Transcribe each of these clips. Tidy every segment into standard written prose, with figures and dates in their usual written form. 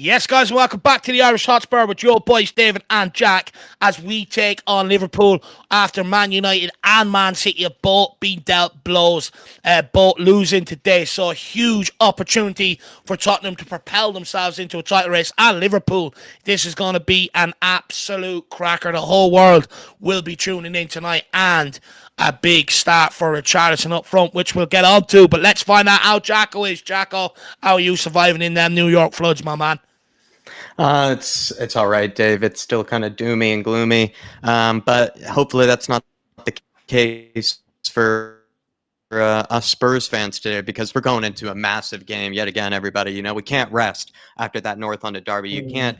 Yes, guys, and welcome back to the Irish Hotspur with your boys David and Jack as we take on Liverpool after Man United and Man City have both been dealt blows, both losing today. So a huge opportunity for Tottenham to propel themselves into a title race, and Liverpool. This is going to be an absolute cracker. The whole world will be tuning in tonight, and a big start for Richarlison up front, which we'll get on to. But let's find out how Jacko is. Jacko, how are you surviving in them New York floods, my man? It's all right, Dave. It's still kind of doomy and gloomy, but hopefully that's not the case for us Spurs fans today, because we're going into a massive game yet again. Everybody, we can't rest after that North London derby. You can't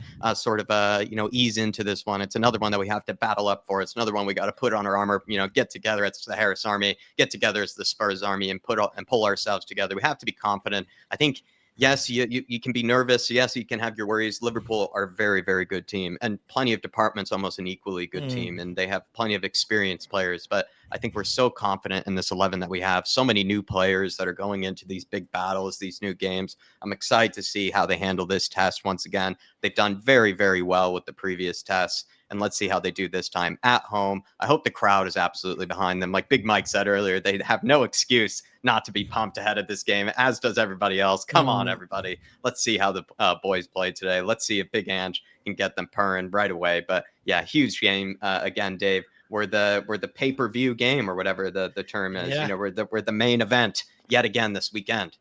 ease into this one. It's another one that we have to battle up for. It's another one we got to put on our armor. Get together. It's the Harris Army. Get together as the Spurs Army and pull ourselves together. We have to be confident. I think. Yes, you can be nervous. Yes, you can have your worries. Liverpool are a very, very good team, and plenty of departments, almost an equally good team, and they have plenty of experienced players. But I think we're so confident in this 11 that we have. So many new players that are going into these big battles, these new games. I'm excited to see how they handle this test once again. They've done very, very well with the previous tests. And let's see how they do this time at home. I hope the crowd is absolutely behind them. Like Big Mike said earlier, they have no excuse not to be pumped ahead of this game, as does everybody else. Come on, everybody. Let's see how the boys play today. Let's see if Big Ange can get them purring right away. But yeah, huge game again, Dave. We're the pay-per-view game, or whatever the term is. Yeah. We're the main event yet again this weekend.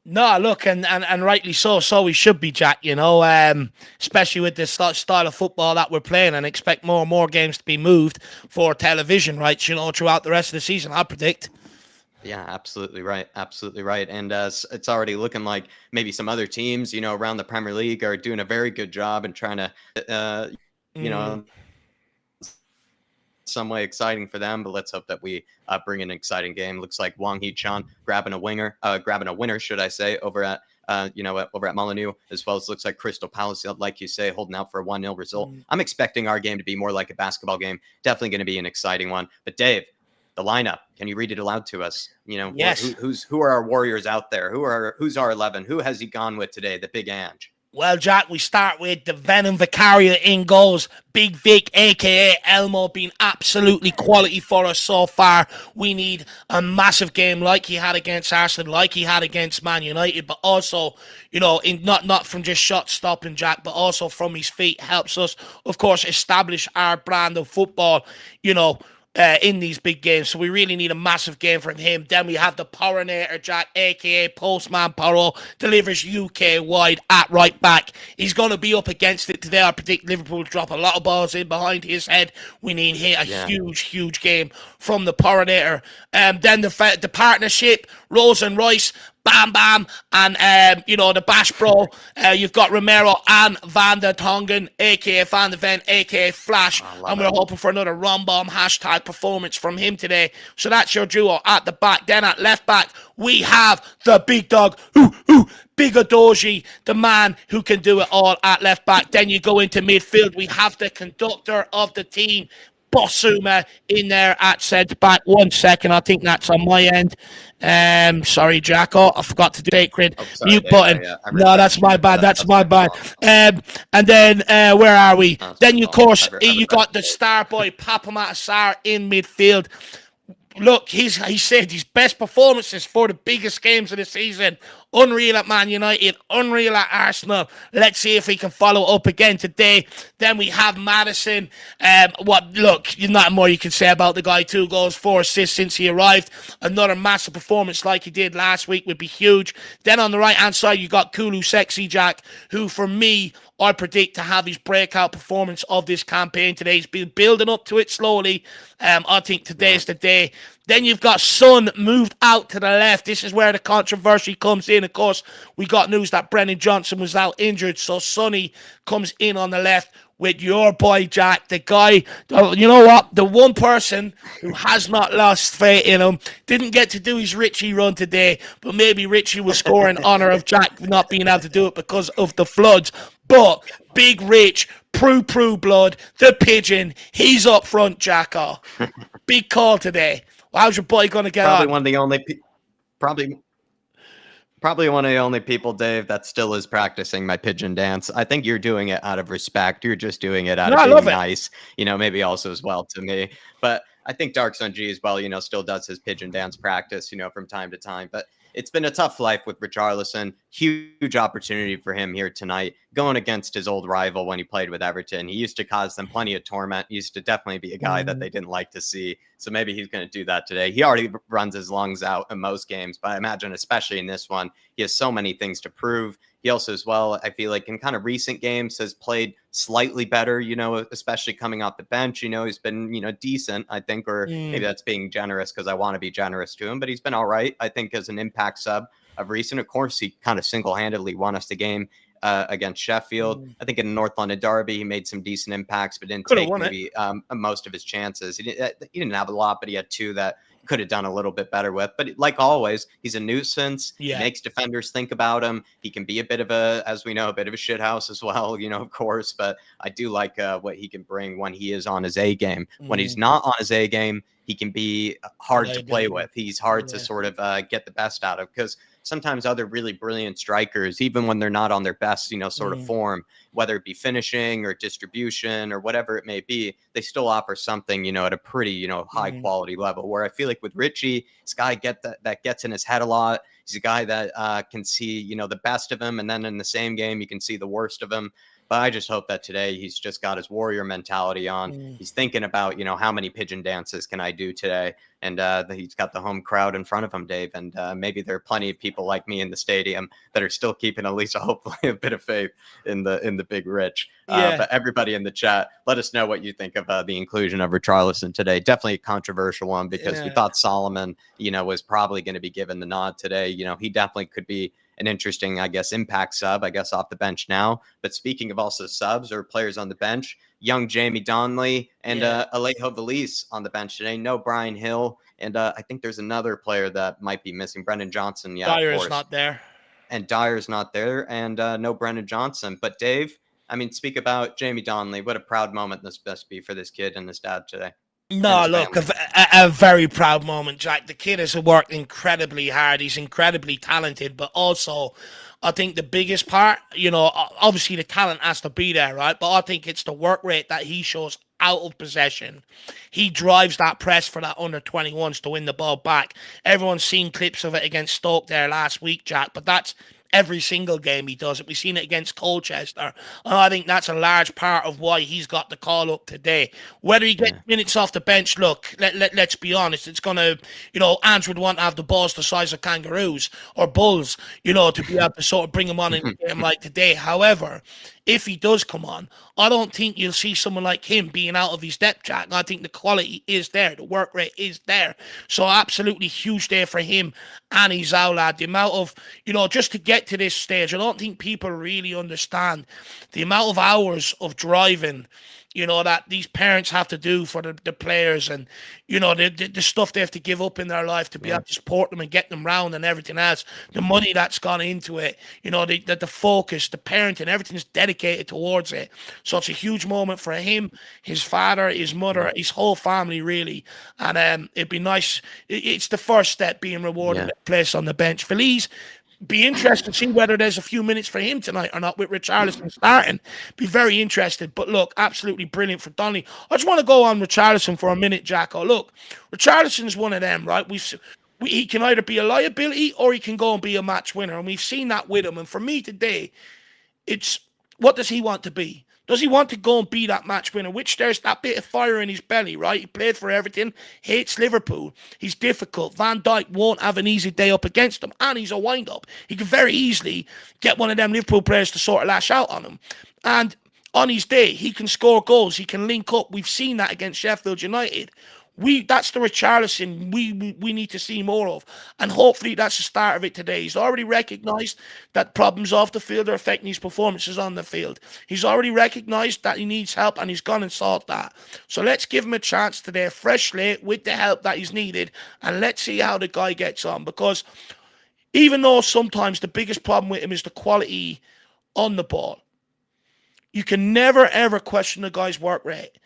No, look, and rightly so. So we should be, Jack, especially with this style of football that we're playing, and expect more and more games to be moved for television rights, throughout the rest of the season, I predict. Yeah, absolutely right. Absolutely right. And it's already looking like maybe some other teams, around the Premier League are doing a very good job and trying to, some way exciting for them, but let's hope that we bring an exciting game. Looks like Wang Hee-chan grabbing a winner, should I say, over at Molineux, as well as looks like Crystal Palace, like you say, holding out for a 1-0 result. I'm expecting our game to be more like a basketball game. Definitely going to be an exciting one. But Dave, the lineup, can you read it aloud to us? Yes. Who are our Warriors out there? Who's our 11? Who has he gone with today? The Big Ange. Well, Jack, we start with the Venom Vicaria in goals. Big Vic, a.k.a. Elmo, being absolutely quality for us so far. We need a massive game like he had against Arsenal, like he had against Man United, but also, not from just shot stopping, Jack, but also from his feet helps us, of course, establish our brand of football, in these big games. So we really need a massive game from him. Then we have the Porinator Jack, a.k.a. Postman Poro, delivers UK wide at right back. He's going to be up against it today. I predict Liverpool to drop a lot of balls in behind his head. We need a huge game from the Porinator. Then the partnership, Rose and Royce, Bam Bam, and the Bash Bro. You've got Romero and Van der Tongen, a.k.a. Van der Ven, a.k.a. Flash. And we're hoping for another Rombomb hashtag performance from him today. So that's your duo at the back. Then at left back, we have the big dog, Big Adoji, the man who can do it all at left back. Then you go into midfield. We have the conductor of the team, Bossuma, in there at centre back. 1 second, I think that's on my end. Sorry, Jacko, I forgot to do sacred mute button. No, that's my bad. That's my bad. And then where are we? Then you got the star boy Papa Matasar in midfield. Look, he said his best performances for the biggest games of the season. Unreal at Man United, unreal at Arsenal. Let's see if he can follow up again today. Then we have Madison. Look, not more you can say about the guy. 2 goals, 4 assists since he arrived. Another massive performance like he did last week would be huge. Then on the right-hand side, you got Kulu Sexy Jack, who for me, I predict to have his breakout performance of this campaign today. He's been building up to it slowly. I think today's the day. Then you've got Son moved out to the left. This is where the controversy comes in. Of course, we got news that Brennan Johnson was out injured, so Sonny comes in on the left with your boy Jack, the guy. You know what? The one person who has not lost faith in him, didn't get to do his Richie run today, but maybe Richie will score in honor of Jack not being able to do it because of the floods. But Big Rich, Prue blood, the pigeon, he's up front, Jacko. Big call today. How's your boy going to get probably on? One of the only, probably probably one of the only people, Dave, that still is practicing my pigeon dance. I think you're doing it out of respect. You're just doing it out No, of I love being it. nice, maybe also as well to me. But I think Dark Sun G as well, still does his pigeon dance practice, from time to time. But it's been a tough life with Richarlison. Huge opportunity for him here tonight, going against his old rival when he played with Everton. He used to cause them plenty of torment. He used to definitely be a guy that they didn't like to see. So maybe he's going to do that today. He already runs his lungs out in most games, but I imagine especially in this one, he has so many things to prove. He also, as well, I feel like in kind of recent games has played slightly better, especially coming off the bench. He's been, decent, I think, or maybe that's being generous because I want to be generous to him, but he's been all right, I think, as an impact sub of recent. Of course, he kind of single-handedly won us the game against Sheffield. I think in the North London derby, he made some decent impacts, but didn't Could have take won it. maybe most of his chances. He didn't have a lot, but he had two that could have done a little bit better with. But like always, he's a nuisance. Yeah. He makes defenders think about him. He can be a bit of a, as we know, a bit of a shithouse as well, of course. But I do like what he can bring when he is on his A game. When he's not on his A game, he can be hard to play with. He's hard to sort of get the best out of, because sometimes other really brilliant strikers, even when they're not on their best, sort of form, whether it be finishing or distribution or whatever it may be, they still offer something, at a pretty, high quality level. Where I feel like with Richie, this guy that gets in his head a lot. He's a guy that can see, the best of him, and then in the same game, you can see the worst of him. But I just hope that today he's just got his warrior mentality on. He's thinking about, how many pigeon dances can I do today? And he's got the home crowd in front of him, Dave. And maybe there are plenty of people like me in the stadium that are still keeping at least hopefully a bit of faith in the Big Rich. But everybody in the chat, let us know what you think of the inclusion of Richarlison today. Definitely a controversial one, because we thought Solomon, was probably going to be given the nod today. He definitely could be an interesting, I guess, impact sub, I guess, off the bench now. But speaking of also subs or players on the bench, young Jamie Donnelly and Alejo Valise on the bench today. No Brian Hill. And I think there's another player that might be missing. Brendan Johnson. Yeah, Dyer's of course. not there. And Dyer's not there. And no Brendan Johnson. But Dave, I mean, speak about Jamie Donnelly. What a proud moment this must be for this kid and his dad today. No, look, a very proud moment, Jack. The kid has worked incredibly hard. He's incredibly talented, but also I think the biggest part, obviously the talent has to be there, right? But I think it's the work rate that he shows out of possession. He drives that press for that under 21s to win the ball back. Everyone's seen clips of it against Stoke there last week, Jack, but that's every single game he does it. We've seen it against Colchester. And I think that's a large part of why he's got the call up today. Whether he gets minutes off the bench, look, let's be honest, it's going to, Ants would want to have the balls the size of kangaroos or bulls, to be able to sort of bring him on in a game like today. However, if he does come on, I don't think you'll see someone like him being out of his depth, Jack. I think the quality is there. The work rate is there. So absolutely huge day for him and his lad. The amount of, just to get to this stage, I don't think people really understand the amount of hours of driving, that these parents have to do for the players, and, the stuff they have to give up in their life to be able to support them and get them round and everything else. The money that's gone into it, the focus, the parenting, everything's dedicated towards it. So it's a huge moment for him, his father, his mother, his whole family, really. And it'd be nice. It's the first step being rewarded at place on the bench. Feliz, be interested to see whether there's a few minutes for him tonight or not with Richarlison starting. Be very interested. But look, absolutely brilliant for Donnelly. I just want to go on Richarlison for a minute, Jacko. Look, Richarlison's one of them, right? He can either be a liability or he can go and be a match winner. And we've seen that with him. And for me today, it's what does he want to be? Does he want to go and be that match winner? Which there's that bit of fire in his belly, right? He played for Everton, hates Liverpool. He's difficult. Van Dijk won't have an easy day up against him, and he's a wind-up. He could very easily get one of them Liverpool players to sort of lash out on him. And on his day, he can score goals. He can link up. We've seen that against Sheffield United. That's the Richarlison we need to see more of. And hopefully that's the start of it today. He's already recognised that problems off the field are affecting his performances on the field. He's already recognised that he needs help, and he's gone and sought that. So let's give him a chance today, fresh slate, with the help that he's needed, and let's see how the guy gets on. Because even though sometimes the biggest problem with him is the quality on the ball, you can never, ever question the guy's work rate.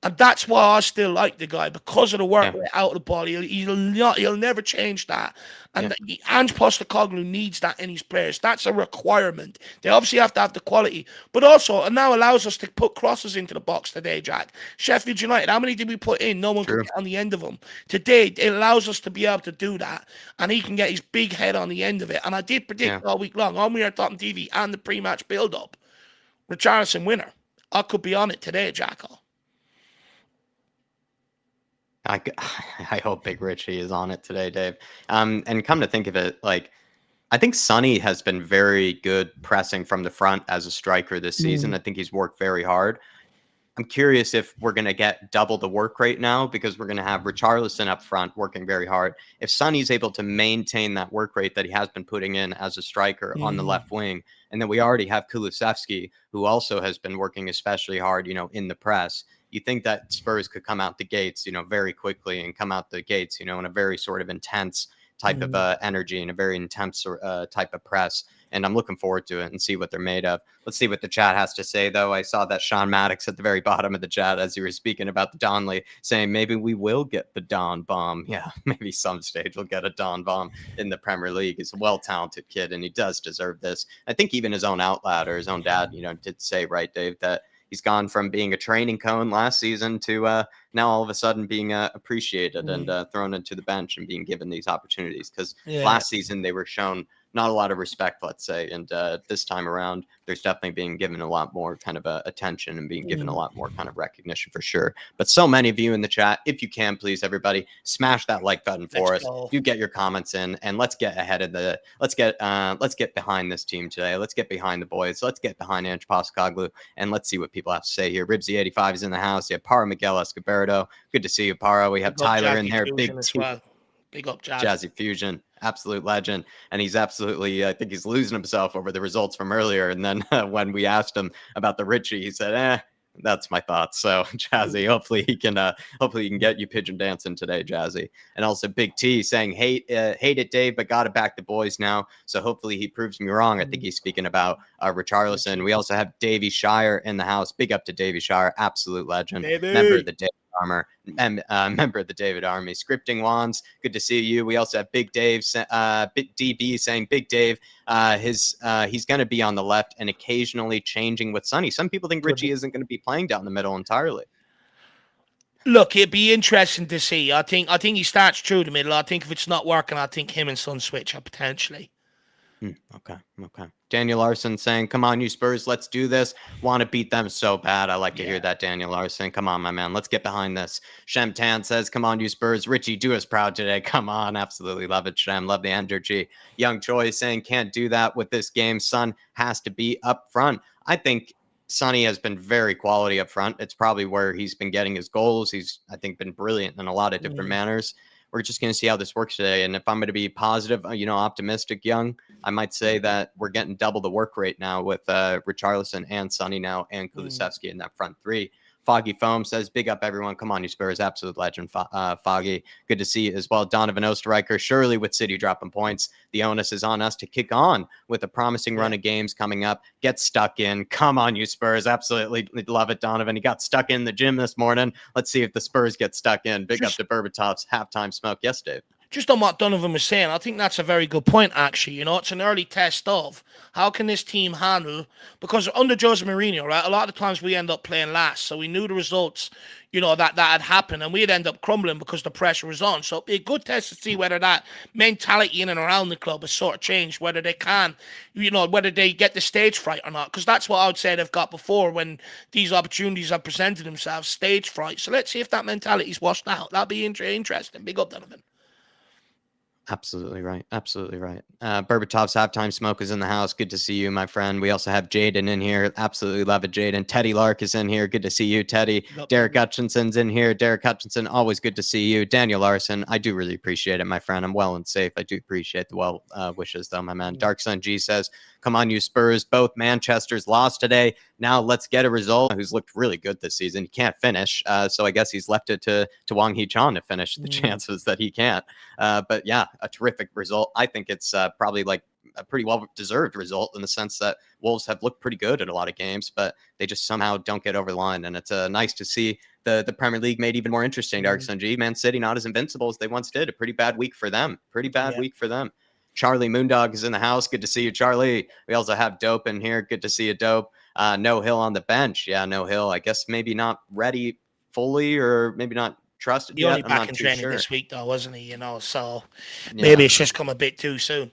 And that's why I still like the guy, because of the work Yeah. rate out of the ball. He'll never change that. And Ange Postecoglou needs that in his players. That's a requirement. They obviously have to have the quality, but also it now allows us to put crosses into the box today, Jack. Sheffield United, how many did we put in? No one could True. get on the end of them. Today, it allows us to be able to do that, and he can get his big head on the end of it. And I did predict all week long on We Are Tottenham TV and the pre-match build-up, Richarlison winner. I could be on it today, Jack. I hope Big Richie is on it today, Dave. And come to think of it, like, I think Sonny has been very good pressing from the front as a striker this season. I think he's worked very hard. I'm curious if we're going to get double the work rate now, because we're going to have Richarlison up front working very hard. If Sonny's able to maintain that work rate that he has been putting in as a striker on the left wing, and then we already have Kulusevski, who also has been working especially hard, in the press. You think that Spurs could come out the gates, very quickly, and come out the gates, in a very sort of intense type of energy and a very intense type of press. And I'm looking forward to it and see what they're made of. Let's see what the chat has to say, though. I saw that Sean Maddox at the very bottom of the chat as you were speaking about the Donley, saying maybe we will get the Don bomb. Yeah, maybe some stage we'll get a Don bomb in the Premier League. He's a well-talented kid, and he does deserve this. I think even his own outlet or his own dad, did say, right, Dave, that he's gone from being a training cone last season to now all of a sudden being appreciated and thrown into the bench and being given these opportunities. Because last season they were shown not a lot of respect, let's say. And this time around, there's definitely being given a lot more kind of attention and being given a lot more kind of recognition for sure. But so many of you in the chat, if you can, please, everybody, smash that like button for us. You get your comments in, and let's get ahead of let's get behind this team today. Let's get behind the boys. Let's get behind Ange Postecoglou, and let's see what people have to say here. Ribsy85 is in the house. You have Para Miguel Escoberto. Good to see you, Para. We have Tyler in there. Big well. Big up, Jazzy Fusion, absolute legend. And he's absolutely, I think he's losing himself over the results from earlier. And then when we asked him about the Richie, he said, that's my thoughts. So Jazzy, hopefully he can get you pigeon dancing today, Jazzy. And also Big T saying, hate it, Dave, but got to back the boys now. So hopefully he proves me wrong. I think he's speaking about Richarlison. We also have Davey Shire in the house. Big up to Davey Shire, absolute legend. Member of the David Armor, member of the David Army. Scripting Wands, good to see you. We also have Big Dave, Big DB saying, Big Dave, he's going to be on the left and occasionally changing with Sonny. Some people think Richie isn't going to be playing down the middle entirely. Look, it'd be interesting to see. I think he starts through the middle. I think if it's not working, I think him and Son switch up potentially. Okay. Daniel Larson saying, come on, you Spurs, let's do this. Want to beat them so bad. I like to hear that, Daniel Larson. Come on, my man. Let's get behind this. Shem Tan says, come on, you Spurs. Richie, do us proud today. Come on. Absolutely love it, Shem. Love the energy. Young Choi saying, can't do that with this game. Son has to be up front. I think Sonny has been very quality up front. It's probably where he's been getting his goals. He's, I think, been brilliant in a lot of different manners. We're just going to see how this works today. And if I'm going to be positive, optimistic, young, I might say that we're getting double the work rate now with Richarlison and Sonny now and Kulusevski in that front three. Foggy Foam says, big up, everyone. Come on, you Spurs. Absolute legend, Foggy. Good to see you as well. Donovan Osterreicher, surely with City dropping points, the onus is on us to kick on with a promising run of games coming up. Get stuck in. Come on, you Spurs. Absolutely love it, Donovan. He got stuck in the gym this morning. Let's see if the Spurs get stuck in. Big up to Berbatov's halftime smoke. Yes, Dave. Just on what Donovan was saying, I think that's a very good point, actually. It's an early test of how can this team handle, because under Jose Mourinho, right, a lot of the times we end up playing last. So we knew the results, that had happened, and we'd end up crumbling because the pressure was on. So it'd be a good test to see whether that mentality in and around the club has sort of changed, whether they can, whether they get the stage fright or not. Because that's what I would say they've got before when these opportunities have presented themselves, stage fright. So let's see if that mentality's washed out. That'd be interesting. Big up, Donovan. Absolutely right. Berbatov's halftime smoke is in the house. Good to see you, my friend. We also have Jaden in here. Absolutely love it, Jaden. Teddy Lark is in here. Good to see you, Teddy. Derek Hutchinson's in here. Derek Hutchinson, always good to see you. Daniel Larson, I do really appreciate it, my friend. I'm well and safe. I do appreciate the well wishes, though, my man. Dark Sun G says, come on, you Spurs. Both Manchester's lost today. Now let's get a result. Who's looked really good this season. He can't finish, so I guess he's left it to Wang Hee-chan to finish the chances that he can't. But yeah, a terrific result. I think it's probably like a pretty well-deserved result in the sense that Wolves have looked pretty good in a lot of games, but they just somehow don't get over the line. And it's nice to see the Premier League made even more interesting. Dark Sun G, Man City not as invincible as they once did. A pretty bad week for them. Week for them. Charlie Moondog is in the house. Good to see you, Charlie. We also have Dope in here. Good to see you, Dope. No Hill on the bench. Yeah, No Hill. I guess maybe not ready fully, or maybe not trusted He yet. only I'm back not in too training sure. this week, though, wasn't he? So Yeah. maybe it's just come a bit too soon.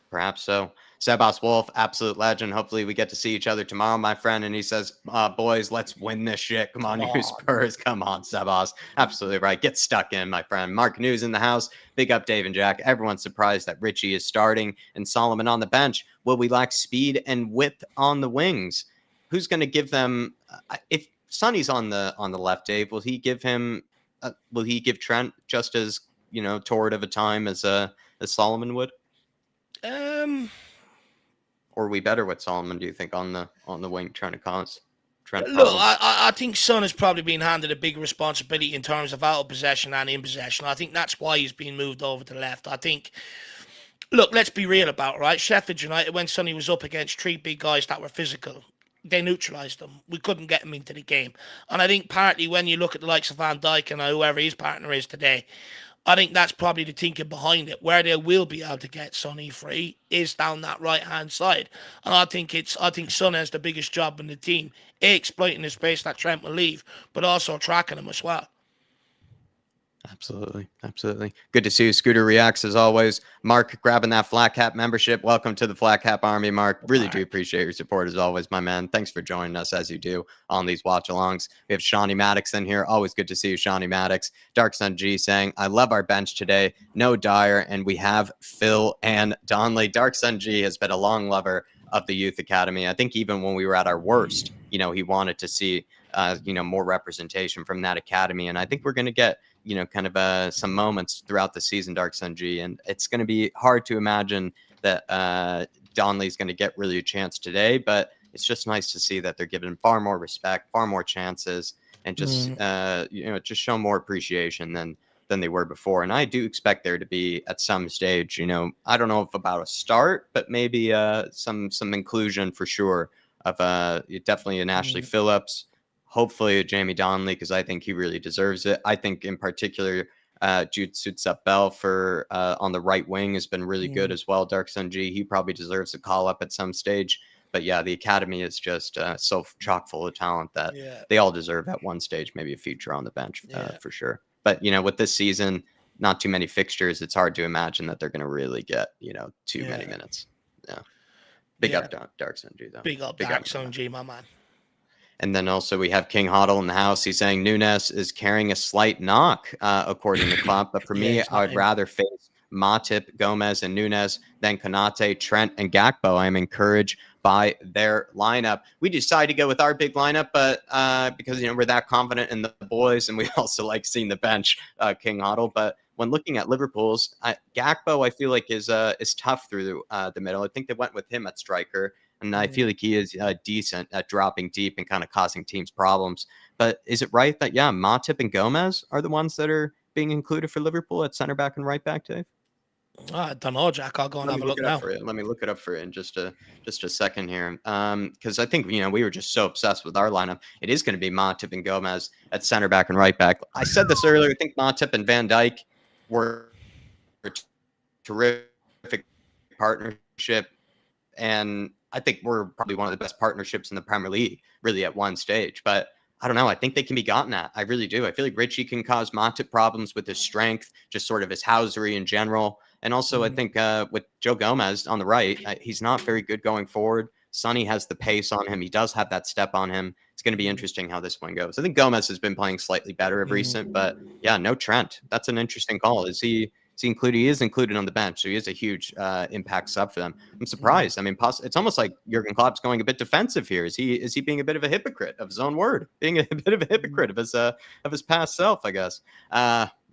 Perhaps so. Sebas Wolf, absolute legend. Hopefully we get to see each other tomorrow, my friend. And he says, boys, let's win this shit. Come on, you Spurs. Come on, Sebas. Absolutely right. Get stuck in, my friend. Mark News in the house. Big up, Dave and Jack. Everyone's surprised that Richie is starting and Solomon on the bench. Will we lack speed and width on the wings? Who's going to give them? If Sonny's on the left, Dave, will he give him? Will he give Trent just as torrid of a time as Solomon would? Or are we better with Solomon, do you think, on the wing trying to cause Trent Look, problems? I think Son has probably been handed a big responsibility in terms of out of possession and in possession. I think that's why he's been moved over to the left. I think, look, let's be real about it, right? Sheffield United, when Sonny was up against three big guys that were physical, they neutralised them. We couldn't get him into the game. And I think partly when you look at the likes of Van Dijk and whoever his partner is today, I think that's probably the thinking behind it. Where they will be able to get Sonny free is down that right-hand side. And I think Son has the biggest job in the team. Exploiting the space that Trent will leave, but also tracking him as well. Absolutely. Good to see you. Scooter Reacts as always. Mark grabbing that Flat Cap membership. Welcome to the Flat Cap Army, Mark. Really do appreciate your support as always, my man. Thanks for joining us as you do on these watch-alongs. We have Shawnee Maddox in here. Always good to see you, Shawnee Maddox. Dark Sun G saying, I love our bench today. No Dyer, and we have Phil and Donley. Dark Sun G has been a long lover of the Youth Academy. I think even when we were at our worst, he wanted to see, more representation from that academy. And I think we're going to get kind of some moments throughout the season, Dark Sun G, and it's going to be hard to imagine that Donley's going to get really a chance today, but it's just nice to see that they're given far more respect, far more chances, and just just show more appreciation than they were before. And I do expect there to be at some stage, I don't know if about a start, but maybe some inclusion for sure of definitely an Ashley Phillips. Hopefully Jamie Donnelly, because I think he really deserves it. I think in particular, Jude Suitsep Bell for on the right wing has been really good as well. Dark Sun G, he probably deserves a call up at some stage. But yeah, the academy is just so chock full of talent that they all deserve at one stage maybe a feature on the bench for sure. But with this season, not too many fixtures. It's hard to imagine that they're going to really get too many minutes. Yeah, big up Dark Sun G though. Big up Dark Sun G, my man. And then also we have King Hoddle in the house. He's saying Nunes is carrying a slight knock, according to Klopp. But for me, I would rather face Matip, Gomez, and Nunes than Konate, Trent, and Gakpo. I am encouraged by their lineup. We decided to go with our big lineup, but because we're that confident in the boys, and we also like seeing the bench, King Hoddle. But when looking at Liverpool's, Gakpo, I feel like is tough through the middle. I think they went with him at striker. And I feel like he is decent at dropping deep and kind of causing teams problems. But is it right that, Matip and Gomez are the ones that are being included for Liverpool at center back and right back, Dave? I don't know, Jack. I'll go and have a look now. Let me look it up for you in just a second here. Because I think, we were just so obsessed with our lineup. It is going to be Matip and Gomez at center back and right back. I said this earlier. I think Matip and Van Dijk were a terrific partnership. And I think we're probably one of the best partnerships in the Premier League, really, at one stage. But I don't know. I think they can be gotten at. I really do. I feel like Richie can cause Matip problems with his strength, just sort of his housery in general. And also, I think with Joe Gomez on the right, he's not very good going forward. Sonny has the pace on him. He does have that step on him. It's going to be interesting how this one goes. I think Gomez has been playing slightly better of recent, but no Trent. That's an interesting call. Is he included? He is included on the bench, so he is a huge impact sub for them. I'm surprised. I mean, it's almost like Jurgen Klopp's going a bit defensive here. Is he being a bit of a hypocrite of his own word, being a bit of a hypocrite of his past self, I guess.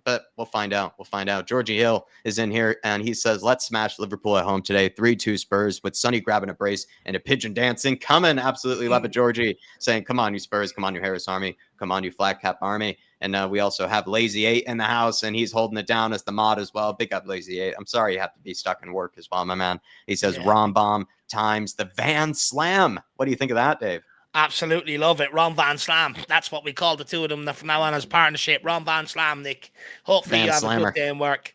But we'll find out. Georgie Hill is in here, and he says, let's smash Liverpool at home today. 3-2 Spurs with Sonny grabbing a brace and a pigeon dancing. Coming. Absolutely love it, Georgie. Saying, come on, you Spurs. Come on, you Harris Army. Come on, you Flat Cap Army. And we also have Lazy 8 in the house, and he's holding it down as the mod as well. Big up, Lazy 8. I'm sorry you have to be stuck in work as well, my man. He says, Rom Bomb times the Van Slam. What do you think of that, Dave? Absolutely love it. Ron Van Slam. That's what we call the two of them from now on as partnership. Ron Van Slam, Nick. Hopefully Van you have a good Slammer. day in work.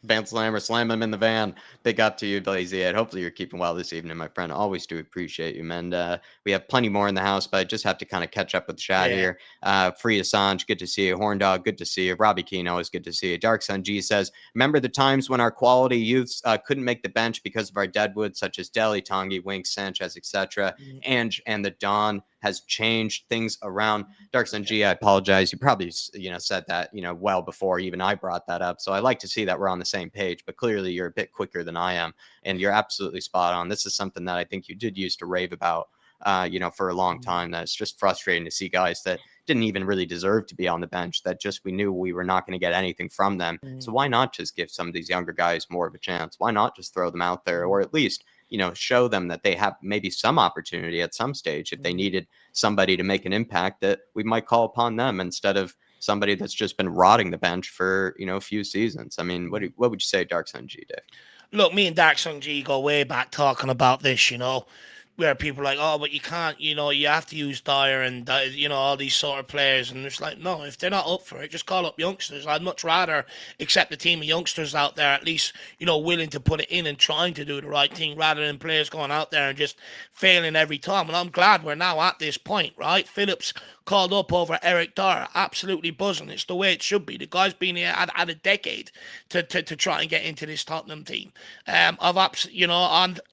Van Slammer, slam him in the van. Big up to you, Blazy Ed. Hopefully you're keeping well this evening, my friend. Always do appreciate you, man. We have plenty more in the house, but I just have to kind of catch up with the chat Yeah. here. Free Assange, good to see you. Horn Dog, good to see you. Robbie Kino is good to see you. Dark Sun G says, remember the times when our quality youths couldn't make the bench because of our deadwood, such as Deli, Tongi, Winks, Sanchez, etc. And the Dawn has changed things around. Dark Sun G, I apologize. You probably said that well before even I brought that up. So I like to see that we're on the same page, but clearly you're a bit quicker than I am, and you're absolutely spot on. This is something that I think you did used to rave about, for a long time. That it's just frustrating to see guys that didn't even really deserve to be on the bench, that just we knew we were not going to get anything from them. So why not just give some of these younger guys more of a chance? Why not just throw them out there, or at least show them that they have maybe some opportunity at some stage if they needed somebody to make an impact, that we might call upon them instead of somebody that's just been rotting the bench for a few seasons. I mean, what would you say, Dark Sun G, Dave? Look, me and Dark Sun G go way back talking about this, where people are like, oh, but you can't, you have to use Dyer and, all these sort of players. And it's like, no, if they're not up for it, just call up youngsters. I'd much rather accept a team of youngsters out there, at least, willing to put it in and trying to do the right thing rather than players going out there and just failing every time. And I'm glad we're now at this point, right? Phillips called up over Eric Dyer, absolutely buzzing. It's the way it should be. The guy's been here at a decade to try and get into this Tottenham team. And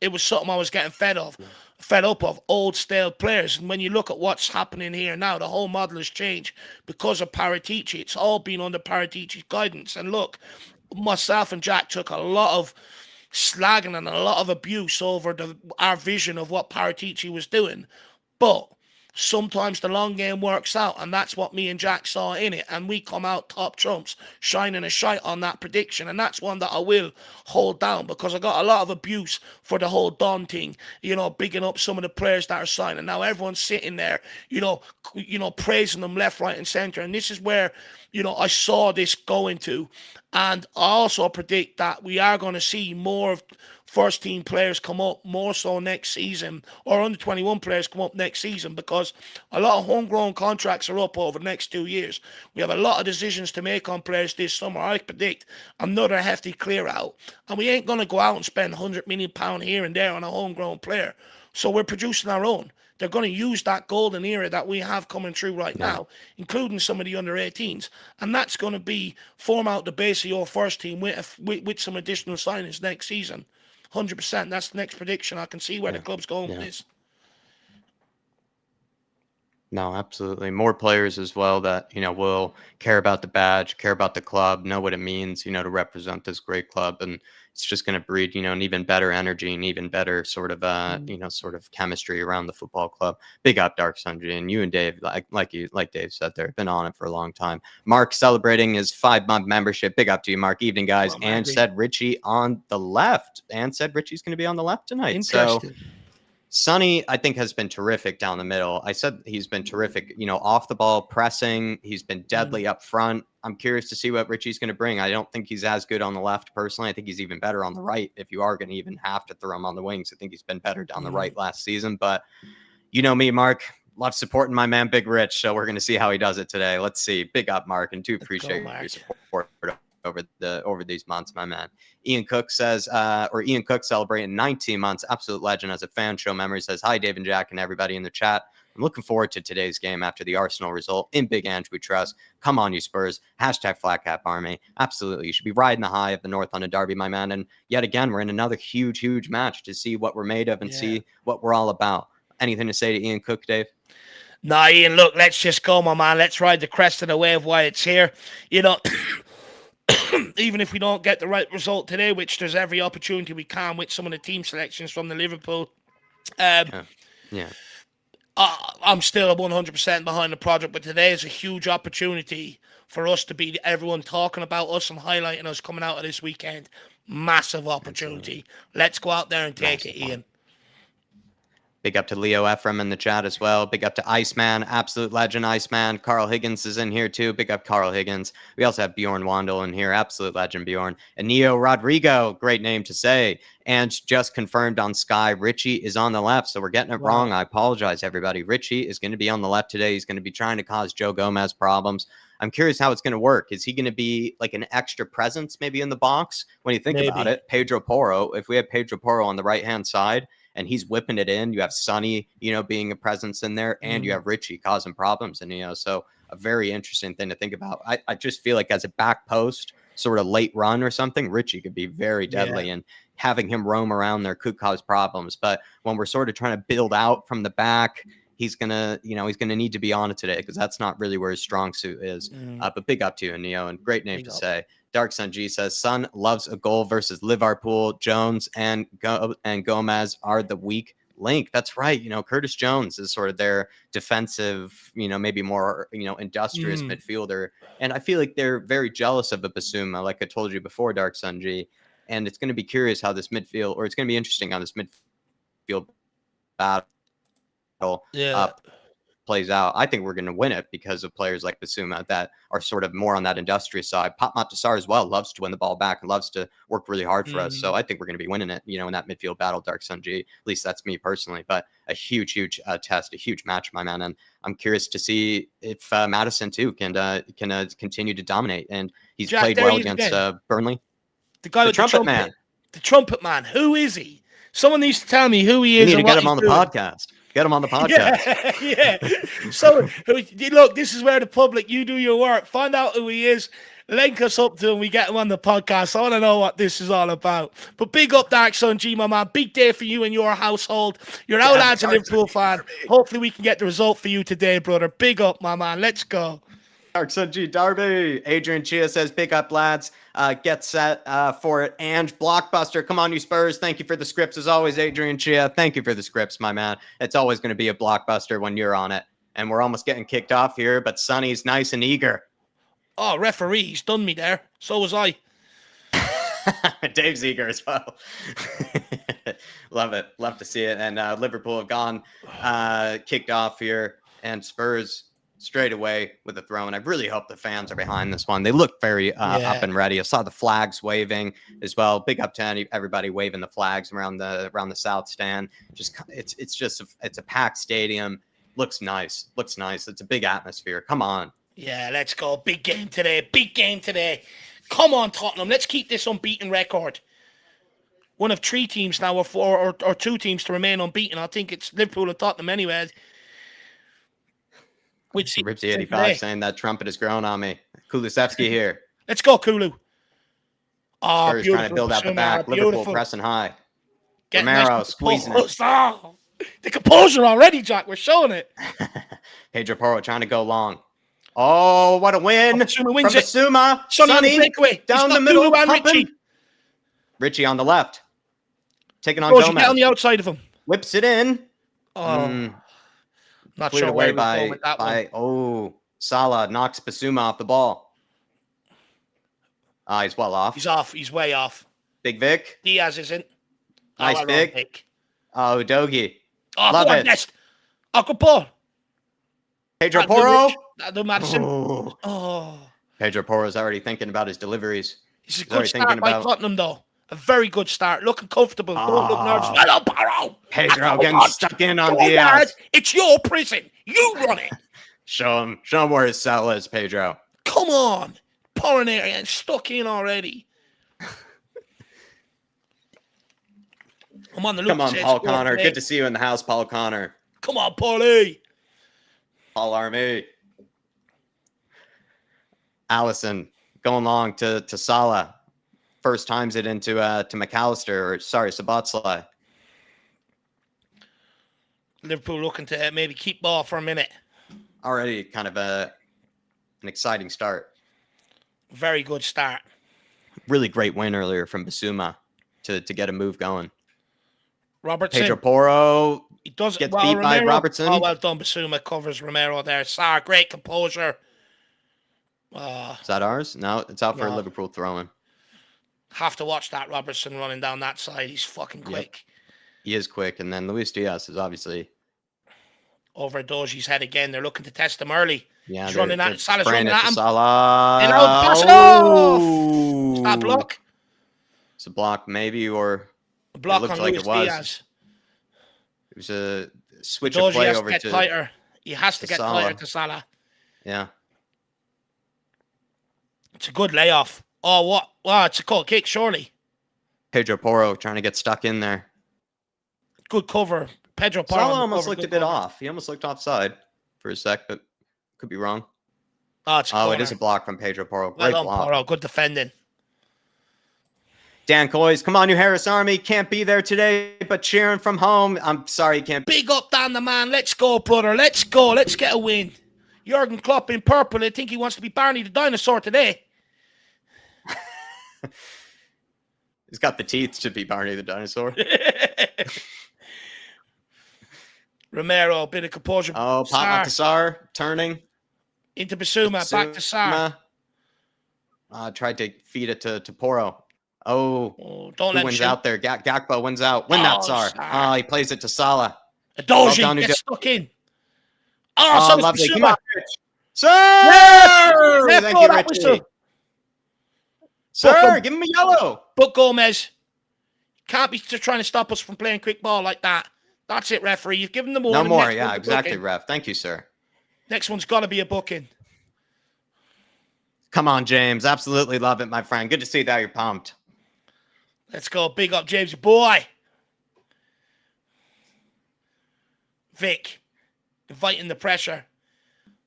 it was something I was getting fed up of, old stale players. And when you look at what's happening here now, the whole model has changed because of Paratici. It's all been under Paratici's guidance. And look, myself and Jack took a lot of slagging and a lot of abuse over our vision of what Paratici was doing. But sometimes the long game works out, and that's what me and Jack saw in it, and we come out top trumps, shining a shite on that prediction. And that's one that I will hold down, because I got a lot of abuse for the whole Don thing, bigging up some of the players that are signing. Now everyone's sitting there, praising them left, right and centre, and this is where I saw this going to. And I also predict that we are going to see more of first team players come up more so next season, or under 21 players come up next season, because a lot of homegrown contracts are up over the next 2 years. We have a lot of decisions to make on players this summer. I predict another hefty clear out, and we ain't going to go out and spend £100 million here and there on a homegrown player. So we're producing our own. They're going to use that golden era that we have coming through right now, including some of the under 18s. And that's going to form out the base of your first team with some additional signings next season. 100%. That's the next prediction. I can see where the club's going with this. No, absolutely. More players as well that, will care about the badge, care about the club, know what it means, to represent this great club. And it's just going to breed, an even better energy and even better sort of, sort of chemistry around the football club. Big up, Dark Sundry. And you and Dave, like Dave said there, been on it for a long time. Mark celebrating his 5-month membership. Big up to you, Mark. Evening, guys. Well, and said Richie on the left. And said Richie's going to be on the left tonight. Interesting. So Sonny, I think, has been terrific down the middle. I said he's been terrific, off the ball, pressing. He's been deadly up front. I'm curious to see what Richie's going to bring. I don't think he's as good on the left, personally. I think he's even better on the right. If you are going to even have to throw him on the wings, I think he's been better down the right last season. But you know me, Mark. Love supporting my man, Big Rich. So we're going to see how he does it today. Let's see. Big up, Mark, and do appreciate your support over these months, my man. Ian Cook says, Ian Cook celebrating 19 months, absolute legend as a fan. Show memory says, hi, Dave and Jack and everybody in the chat. I'm looking forward to today's game after the Arsenal result. In Big Ange we trust. Come on, you Spurs. Hashtag Flat Cap Army. Absolutely. You should be riding the high of the North London Derby, my man. And yet again, we're in another huge, huge match to see what we're made of and see what we're all about. Anything to say to Ian Cook, Dave? Nah, Ian, look, let's just go, my man. Let's ride the crest of the wave while it's here. Even if we don't get the right result today, which there's every opportunity we can with some of the team selections from the Liverpool. I'm still 100% behind the project, but today is a huge opportunity for us to be everyone talking about us and highlighting us coming out of this weekend. Massive opportunity. Let's go out there and take it, Ian. Big up to Leo Ephraim in the chat as well. Big up to Iceman, absolute legend Iceman. Carl Higgins is in here too. Big up Carl Higgins. We also have Bjorn Wandel in here, absolute legend Bjorn. And Neo Rodrigo, great name to say. And just confirmed on Sky, Richie is on the left. So we're getting it wrong. I apologize, everybody. Richie is going to be on the left today. He's going to be trying to cause Joe Gomez problems. I'm curious how it's going to work. Is he going to be like an extra presence maybe in the box? When you think about it, Pedro Porro, if we have Pedro Porro on the right-hand side, and he's whipping it in. You have Sonny, being a presence in there, and you have Richie causing problems. And, so a very interesting thing to think about. I just feel like as a back post, sort of late run or something, Richie could be very deadly, and having him roam around there could cause problems. But when we're sort of trying to build out from the back, he's gonna need to be on it today because that's not really where his strong suit is. But big up to you, Neo, and great name to say. Dark Sun G says, Sun loves a goal versus Liverpool. Jones and Gomez are the weak link. That's right. Curtis Jones is sort of their defensive, maybe more, industrious midfielder. And I feel like they're very jealous of a Basuma, like I told you before, Dark Sun G. And it's going to be curious how this midfield, or it's going to be interesting how this midfield battle plays out. I think we're going to win it because of players like Basuma that are sort of more on that industrious side. Pop Matasar as well loves to win the ball back and loves to work really hard for us. So I think we're going to be winning it, in that midfield battle, Dark Sun G. At least that's me personally. But a huge test, a huge match, my man. And I'm curious to see if Madison too can continue to dominate. And he's Jack, played well against Burnley. The guy with the trumpet man. The trumpet man. Who is he? Someone needs to tell me who he is. We need to get him on the podcast. Get him on the podcast. Yeah. So, look, this is where the public, you do your work. Find out who he is. Link us up to him. We get him on the podcast. I want to know what this is all about. But big up, Dark Sun G, my man. Big day for you and your household. You're out as a Liverpool fan. Hopefully, we can get the result for you today, brother. Big up, my man. Let's go. Dark Sun G Derby. Adrian Chia says, pick up, lads. Get set for it. And Blockbuster. Come on, you Spurs. Thank you for the scripts. As always, Adrian Chia. Thank you for the scripts, my man. It's always going to be a Blockbuster when you're on it. And we're almost getting kicked off here, but Sonny's nice and eager. Oh, referee. He's done me there. So was I. Dave's eager as well. Love it. Love to see it. And Liverpool have gone kicked off here. And Spurs straight away with a throw. And I really hope the fans are behind this one. They look very up and ready. I saw the flags waving as well. Big up to everybody waving the flags around the south stand. It's a packed stadium. Looks nice. It's a big atmosphere. Come on. Yeah, let's go. Big game today. Come on, Tottenham. Let's keep this unbeaten record. One of three teams now, or two teams to remain unbeaten. I think it's Liverpool and Tottenham anyway. Ripsy 85 saying that trumpet has grown on me. Kulusevski here. Let's go, Kulu. Oh, Spurs trying to build out the back. Liverpool pressing high. Romero squeezing it. Oh, the composure already, Jack. We're showing it. Pedro Porro trying to go long. Oh, what a win from Basuma. Sonny down the middle. Richie on the left. Taking on Gomez. Get on the outside of him. Whips it in. Oh. Not cleared sure away by Salah knocks Basuma off the ball. He's well off. He's off. He's way off. Big Vic. Diaz isn't. Nice Vic. Oh, Dogie. Oh, love it. Nest. Oh, good ball. Pedro Porro. Madison. Pedro Porro's already thinking about his deliveries. He's a good start by Tottenham, though. A very good start. Looking comfortable. Don't look nervous. Hello, Porro. Pedro getting stuck in on Diaz. It's your prison. You run it. Show him where his cell is, Pedro. Come on. Pouring area and stuck in already. I'm on the look. Come on, Paul Connor. Good to see you in the house, Paul Connor. Come on, Paulie. Paul Army. Allison going long to Salah. First times it into to McAllister, Szoboszlai. Liverpool looking to maybe keep ball for a minute. Already kind of an exciting start. Very good start. Really great win earlier from Basuma to get a move going. Robertson. Pedro Porro gets beat by Robertson. Oh, well done. Basuma covers Romero there. Sarr, great composure. Is that ours? No, it's out for a Liverpool throw-in. Have to watch that Robertson running down that side. He's fucking quick. He is quick, and then Luis Diaz is obviously over Doji's head again. They're looking to test him early. yeah. He's running at Salah's running at him. Salah. And out, pass it off. Is that a block? It's a block, maybe, or A block it looked on like Luis it was. Diaz. It was a switch Doji of play has over to get to tighter. He has to get Salah. tighter to Salah. Yeah. It's a good layoff. Oh, what? Wow, it's a cold kick, surely. Pedro Porro trying to get stuck in there. Good cover. Pedro Porro. Salah almost looked a bit off. He almost looked offside for a sec, but could be wrong. Oh, it's a corner. It is a block from Pedro Porro. Well Great done, block. Porro. Good defending. Dan Coys, come on, New Harris Army. Can't be there today, but cheering from home. I'm sorry, can't. Big up, Dan the man. Let's go, brother. Let's go. Let's get a win. Jurgen Klopp in purple. I think he wants to be Barney the dinosaur today. He's got the teeth to be Barney the dinosaur. Romero, bit of composure. Oh, Sarr turning. Into Basuma, back to Sarr. Tried to feed it to Porro. Oh, don't let him wins shoot. out there. Gakpo wins out. Win that, Sarr. Sarr. Oh, he plays it to Salah. Doji gets stuck in. Oh, so lovely. Basuma. Come on, Sir! Yes! Thank you, Richie. Sir, give him a yellow. But Gomez can't be trying to stop us from playing quick ball like that. That's it, referee. You've given them more. No more. Yeah, exactly, ref. Thank you, sir. Next one's got to be a booking. Come on, James. Absolutely love it, my friend. Good to see that you're pumped. Let's go. Big up, James, your boy. Vic, inviting the pressure.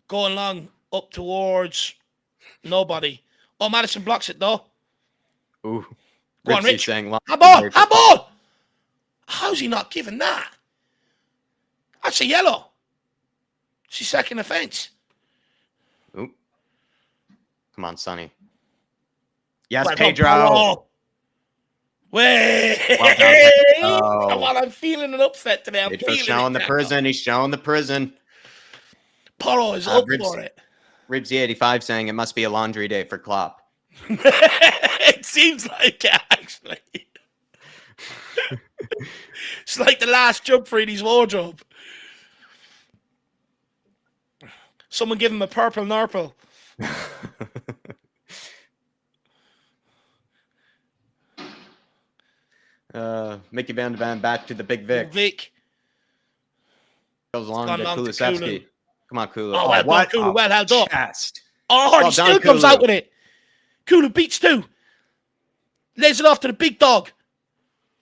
Going long up towards nobody. Oh, Madison blocks it, though. Ooh. Go on, Rich. Handball! Handball! How's he not giving that? That's a yellow. It's his second offence. Ooh. Come on, Sonny. Yes, Well Pedro. Wait. Well done, Come on, I'm feeling an upset today. Pedro's showing the prison. He's showing the prison. Porro is up for it. Ribsy85 saying it must be a laundry day for Klopp. It seems like it, actually. It's like the last jump for his wardrobe. Someone give him a purple nurple. Mickey Van de Van back to the Big Vic. Vic. Goes along to Kulusevski. Come on, Kulu. Oh, what? Kulu, well held up. Chest. Oh, well he still comes out with it. Kulu beats two. Lays it off to the big dog.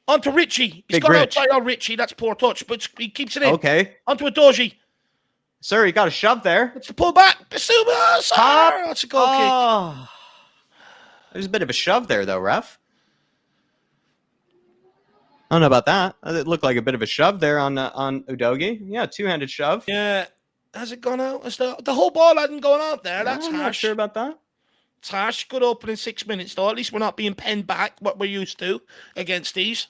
Onto Richie. He's gone outside on Richie. That's poor touch, but he keeps it in. Okay. Onto a Doji. Sir, he got a shove there. It's a pull back. Basuma. That's a goal kick. There's a bit of a shove there, though, ref. I don't know about that. It looked like a bit of a shove there on Udogie. Yeah, two-handed shove. Yeah. Has it gone out? The whole ball hadn't gone out there. That's I'm harsh. not sure about that. It's harsh. Good opening 6 minutes, though. At least we're not being penned back, what we're used to against these.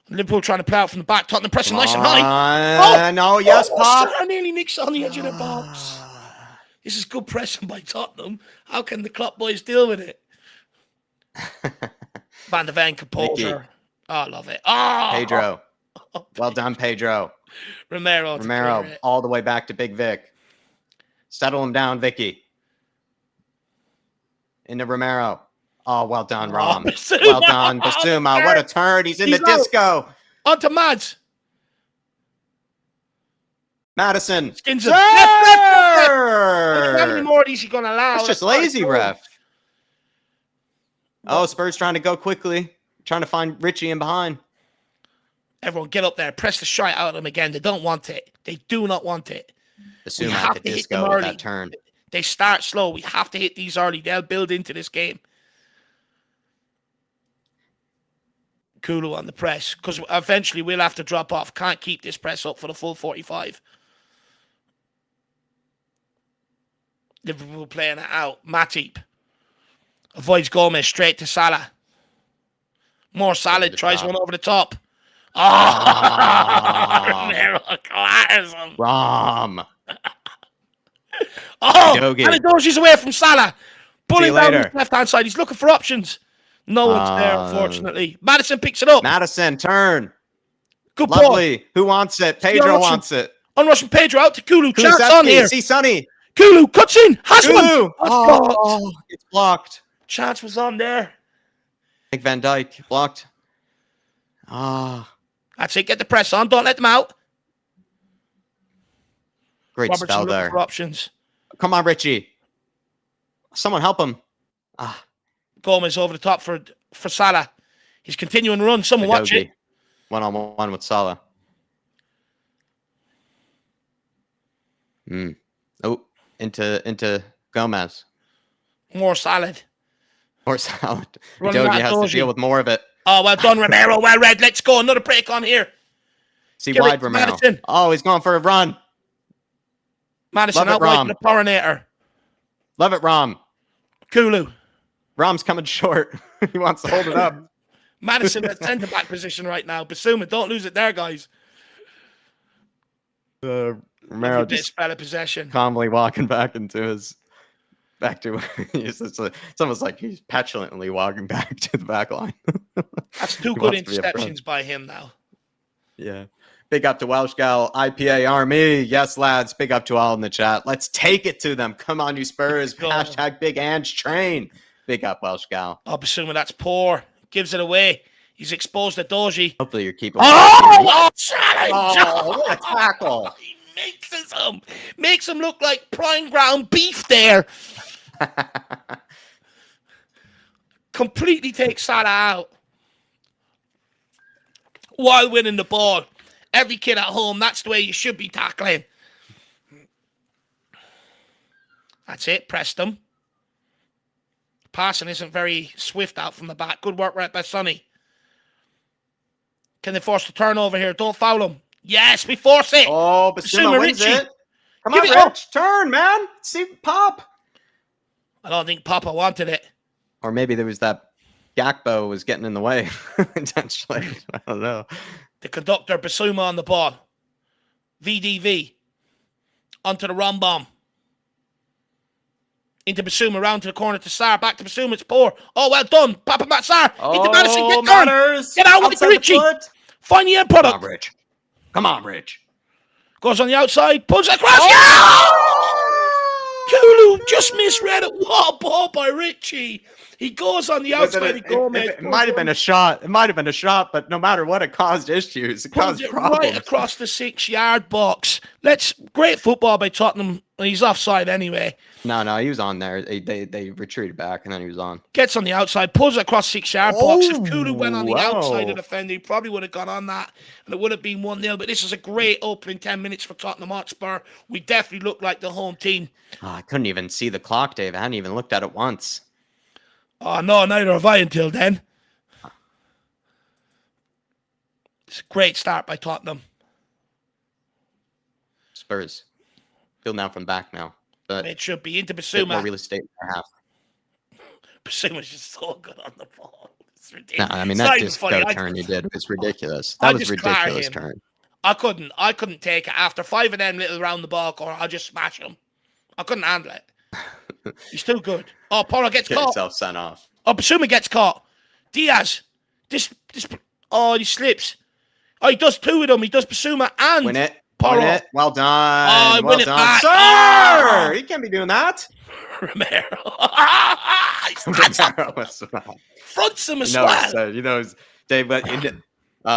Liverpool trying to play out from the back. Tottenham pressing nice and high. No, yes, Pop. I nearly nicks on the edge of the box. This is good pressing by Tottenham. How can the Klopp boys deal with it? Van de Ven, composure. Mickey. Oh, I love it. Oh, Pedro. Well done, Pedro. Romero all the way back to Big Vic. Settle him down, Vicky. Into Romero. Oh, well done, Rom. Well done, Basuma. What a turn. He's in the disco. Onto Mads. Madison. Skins Sir! How many more of these you going to allow? That's just lazy, ref. Oh, Spurs trying to go quickly. Trying to find Richie in behind. Everyone get up there. Press the shite out of them again. They don't want it. They do not want it. Basuma at the disco with that turn. They start slow. We have to hit these early. They'll build into this game. Kulu on the press, because eventually we'll have to drop off. Can't keep this press up for the full 45. Liverpool playing it out. Matip avoids Gomez straight to Salah. More Salah, tries one over the top. Romero clatters him. Rom. Doji's away from Salah. Pulling down his left-hand side. He's looking for options. No one's there, unfortunately. Madison picks it up. Madison, turn. Good ball. Lovely. Who wants it? Pedro wants it. Unrushing Pedro out to Kulu. Chance on here. See Sonny. Kulu cuts in. Has one. Kulu. Oh, it's blocked. Chance was on there. Big Van Dijk blocked. Ah. That's it. Get the press on. Don't let them out. Great Robertson spell looking there. for options. Come on, Richie. Someone help him. Ah. Gomez over the top for Salah. He's continuing to run. Someone watch it. 1-on-1 with Salah. Oh, into Gomez. More salad. More salad. Running Doji that has to Doji. deal with more of it. Oh, well done, Romero. Well read. Let's go. Another break on here. See Give wide it to Romero. Madison. Oh, he's going for a run. Madison Love it, out wide Rom. for the Porinator. Love it, Rom. Kulu. Rom's coming short. He wants to hold it up. Madison at centre-back position right now. Basuma, don't lose it there, guys. Romero Just spell of possession. calmly walking back to it's almost like he's petulantly walking back to the back line. That's two He good wants to be up front. interceptions by him now. Yeah. Big up to Welsh Gal, IPA Army. Yes, lads. Big up to all in the chat. Let's take it to them. Come on, you Spurs. Go. Hashtag Big Ange Train. Big up, Welsh Gal. Oh, Basuma, that's poor. Gives it away. He's exposed to Doji. Hopefully you're keeping. Oh, challenge! Oh, what a tackle. He makes him look like prime ground beef there. Completely takes Salah out while winning the ball. Every kid at home, that's the way you should be tackling. That's it. Pressed him. Passing isn't very swift out from the back. Good work right by Sonny. Can they force the turnover here? Don't foul him. Yes, we force it. Oh, Basuma wins Richie. it. Come Give on, it up. Rich. Turn, man. See, pop. I don't think Papa wanted it. Or maybe there was that Gakpo was getting in the way intentionally. I don't know. The conductor, Basuma on the ball. VDV. Onto the run bomb. Into Basuma, round to the corner to Sarr. Back to Basuma, it's poor. Oh, well done. Papa Matt Sarr. Into Madison, get down. Get out with it, Richie. Find the end product. Come on, Rich. Come on, Rich. Goes on the outside, pulls it across. Yeah! Kulu just misread it. What a ball by Richie. He goes on the outside. It might have been a shot. It might have been a shot, but no matter what, it caused issues. It caused problems. Right across the 6-yard box. Great football by Tottenham. He's offside anyway. No, he was on there. They retreated back, and then he was on. Gets on the outside, pulls it across 6-yard box. If Kulu went on the outside of the defender, he probably would have gone on that, and it would have been 1-0. But this is a great opening 10 minutes for Tottenham Hotspur. We definitely look like the home team. Oh, I couldn't even see the clock, Dave. I hadn't even looked at it once. Oh, no, neither have I until then. It's a great start by Tottenham. Spurs. Building out from back now. But It should be into more Basuma. real estate in their half. Basuma's just so good on the ball. It's ridiculous. No, I mean, It's that not even disco funny. turn he did was ridiculous. I That was just ridiculous clar him. turn. I couldn't take it. After 5 of them little round the ball corner, I'll just smash him. I couldn't handle it. He's too good. Oh, Poro gets Get caught. yourself sent off. Oh, Basuma gets caught. Diaz. Oh, he slips. Oh, he does 2 of them. He does Basuma and Win it. Poro. Win it. Well done. Oh, well win it done. back. Sir! Oh. He can't be doing that. Romero. He stands up. Fronts him as well. Dave,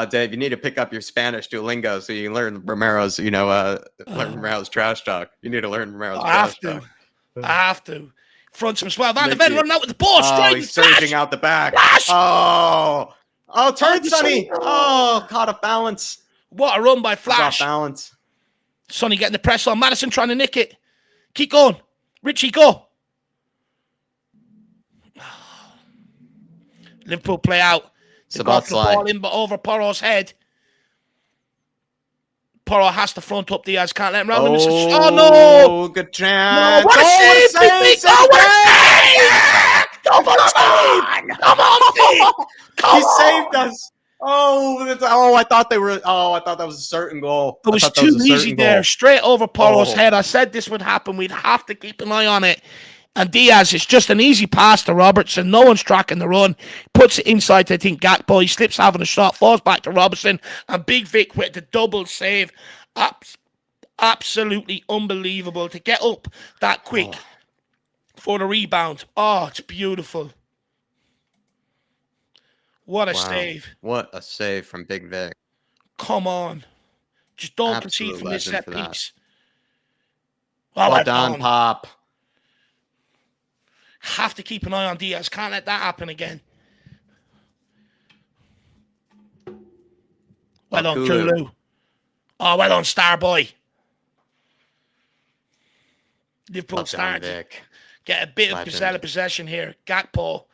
Dave, you need to pick up your Spanish Duolingo so you can learn Romero's, learn Romero's trash talk. You need to learn Romero's trash talk. I have to. Fronts him as well. Van de Ven running out with the ball. Oh, he's surging out the back. Oh, turn, Sonny. Oh, caught off balance. What a run by Flash. Off balance. Sonny getting the press on. Madison trying to nick it. Keep going. Richie, go. Liverpool play out. They got the ball in, but over Poro's head. Poro has to front up. Diaz can't let him round him. Oh, no. Good chance. No, what a save. Come on, He saved us. I thought that was a certain goal. It was too easy there. Straight over Poro's head. I said this would happen. We'd have to keep an eye on it. And Diaz, it's just an easy pass to Robertson. No one's tracking the run. Puts it inside to, I think, Gakpo. He slips having a shot, falls back to Robertson. And Big Vic with the double save. Absolutely unbelievable to get up that quick for the rebound. Oh, it's beautiful. What a save. What a save from Big Vic. Come on. Just don't concede from this set piece. Well done, Pop. Have to keep an eye on Diaz. Can't let that happen again. Well done, Kulu. Oh, well done, Starboy. Liverpool started. Get a bit of possession here. Gakpo.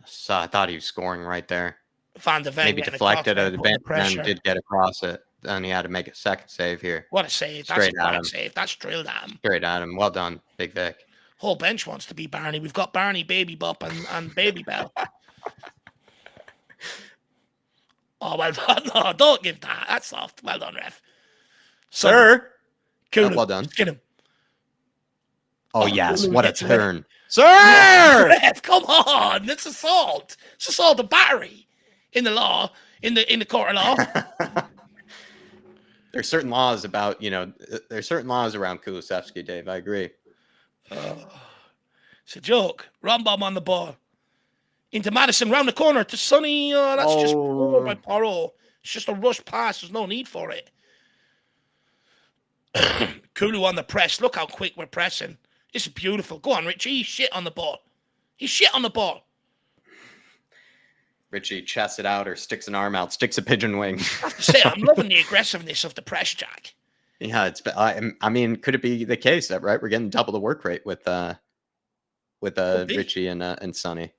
So I thought he was scoring right there. Van de Ven maybe deflected at the bench and did get across it. Then he had to make a second save here. What a save. That's a great save. That's drilled at him. Straight at him. Well done, Big Vic. Whole bench wants to be Barney. We've got Barney, Baby Bop, and Baby Bell. Oh, well done. No, don't give that. That's soft. Well done, ref. Sir. Cool. Well done. Get him. Oh, yes. What a turn. Sir! Ref, come on. It's assault. It's assault of battery in the law, in the court of law. There's certain laws about, there's certain laws around Kulusevski, Dave. I agree. It's a joke. Rambam on the ball. Into Madison, round the corner to Sonny. That's just by Poirot. It's just a rush pass. There's no need for it. Kulu on the press. Look how quick we're pressing. This is beautiful. Go on, Richie. He's shit on the ball. He's shit on the ball. Richie chests it out or sticks an arm out, sticks a pigeon wing. I have to say, I'm loving the aggressiveness of the press, Jack. Yeah, I mean, could it be the case that we're getting double the work rate with Richie and Sonny?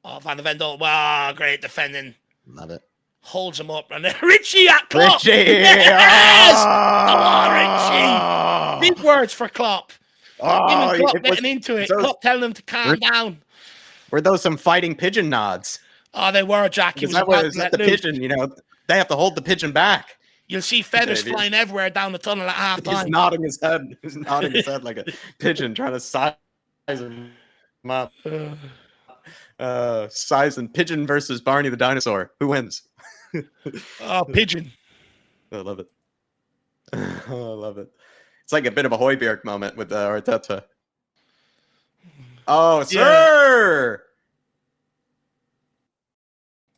Oh, Van de Ven, wow, great defending. Love it. Holds him up, and then Richie at Klopp. Richie, yes! Come on, Richie. Big words for Klopp. Him and Klopp getting into it. Klopp telling him to calm down. Were those some fighting pigeon nods? Oh, they were, Jack. Is that the pigeon? They have to hold the pigeon back. You'll see feathers flying everywhere down the tunnel at half time. He's nodding his head. He's nodding his head like a pigeon, trying to size him up. Size and pigeon versus Barney the dinosaur. Who wins? Oh, pigeon. I love it. I love it. It's like a bit of a Højbjerg moment with Arteta. Oh, sir!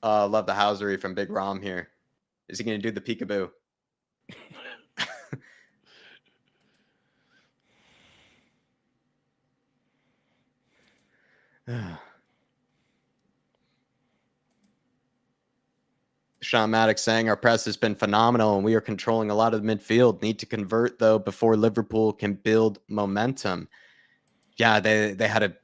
Love the housery from Big Rom here. Is he going to do the peekaboo? Sean Maddox saying our press has been phenomenal and we are controlling a lot of the midfield. Need to convert though before Liverpool can build momentum. Yeah, they had a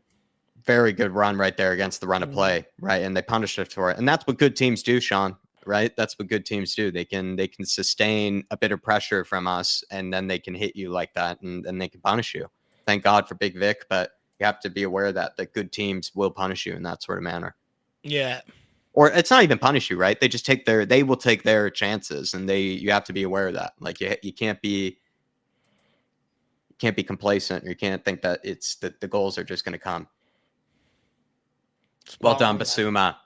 very good run right there against the run of play, right? And they punished us for it. And that's what good teams do, Sean, right? That's what good teams do. They can sustain a bit of pressure from us and then they can hit you like that and they can punish you. Thank God for Big Vic, but you have to be aware that good teams will punish you in that sort of manner. Yeah. Or it's not even punish you, right? They will take their chances, and you have to be aware of that. Like you can't be complacent, or you can't think that it's that the goals are just going to come. Well done, Basuma.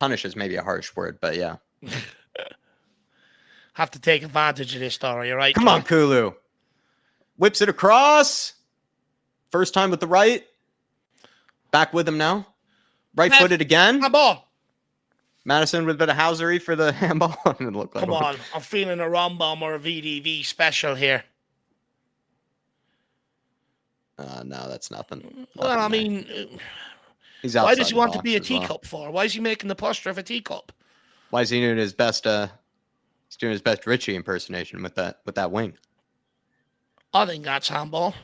Punish is maybe a harsh word, but yeah. Have to take advantage of this story, all right? Come on, Kulu. Whips it across. First time with the right. Back with him now. Right-footed again. Handball. Madison with a bit of housery for the handball. Come on. I'm feeling a Rombom or a VDV special here. No, that's nothing. Well, I mean, he's why does he want to be a teacup for? Why is he making the posture of a teacup? Why is he doing his best? He's doing his best Richie impersonation with that wing. I think that's handball.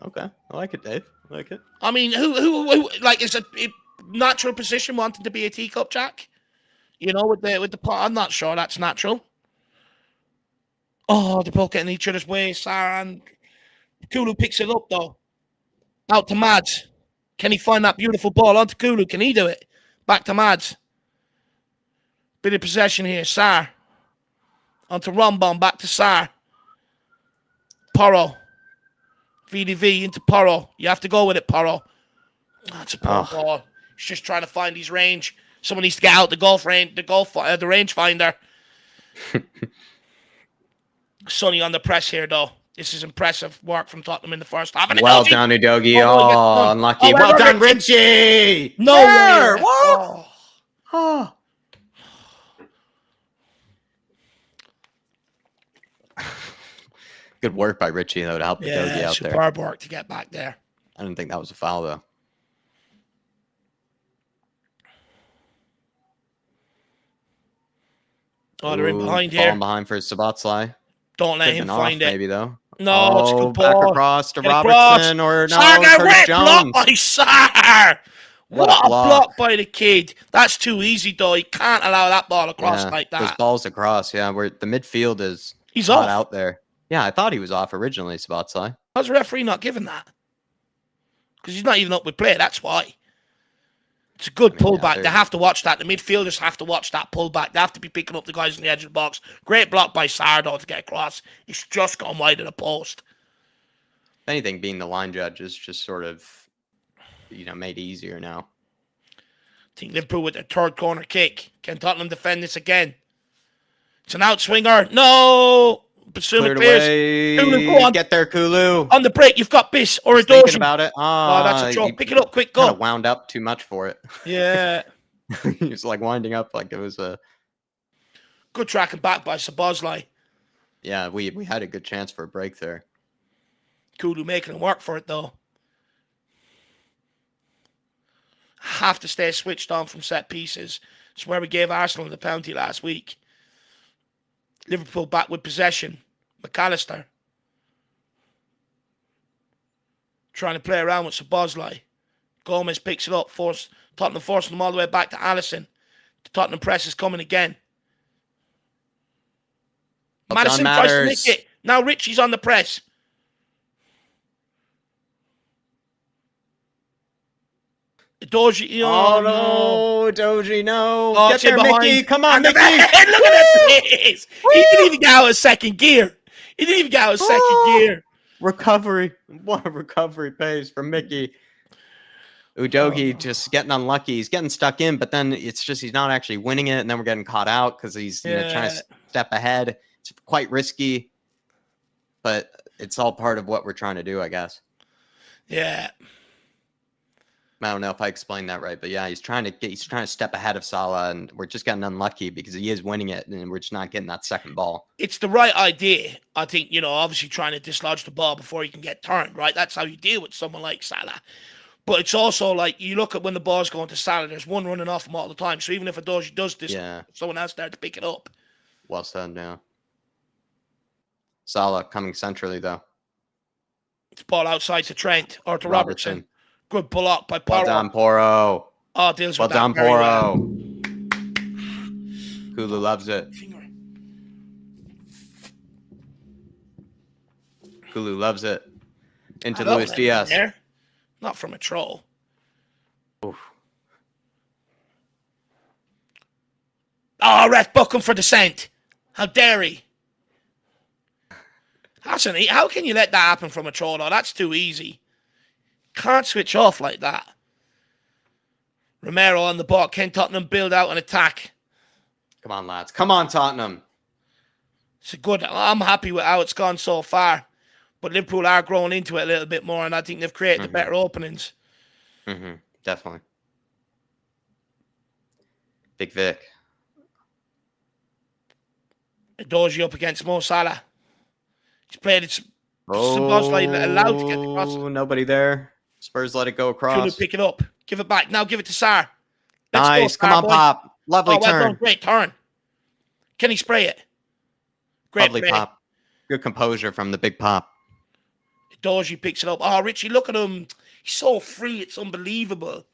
Okay, I like it, Dave. I like it. I mean, who like is a natural position wanting to be a teacup, Jack? With the pot. I'm not sure that's natural. Oh, they're both getting each other's way. Sarah and Kulu picks it up though. Out to Mads. Can he find that beautiful ball onto Kulu? Can he do it? Back to Mads. Bit of possession here. Sar. Onto Rombom. Back to Sar. Porro. VDV into Porro. You have to go with it, Porro. That's a poor ball. He's just trying to find his range. Someone needs to get out the range finder. Sonny on the press here, though. This is impressive work from Tottenham in the first half. And well done, Udogie. Oh, unlucky. Well done, Richie. No way. What? Oh. Good work by Richie, though, to help Udogie out there. Superb work to get back there. I didn't think that was a foul, though. Oh, they're in behind here. Falling behind for Szoboszlai. Don't let him find it. Maybe, though. No, it's a good ball. Back across to Robertson or no, Curtis Jones. Block by Sarr. What a block by the kid. That's too easy, though. He can't allow that ball across like that. There's balls across, where the midfield is off out there. Yeah, I thought he was off originally, Szoboszlai. How's the referee not giving that? Because he's not even up with play, that's why. It's a good pullback. They have to watch that. The midfielders have to watch that pullback. They have to be picking up the guys on the edge of the box. Great block by Sardo to get across. He's just gone wide of the post. If anything, being the line judge is just sort of, made easier now. I think Liverpool with their third corner kick. Can Tottenham defend this again? It's an outswinger. No! Cleared away. Kulu, go on. Get there, Kulu. On the break, you've got Biss or a Thinking about it. Oh, that's a draw. Pick it up, quick, go. Kind of wound up too much for it. Yeah. He was like winding up like it was a good track and back by Szoboszlai. Yeah, we had a good chance for a break there. Kulu making him work for it though. Have to stay switched on from set pieces. It's where we gave Arsenal the penalty last week. Liverpool back with possession. McAllister trying to play around with Szoboszlai. Gomez picks it up. Tottenham forcing them all the way back to Alisson. The Tottenham press is coming again. Maddison tries to nick it. Now Richie's on the press. Doji, oh no, Doji, no. Oh, get there, behind. Mickey. Come on, Mickey. Look at this. He didn't even get out of second gear. Recovery. What a recovery pace from Mickey. Udogie just getting unlucky. He's getting stuck in, but then it's just he's not actually winning it, and then we're getting caught out because he's trying to step ahead. It's quite risky, but it's all part of what we're trying to do, I guess. Yeah. I don't know if I explained that right, but yeah, he's trying to step ahead of Salah, and we're just getting unlucky because he is winning it, and we're just not getting that second ball. It's the right idea, I think. Obviously trying to dislodge the ball before he can get turned, right? That's how you deal with someone like Salah. But it's also like you look at when the ball's going to Salah, there's one running off him all the time. So even if Udogie does this, someone else there to pick it up. Well said, yeah. Salah coming centrally though. It's ball outside to Trent or to Robertson. Good block by Porro. Well done, Porro. Oh, deals with that. Well done, Porro. Kulu loves it. Kulu loves it. Into Luis Diaz. Not from a troll. Oof. Oh, ref book him for dissent. How dare he? How can you let that happen from a troll? Oh, that's too easy. Can't switch off like that. Romero on the ball. Can Tottenham build out an attack? Come on, lads. Come on, Tottenham. It's a good. I'm happy with how it's gone so far. But Liverpool are growing into it a little bit more, and I think they've created the better openings. Definitely. Big Vic. Doji up against Mo Salah. He's played it. Allowed to get the cross. Nobody there. Spurs let it go across. Kulu pick it up. Give it back. Now give it to Sarr. Nice. Come on, Pop. Lovely turn. Done. Great turn. Can he spray it? Great Lovely play. Pop. Good composure from the big Pop. Doji picks it up. Oh, Richie, look at him. He's so free. It's unbelievable.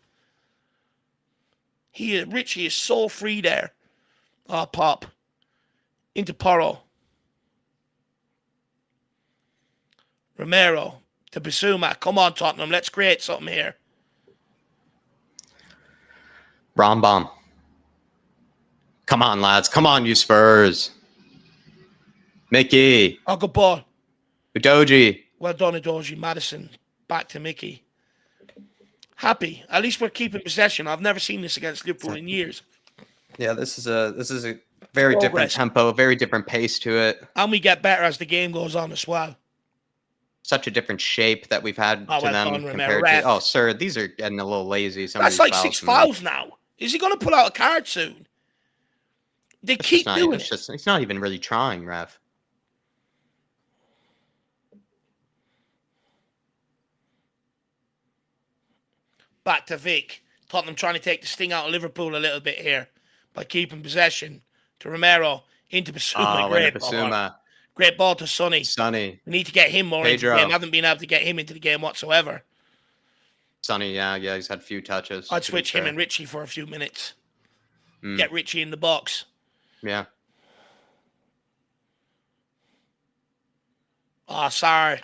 Richie is so free there. Oh, Pop. Into Porro. Romero to Bissouma. Come on, Tottenham. Let's create something here. Rambam. Come on, lads. Come on, you Spurs. Mickey. Oh, good ball. Udoji. Well done, Udoji. Madison. Back to Mickey. Happy. At least we're keeping possession. I've never seen this against Liverpool in years. Yeah, this is a very different Progress. tempo, very different pace to it. And we get better as the game goes on as well. Such a different shape that we've had to them done, compared to. Oh, sir, these are getting a little lazy. That's like 6 fouls now. Is he going to pull out a card soon? They keep doing it. He's not even really trying, ref. Back to Vic. Tottenham trying to take the sting out of Liverpool a little bit here by keeping possession. To Romero. Into Basuma. Great ball. Great ball to Sonny. We need to get him more into the game. I haven't been able to get him into the game whatsoever. Sonny, yeah, he's had a few touches. I'd switch him and Richie for a few minutes. Get Richie in the box. Yeah. Oh, sorry.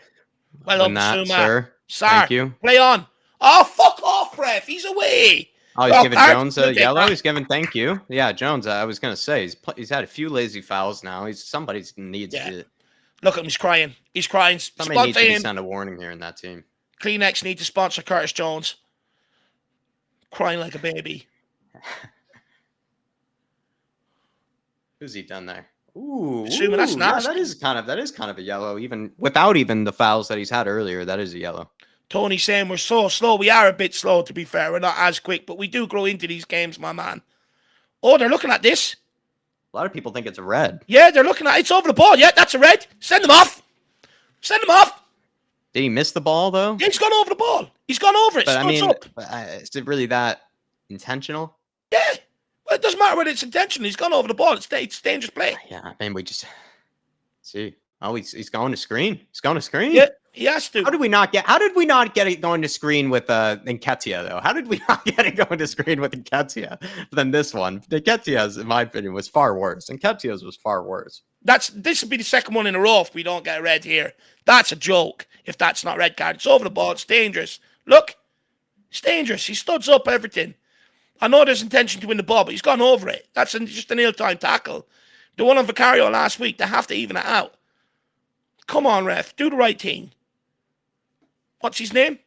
Well done, Basuma. Sir. Sorry. Thank you. Play on. Oh, fuck off, ref. He's away. Oh, he's giving Jones a yellow. He's giving thank you. Yeah, Jones. I was gonna say he's had a few lazy fouls now. Somebody needs to. Look at him. He's crying. He's crying. Somebody needs to send a warning here in that team. Kleenex need to sponsor Curtis Jones. Crying like a baby. Who's he done there? Ooh, that's nasty. Yeah, that is kind of a yellow, even without the fouls that he's had earlier. That is a yellow. Tony's saying we're so slow. We are a bit slow, to be fair. We're not as quick, but we do grow into these games, my man. Oh, they're looking at this. A lot of people think it's a red. Yeah, they're looking at it. It's over the ball. Yeah, that's a red. Send them off. Send them off. Did he miss the ball, though? Yeah, he's gone over the ball. He's gone over it. But, up. Is it really that intentional? Yeah. Well, it doesn't matter whether it's intentional. He's gone over the ball. It's dangerous play. Yeah, I mean, we just... See. Oh, he's going to screen. He's going to screen. Yeah, he has to. How did we not get it going to screen with Nketiah, though? How did we not get it going to screen with Nketiah than this one? Nketiah's, in my opinion, was far worse. Nketiah's was far worse. This would be the second one in a row if we don't get a red here. That's a joke if that's not red card. It's over the ball. It's dangerous. Look. It's dangerous. He studs up everything. I know there's intention to win the ball, but he's gone over it. That's just an ill-timed tackle. The one on Vicario last week, they have to even it out. Come on, ref. Do the right thing. What's his name?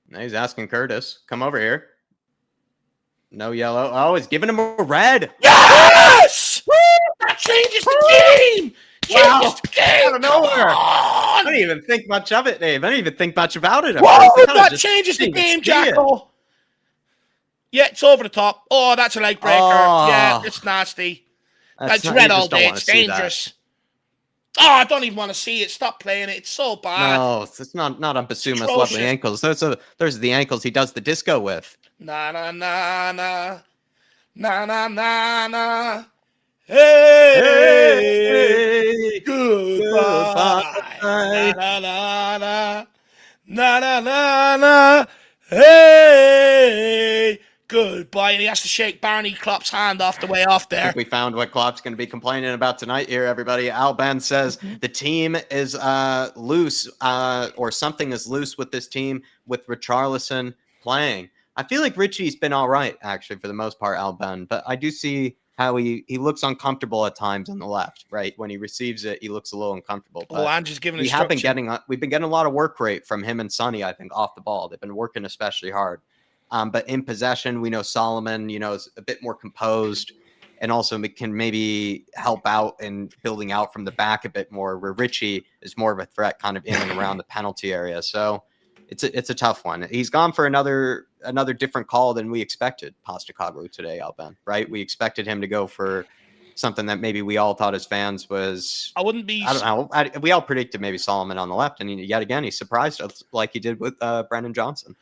Now he's asking Curtis. Come over here. No yellow. Oh, he's giving him a red. Yes! Woo! That changes the game! Wow. Out of nowhere. I didn't even think much of it, Dave. I didn't even think much about it. Whoa, that changes the game, Jacko. Yeah, it's over the top. Oh, that's a leg breaker. Oh. Yeah, it's nasty. That's red all day. It's dangerous. Oh, I don't even want to see it. Stop playing it. It's so bad. No, it's not on Basuma's lovely ankles. There's the ankles he does the disco with. Na na na na. Na na na na. Hey, goodbye. Na na na na. Na na na na. Hey. Goodbye, and he has to shake Barney Klopp's hand off the way off there. I think we found what Klopp's going to be complaining about tonight here, everybody. Al Ben says the team is loose, or something is loose with this team with Richarlison playing. I feel like Richie's been all right, actually, for the most part, Al Ben, but I do see how he looks uncomfortable at times on the left, right? When he receives it, he looks a little uncomfortable. But I'm just giving we've been getting a lot of work rate from him and Sonny, I think, off the ball. They've been working especially hard. But in possession, we know Solomon, is a bit more composed and also can maybe help out in building out from the back a bit more, where Richie is more of a threat kind of in and around the penalty area. So it's a tough one. He's gone for another different call than we expected, Postecoglou today, Alben, right? We expected him to go for something that maybe we all thought as fans was... I don't know. We all predicted maybe Solomon on the left, and yet again, he surprised us like he did with Brendan Johnson.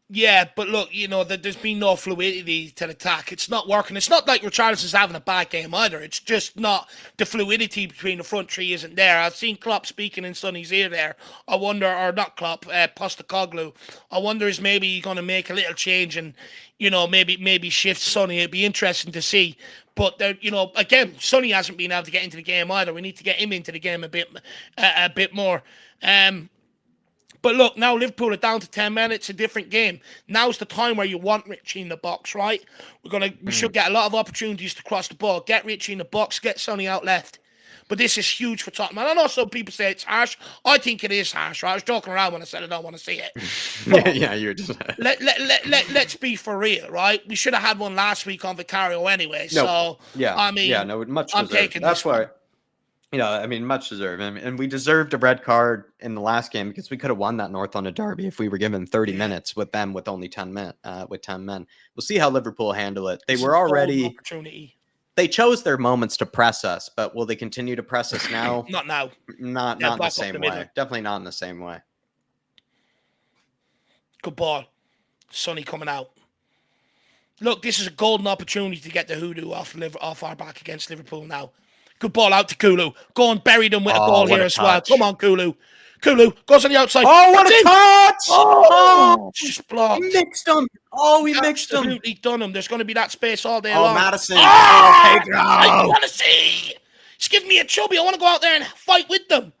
Yeah, but look, there's been no fluidity to the attack. It's not working. It's not like Richarlison's having a bad game either. It's just not, the fluidity between the front three isn't there. I've seen Klopp speaking in Sonny's ear there. I wonder, or not Klopp, Postecoglou. I wonder is maybe he's going to make a little change and, maybe shift Sonny. It'd be interesting to see. But, again, Sonny hasn't been able to get into the game either. We need to get him into the game a bit more. But look, now Liverpool are down to 10 men. It's a different game. Now's the time where you want Richie in the box, right? We should get a lot of opportunities to cross the ball. Get Richie in the box. Get Sonny out left. But this is huge for Tottenham. And I know some people say it's harsh. I think it is harsh. Right? I was joking around when I said I don't want to see it. Yeah, you were just... Let's be for real, right? We should have had one last week on Vicario anyway. No. So, Yeah. I mean, yeah, no, much I'm deserved. taking That's this why... one. I mean, much deserved. And we deserved a red card in the last game because we could have won that North London derby if we were given 30 minutes with them with only 10 men. With 10 men, we'll see how Liverpool handle it. They were already opportunity. They chose their moments to press us, but will they continue to press us now? Not now. Not in the same way. Definitely not in the same way. Good ball, Sonny coming out. Look, this is a golden opportunity to get the hoodoo off our back against Liverpool now. Good ball out to Kulu. Go and bury them with a ball here as well. Come on, Kulu. Kulu goes on the outside. Oh, what a touch! Oh, just blocked. He mixed him. Oh, he mixed him. Absolutely done him. There's going to be that space all day long. Madison. Oh, Pedro. I want to see. Just give me a chubby. I want to go out there and fight with them.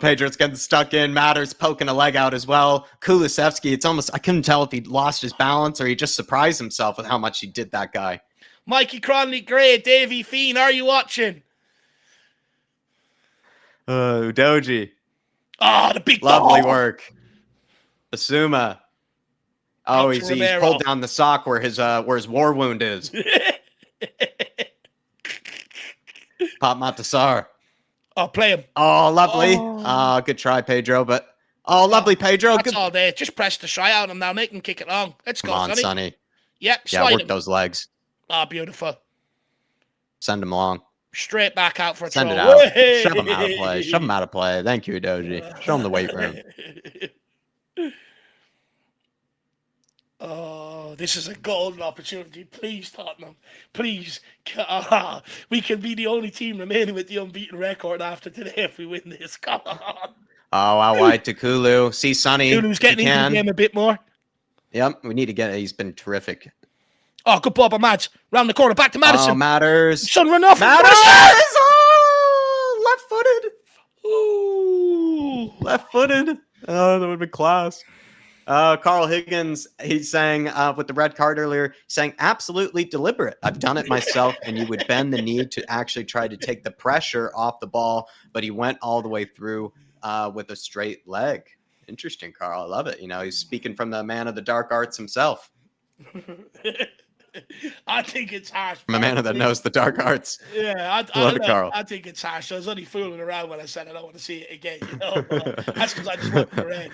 Pedro's getting stuck in. Matters poking a leg out as well. Kulusevski, it's almost, I couldn't tell if he lost his balance or he just surprised himself with how much he did that guy. Mikey Cronley Gray, Davey Fiend, are you watching? Udoji. Oh, the big Lovely ball. work. Basuma. Oh, he's pulled down the sock where his war wound is. Pop Matasar. Oh, play him. Oh, lovely. Oh, good try, Pedro. But lovely, Pedro. That's all there. Just press the shy out him now. Make him kick it long. Let's go, Come on, Sonny. Yep, yeah, work him. Those legs. Oh, beautiful. Send him long. Straight back out for a Send throw. it out. Hey! Shove him out of play. Shove him out of play. Thank you, Doji. Show him the weight room. Oh, this is a golden opportunity. Please, Tottenham. Please. We can be the only team remaining with the unbeaten record after today if we win this. Come on. Oh, out wide to Kulu. See Sonny. Kulu's getting into the game a bit more. Yep, we need to get it. He's been terrific. Oh, good ball by Mads. Round the corner, back to Madison. Oh, Matters. Son, run off. Matters! Oh, left-footed. Ooh. Left-footed. Oh, that would have been class. Carl Higgins, he's saying with the red card earlier, saying absolutely deliberate. I've done it myself, and you would bend the knee to actually try to take the pressure off the ball, but he went all the way through with a straight leg. Interesting, Carl. I love it. You know, he's speaking from the man of the dark arts himself. I think it's harsh. From a man that knows the dark arts. Yeah, Carl. I think it's harsh. I was only fooling around when I said I don't want to see it again. You know? That's because I just want the red.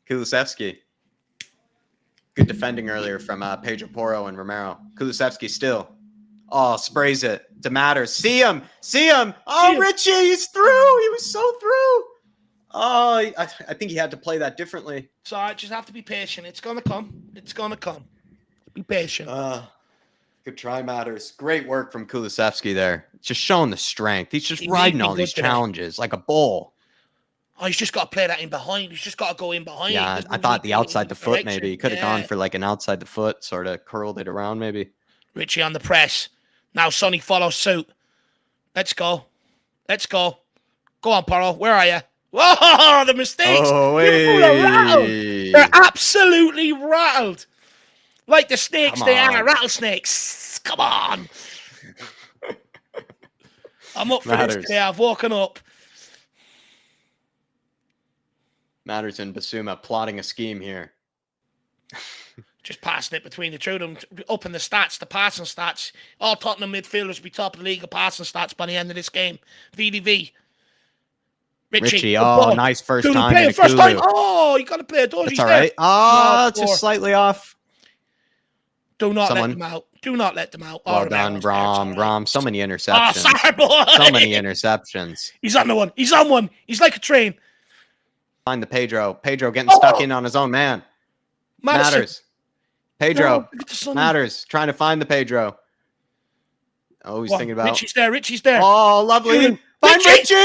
Kulusevski. Good defending earlier from Pedro Porro and Romero. Kulusevski still. Oh, sprays it. To Matters. See him. See him. Oh, Richie, he's through. He was so through. Oh, I think he had to play that differently. So I just have to be patient. It's going to come. It's going to come. Be patient. Good try, Matters. Great work from Kulusevski there. Just showing the strength. He's just riding all these challenges like a bull. Oh, he's just got to play that in behind. He's just got to go in behind. Yeah, I thought the outside the foot maybe. He could have gone for like an outside the foot, sort of curled it around maybe. Richie on the press. Now Sonny follows suit. Let's go. Let's go. Go on, Porro. Where are you? Whoa, the mistakes. Oh, They're absolutely rattled. Like the snakes they are, rattlesnakes. Come on. I'm up for this today. I've woken up. Matters and Basuma plotting a scheme here. Just passing it between the two of them, up in the stats, the passing stats. All Tottenham midfielders will be top of the league of passing stats by the end of this game. VDV. Richie, oh, nice first time. Oh, you got to play it. That's all right. Oh, it's just slightly off. Do not let them out. Do not let them out. Well done, Brom. So many interceptions. Oh, sorry, boy. So many interceptions. He's on the one. He's on one. He's like a train. Find the Pedro. Pedro getting stuck in on his own man. Matters. Pedro. Matters. Trying to find the Pedro. Oh, he's thinking about. Richie's there. Richie's there. Oh, lovely. Find Richie.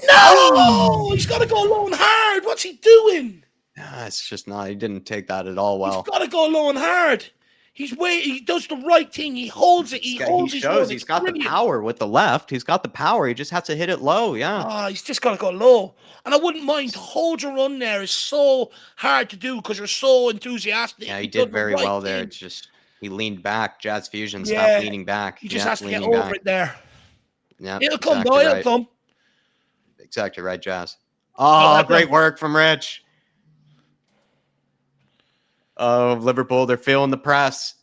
No! He's got to go low and hard. What's he doing? It's just not. He didn't take that at all well. He's got to go low and hard. He does the right thing. He holds it. He shows he's got the power with the left. He's got the power. He just has to hit it low. Yeah. Oh, he's just got to go low. And I wouldn't mind to hold your run there. Is so hard to do because you're so enthusiastic. Yeah, he did very well there. It's just He leaned back. Jazz Fusion Yeah. stopped leaning back. He just Yeah, has to get leaning over back. it there. Yeah, It'll come, exactly though. It'll right. come. Exactly right, Jazz. Oh, let great them. work from Rich. Oh, Liverpool, they're feeling the press.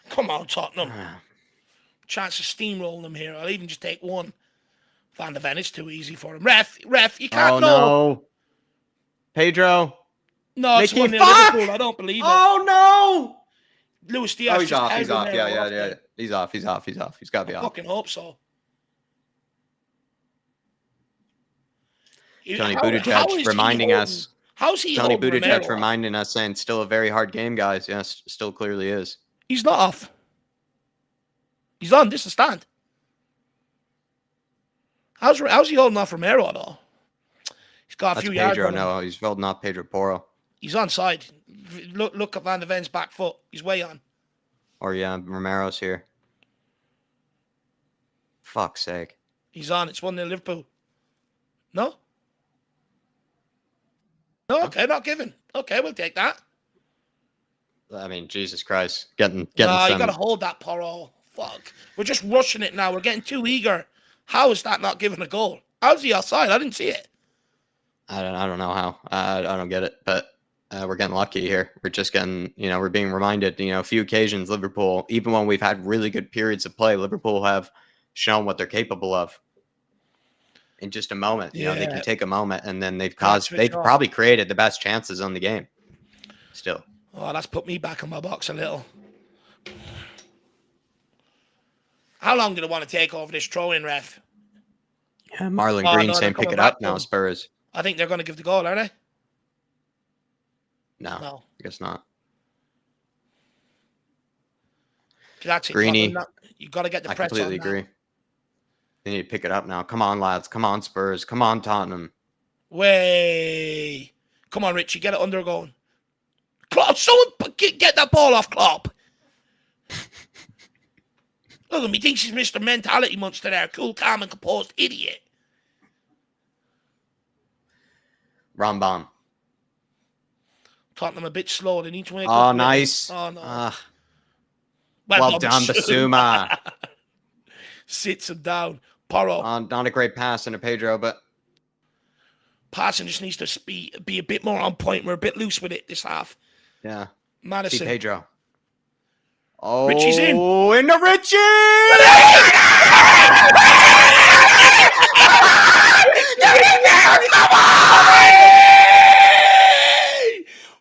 Come on, Tottenham. Chance of steamrolling them here. I'll even just take one. Van de Ven, it's too easy for him. Ref, you can't. Oh, no. Pedro. No, it's Mickey, 1-0 fuck! Liverpool. I don't believe it. Oh, no. Luis Diaz Oh, he's just off. held He's him off. there Yeah, the yeah, whole yeah. way. He's off. He's off. He's off. He's got to be I off. fucking hope so. Tony How Buttigieg is he reminding holding- us. How's he Tony holding Buttigieg Romero? reminding us, saying still a very hard game, guys. Yes, still clearly is. He's not off. He's on. This is stand. How's he holding off Romero though? He's got a That's few yards. Pedro. on him. No, he's holding off Pedro Porro. He's onside. Look at Van de Ven's back foot. He's way on. Or yeah, Romero's here. Fuck's sake. He's on. It's 1-0 Liverpool. No? No, okay, not given. Okay, we'll take that. I mean, Jesus Christ. Getting No, you sent. got to hold that, Porro. Fuck. We're just rushing it now. We're getting too eager. How is that not given a goal? How's he outside? I didn't see it. I don't know how. I don't get it, but we're getting lucky here. We're just getting, we're being reminded, a few occasions, Liverpool, even when we've had really good periods of play, Liverpool have shown what they're capable of in just a moment. They can take a moment and then they've probably created the best chances on the game still. Oh, that's put me back on my box a little. How long do they want to take over this throw-in, ref? Yeah, Marlon Green saying pick it up now, Spurs. I think they're going to give the goal, are they? No. I guess not. That's it. Greeny. You got to get the press on. I completely agree. They need to pick it up now. Come on, lads. Come on, Spurs. Come on, Tottenham. Way. Come on, Richie. Get it under going. Klopp, someone get that ball off Klopp. Look at me. Thinks he's Mr. Mentality Monster there. Cool, calm, and composed idiot. Rambam. Tottenham a bit slow. They need to make Oh, nice. Oh, no. Well done, Basuma. Sits him down. Porro. Not a great pass into Pedro, but passing just needs to be a bit more on point. We're a bit loose with it this half. Yeah. Madison. See Pedro. Oh, Richie's in. Into Richie! Get in there! Come on!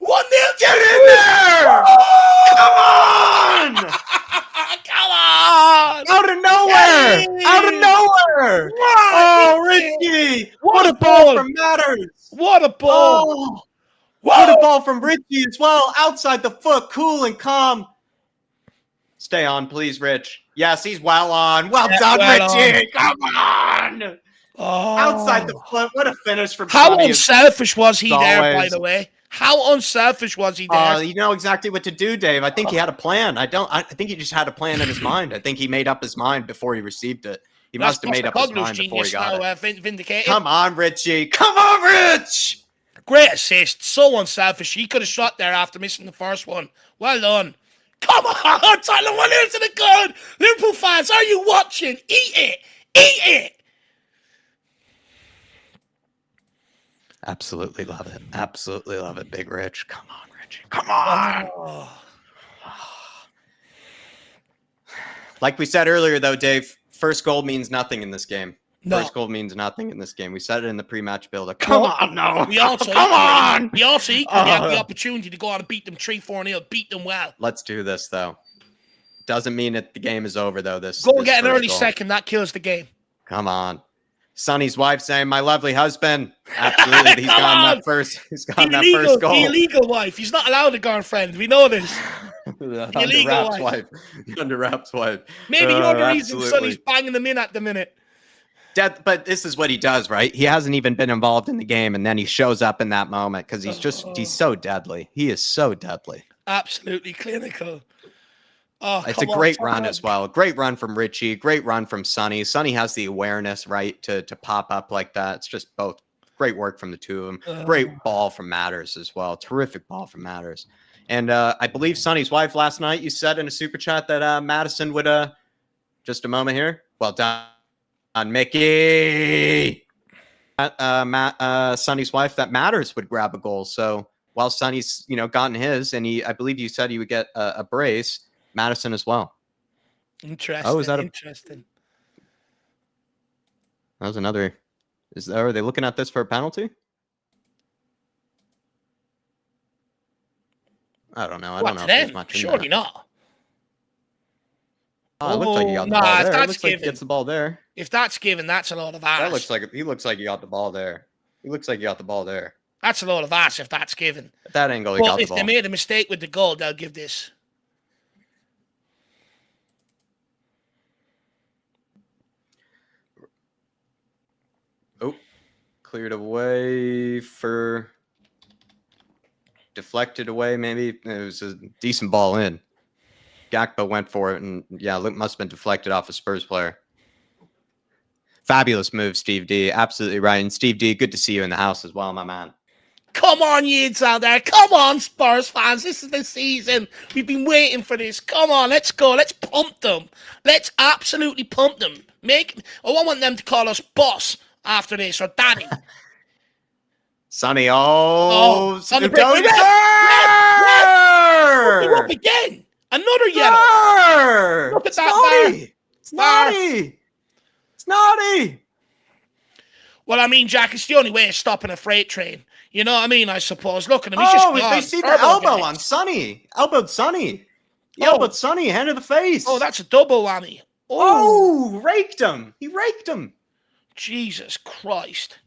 1-0. Get in there! Come on! Come on! Out of nowhere! Out of nowhere! Oh, Richie! What a ball from Matters! What a ball! Oh, what a ball from Richie as well! Outside the foot, cool and calm. Stay on, please, Rich. Yes, he's well on. Well done, Richie! Come on! Oh. Outside the foot, what a finish from How Sonny unselfish was he there, by always. the way? How unselfish was he there? You know exactly what to do, Dave. I think he had a plan. I think he just had a plan in his mind. I think he made up his mind before he received it. He must have made up his mind before he got it. Vindicated. Come on, Richie. Come on, Rich! Great assist. So unselfish. He could have shot there after missing the first one. Well done. Come on, Tyler. 1-0 to the good. Liverpool fans, are you watching? Eat it. Eat it. Absolutely love it. Absolutely love it, Big Rich. Come on, Richie. Come on. Oh. Like we said earlier, though, Dave, first goal means nothing in this game. No. First goal means nothing in this game. We said it in the pre-match build-up. Come on, no. We also Come on. We also equally have the opportunity to go out and beat them 3-4-0. Beat them well. Let's do this, though. Doesn't mean that the game is over, though. Go get an early second. That kills the game. Come on. Sonny's wife saying, "My lovely husband." Absolutely, he's gotten that first. He's gotten that first goal. The illegal wife. He's not allowed a girlfriend. We know this. Under wraps wife. Under wraps wife. Maybe you're the reason Sonny's banging them in at the minute. But this is what he does, right? He hasn't even been involved in the game, and then he shows up in that moment because he's so deadly. He is so deadly. Absolutely clinical. Oh, it's a great run as well. Great run from Richie. Great run from Sonny. Sonny has the awareness, right, to pop up like that. It's just both great work from the two of them. Great ball from Matters as well. Terrific ball from Matters. And I believe Sonny's wife last night, you said in a super chat that Madison would, just a moment here. Well done, Mickey. Sonny's wife, that Matters would grab a goal. So while Sonny's, gotten his, and I believe you said he would get a brace, Madison as well. Interesting. Oh, is that interesting? That was another. Are they looking at this for a penalty? I don't know. I don't know if there's much in Surely that. not. Oh, it looks like he got the ball there. It looks like he gets the ball there. If that's given, that's a lot of ass. That looks like he looks like he got the ball there. He looks like he got the ball there. That's a lot of ass if that's given. At that angle, he got the ball. If they made a mistake with the goal, they'll give this. Oh, cleared away for deflected away. Maybe it was a decent ball in. Gakpo went for it, and yeah, it must have been deflected off a Spurs player. Fabulous move, Steve D. Absolutely right. And Steve D, good to see you in the house as well, my man. Come on, yids out there. Come on, Spurs fans. This is the season. We've been waiting for this. Come on, let's go. Let's pump them. Let's absolutely pump them. I want them to call us boss after this, or daddy. Sonny, on the break. We're up again. Another yellow. Look at that. It's naughty. It's naughty. Well, I mean, Jack, it's the only way of stopping a freight train. You know what I mean? I suppose. Look at him. He's just they see the elbow on Sonny. Elbowed Sonny. He elbowed Sonny, hand of the face. Oh, that's a double whammy. Oh, raked him. He raked him. Jesus Christ.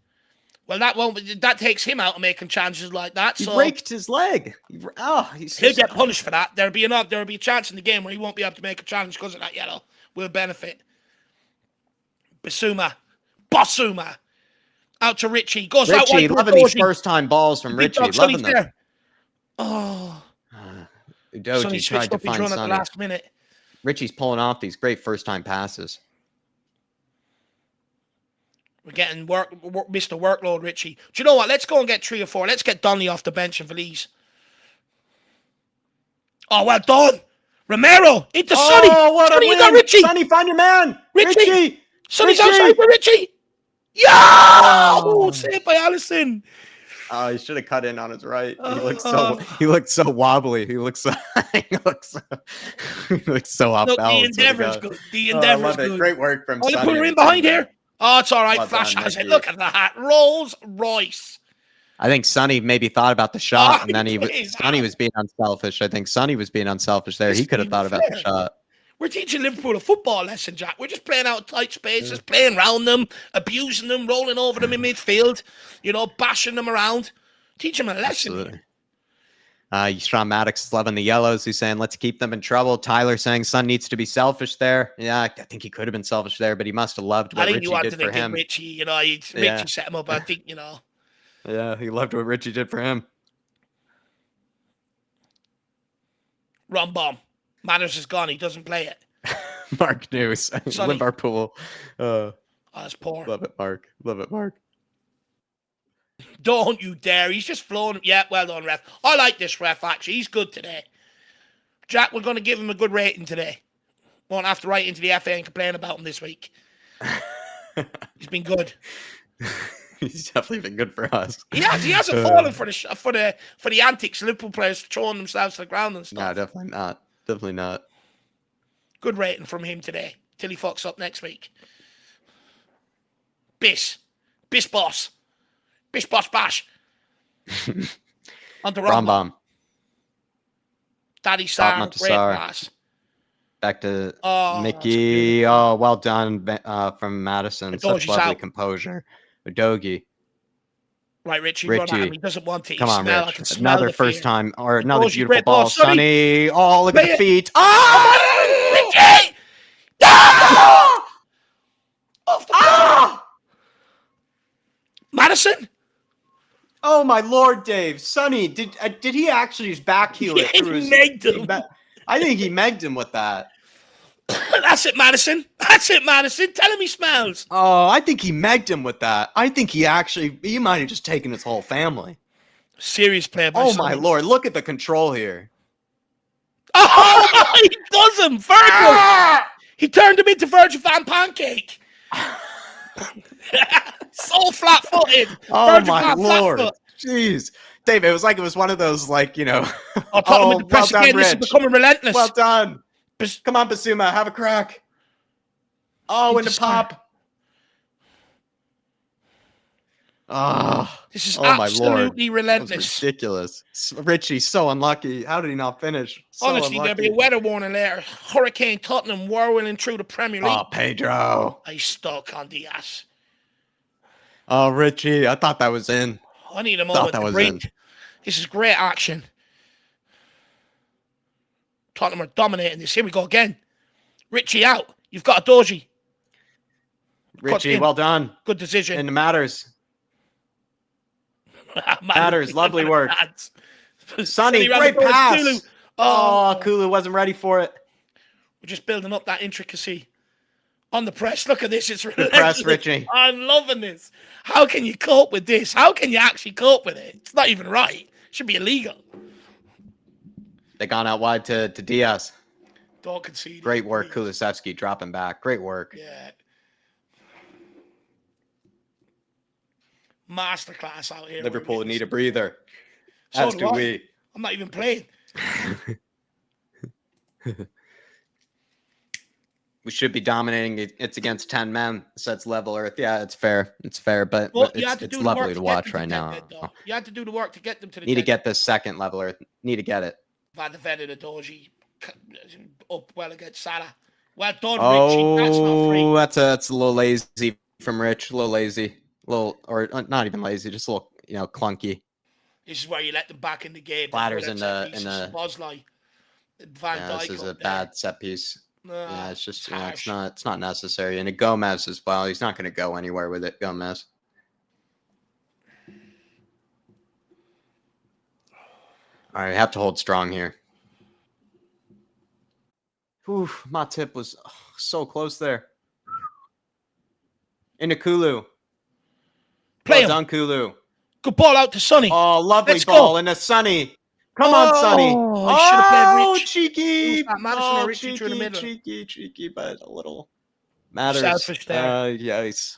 Well, that takes him out of making chances like that. He raked his leg. He'll get punished for that. There'll be a chance in the game where he won't be able to make a challenge because of that yellow. Will benefit. Basuma. Out to Richie. Goes out wide. Loving these first-time balls from Richie. Loving them. There. Oh. Udoji tried to find Sonny. At the last minute. Richie's pulling off these great first-time passes. We're getting Mr. Workload, Richie. Do you know what? Let's go and get 3 or 4. Let's get Donnelly off the bench and Valise. Oh, well done. Romero into Sonny. What Sonny, a win. You got Richie. Sonny, find your man. Richie. Sonny's outside for Richie. Yeah! Oh, saved by Allison. Oh, he should have cut in on his right. He looked so wobbly. He looks so off balance. The endeavor's good. The endeavor's good. Great work from Sonny. Put her in behind here. Oh, it's all right. Flash has it. Look at that. Rolls Royce. I think Sonny maybe thought about the shot, and then Sonny was being unselfish. I think Sonny was being unselfish there. He could have thought about the shot. We're teaching Liverpool a football lesson, Jack. We're just playing out tight spaces, playing around them, abusing them, rolling over them in midfield, bashing them around. Teach them a lesson. Absolutely. Sean Maddox is loving the yellows. He's saying, let's keep them in trouble. Tyler saying Son needs to be selfish there. Yeah, I think he could have been selfish there, but he must have loved what Richie did for him. Richie set him up. I think, Yeah, he loved what Richie did for him. Run bomb. Matters is gone. He doesn't play it. Mark News. Liverpool. That's poor. Love it, Mark. Don't you dare. He's just flown. Yeah, well done, ref. I like this ref, actually. He's good today. Jack, we're going to give him a good rating today. Won't have to write into the FA and complain about him this week. He's been good. He's definitely been good for us. He hasn't fallen for the antics Liverpool players throwing themselves to the ground and stuff. No, definitely not. Definitely not. Good rating from him today. Till he fucks up next week. Bish boss. Bish boss bash. On the Rambam. Daddy Sam, great pass. Back to Mickey. Oh, well done from Madison. Such lovely composure. Udogi. Right, Richie. Run at him. He doesn't want it. Come on, Rich. Another first time, or another beautiful ball. Sonny. Oh, look at the feet. Oh, Richie! Ah! Off the Madison? Oh, my Lord, Dave. Sonny, did he actually just backheel it through his... megged him. I think he megged him with that. That's it, Madison. That's it, Madison. Tell him he smells. Oh, I think he megged him with that. I think he might have just taken his whole family. Serious player by Oh my Summers. lord, look at the control here. Oh, he does him, Virgil. He turned him into Virgil Van Pancake. So flat-footed. Oh Virgil my Van lord. Flatfoot. Jeez. Dave, it was like it was one of those, like, you know. Oh, Tottenham with the press well again. done, This is Rich. becoming relentless. Well done. Come on, Basuma, have a crack. Oh, into pop. Oh, This is my lord. absolutely relentless. That was ridiculous. Richie's so unlucky. How did he not finish? So Honestly, unlucky. there'll be a weather warning later. Hurricane Tottenham whirling through the Premier League. Oh, Pedro. He's stuck on Diaz. Oh, Richie, I thought that was in. I need a moment to breathe. This is great action. Tottenham are dominating this. Here we go again. Richie out. You've got a Doji. Richie, well done. Good decision. And it matters. Matters. Lovely work. Sonny, great pass. Kulu. Oh, Kulu wasn't ready for it. We're just building up that intricacy. On the press. Look at this. It's relentless. The press, Richie. I'm loving this. How can you cope with this? How can you actually cope with it? It's not even right. It should be illegal. They gone out wide to Diaz. Don't concede. Great work, Kulusevski dropping back. Great work. Yeah. Masterclass out here. Liverpool need a breather. So As do we. I'm not even playing. We should be dominating. It's against 10 men. Sets level Earth. Yeah, it's fair. It's fair, but it's lovely to watch right now. You had to do the work to get them to the Need to get this second level Earth. Need to get it. Van de Ven and Doji up well against Salah. Well done, Richie. That's a little lazy from Rich. A little lazy. Or not even lazy, just a little, clunky. This is where you let them back in the game. Blatters in the Bosley. Van Dijk. This is a bad set piece. Yeah, it's just harsh. it's not necessary. And Gomez as well. He's not going to go anywhere with it. Gomez. All right, have to hold strong here. Oof, my tip was so close there. Into Kulu. Play well done, Kulu. Good ball out to Sonny. Oh, lovely ball into Sonny. Come on, Sonny. Oh, he should have played Rich. Cheeky. Madison or Richie through the middle. Cheeky, but a little matters. Selfish there. Yeah, he's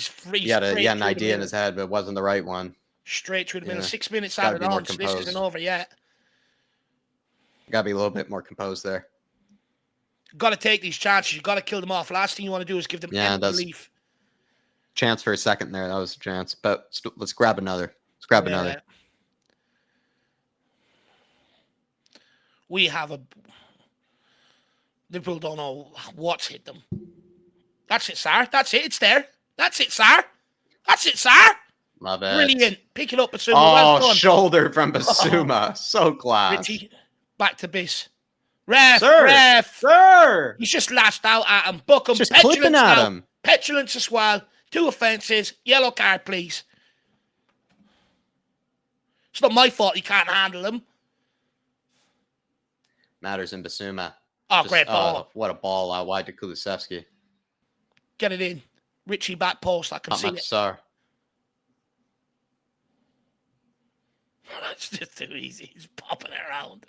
free. He had an idea in his head, but it wasn't the right one. Straight through the middle. 6 minutes out of on. This isn't over yet. Got to be a little bit more composed there. Got to take these chances. You got to kill them off. Last thing you want to do is give them any relief. Chance for a second there. That was a chance, but let's grab another. Another. We have Liverpool don't know what's hit them. That's it, sir. That's it. It's there. That's it, sir. That's it, sir. Love it. Brilliant. Pick it up, Basuma. Oh, well done. Shoulder from Basuma. So class. Richie, back to Biss. Ref. Sir. He's just lashed out at him. Book him. Just clipping at him. Petulance as well. 2 offences. Yellow card, please. It's not my fault he can't handle him. Matters in Basuma. Oh, great ball. What a ball out wide to Kulusevski. Get it in. Richie back post. I can see it. Sir. That's just too easy. He's popping it around.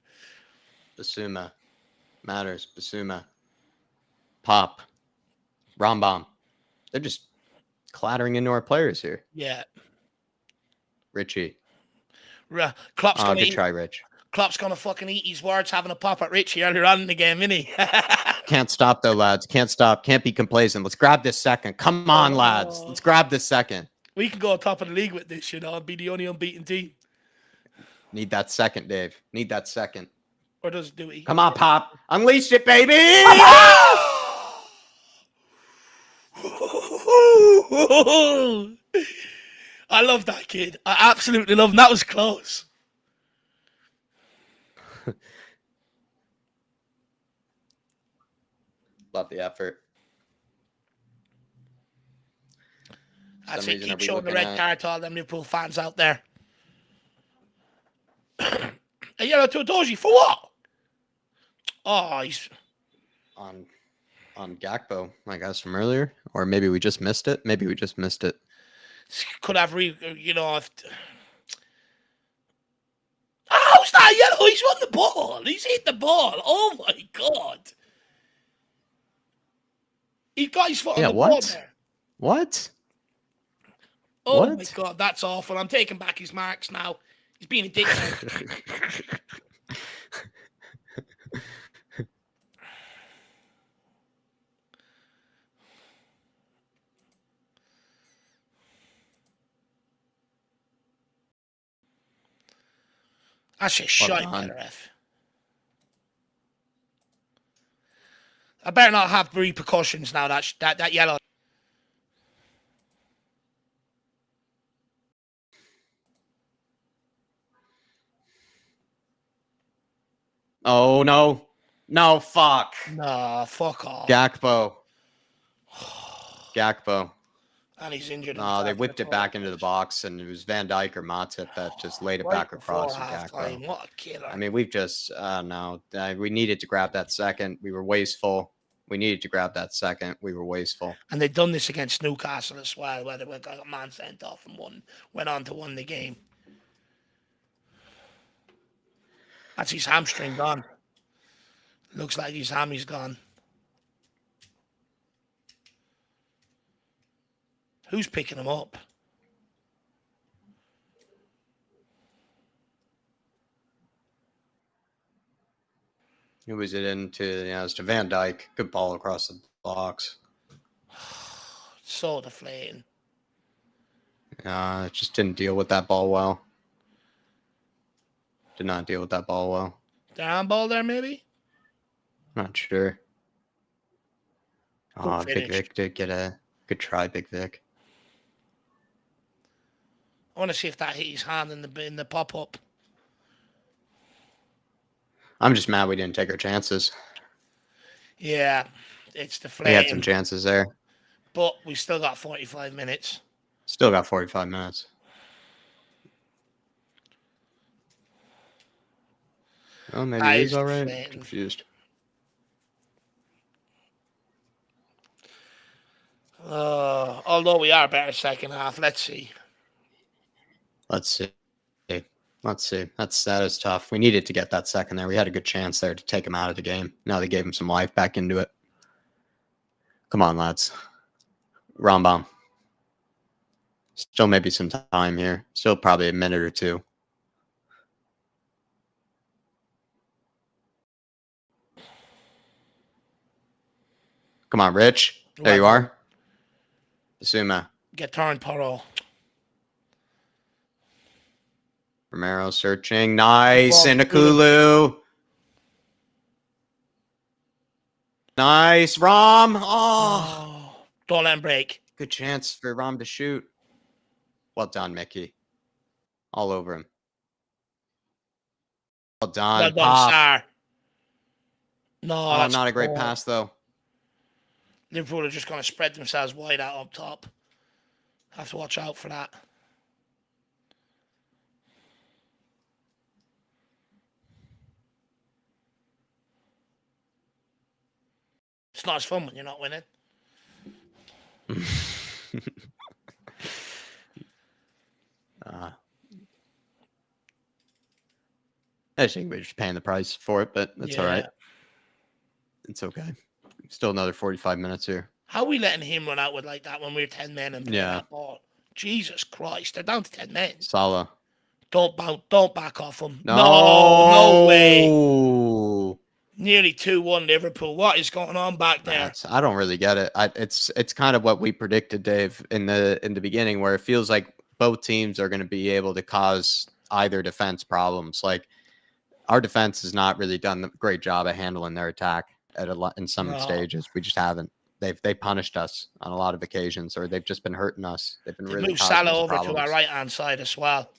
Basuma. Matters. Basuma. Pop. Rambam. They're just clattering into our players here. Yeah. Richie. Klopp's gonna good try, Rich. Klopp's gonna fucking eat his words having a pop at Richie earlier on in the game, isn't he? Can't stop though, lads. Can't stop. Can't be complacent. Let's grab this second. Come on, lads. Let's grab this second. We can go on top of the league with this, and be the only unbeaten team. Need that second, Dave. Need that second. Or does Dewey? Come on, Pop. Unleash it, baby! I love that kid. I absolutely love him. That was close. Love the effort. That's it. Keep showing the red card to all them Liverpool fans out there. A yellow to Doji for what? Oh, on Gakpo, I guess, from earlier, or maybe we just missed it. Maybe we just missed it. Could have if. How's that yellow? He's on the ball. He's hit the ball. Oh my god! He got his foot on the ball there. What? Oh my god, that's awful. I'm taking back his marks now. He's being a dickhead. That's just shite, ref. I better not have repercussions now. That yellow. Oh no. No, fuck. Nah, fuck off. Gakpo. And he's injured. No, they whipped it back into the box, and it was Van Dijk or Matip that just laid it back across to Gakpo. What a killer. I mean, we've just, no. We needed to grab that second. We were wasteful. We needed to grab that second. We were wasteful. And they've done this against Newcastle as well, where they got a man sent off and went on to win the game. That's his hamstring gone. Looks like his hammy's gone. Who's picking him up? Who was it into? Yeah, it was to Van Dijk. Good ball across the box. So deflating. Just didn't deal with that ball well. Did not deal with that ball well. Down ball there, maybe? Not sure. Good Big finish. Vic did get a good try, Big Vic. I want to see if that hit his hand in the pop-up. I'm just mad we didn't take our chances. Yeah, it's deflating. We had some chances there. But we still got 45 minutes. Still got 45 minutes. Oh, maybe he's all right. I'm confused. Although we are better second half. Let's see. That is tough. We needed to get that second there. We had a good chance there to take him out of the game. Now they gave him some life back into it. Come on, lads. Rambam. Still maybe some time here. Still probably a minute or two. Come on, Rich. There you are. Basuma. Get turned, Poro. Romero searching. Nice. Inakulu. Nice. Rom. Oh. Don't let him break. Good chance for Rom to shoot. Well done, Mickey. All over him. Well done. Well done, Star. No, not a great pass, though. Liverpool are just going to spread themselves wide out up top. Have to watch out for that. It's not as fun when you're not winning. I think we're just paying the price for it, but that's all right. It's okay. Still another 45 minutes here. How are we letting him run out with like that when we're 10 men and play that ball? Jesus Christ, they're down to 10 men. Salah. Don't back off him. No way. Nearly 2-1 Liverpool. What is going on back there? I don't really get it. It's kind of what we predicted, Dave, in the beginning, where it feels like both teams are going to be able to cause either defense problems. Like our defense has not really done a great job of handling their attack in some stages. We just haven't. They punished us on a lot of occasions, or they've just been hurting us. They've been really moved Salah over to our right hand side as well.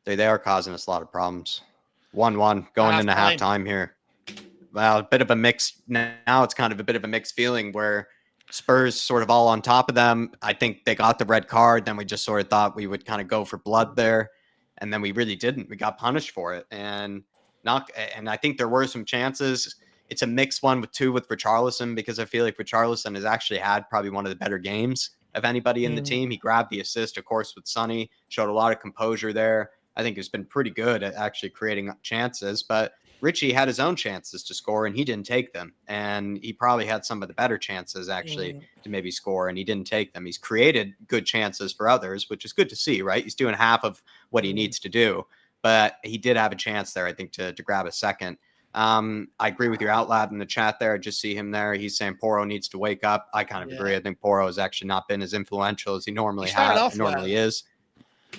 They are causing us a lot of problems. 1-1 going into halftime here. Well, a bit of a mix. Now it's kind of a bit of a mixed feeling where Spurs sort of all on top of them. I think they got the red card. Then we just sort of thought we would kind of go for blood there. And then we really didn't. We got punished for it. And And I think there were some chances. It's a mixed one with two with Richarlison, because I feel like Richarlison has actually had probably one of the better games of anybody in the team. He grabbed the assist, of course, with Sonny, showed a lot of composure there. I think he's been pretty good at actually creating chances, but Richie had his own chances to score and he didn't take them. And he probably had some of the better chances actually to maybe score, and he didn't take them. He's created good chances for others, which is good to see, right? He's doing half of what he needs to do, but he did have a chance there, I think, to grab a second. I agree with your outloud in the chat there. I just see him there. He's saying Porro needs to wake up. I kind of agree. I think Porro has actually not been as influential as he normally is.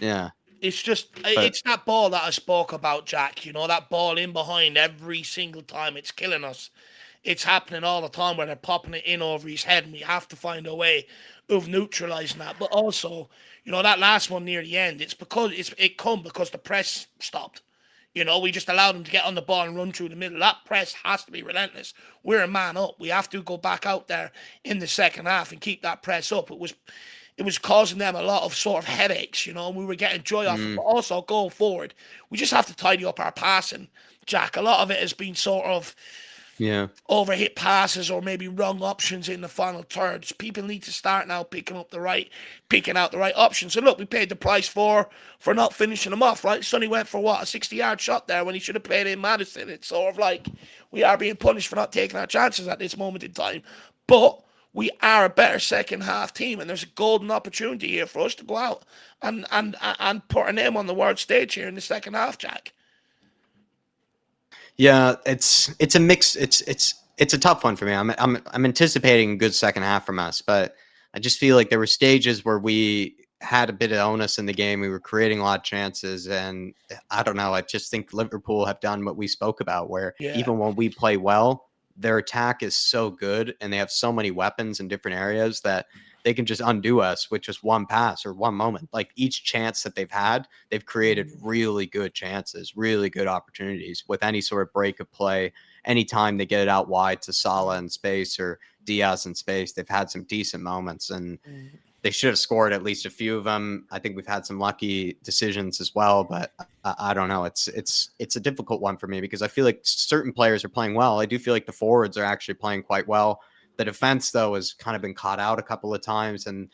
Yeah. It's that ball that I spoke about, Jack. You know, that ball in behind every single time. It's killing us. It's happening all the time where they're popping it in over his head, and we have to find a way of neutralizing that. But also, you know, that last one near the end, it's because because the press stopped. You know, we just allowed them to get on the ball and run through the middle. That press has to be relentless. We're a man up. We have to go back out there in the second half and keep that press up. It was causing them a lot of sort of headaches, you know, and we were getting joy off it. But also going forward, we just have to tidy up our passing, Jack. A lot of it has been sort of overhit passes or maybe wrong options in the final thirds. People need to start now picking out the right options. And look, we paid the price for not finishing them off, right? Sonny went for what, a 60-yard shot there when he should have played in Madison. It's sort of like we are being punished for not taking our chances at this moment in time. But we are a better second half team, and there's a golden opportunity here for us to go out and put our name on the world stage here in the second half, Jack. Yeah, it's a mix. It's a tough one for me. I'm anticipating a good second half from us, but I just feel like there were stages where we had a bit of onus in the game. We were creating a lot of chances, and I don't know. I just think Liverpool have done what we spoke about, where even when we play well, their attack is so good and they have so many weapons in different areas that they can just undo us with just one pass or one moment. Like each chance that they've had, they've created really good chances, really good opportunities with any sort of break of play. Anytime they get it out wide to Salah in space or Diaz in space, they've had some decent moments, and they should have scored at least a few of them. I think we've had some lucky decisions as well, but I don't know. It's a difficult one for me because I feel like certain players are playing well. I do feel like the forwards are actually playing quite well. The defense, though, has kind of been caught out a couple of times, and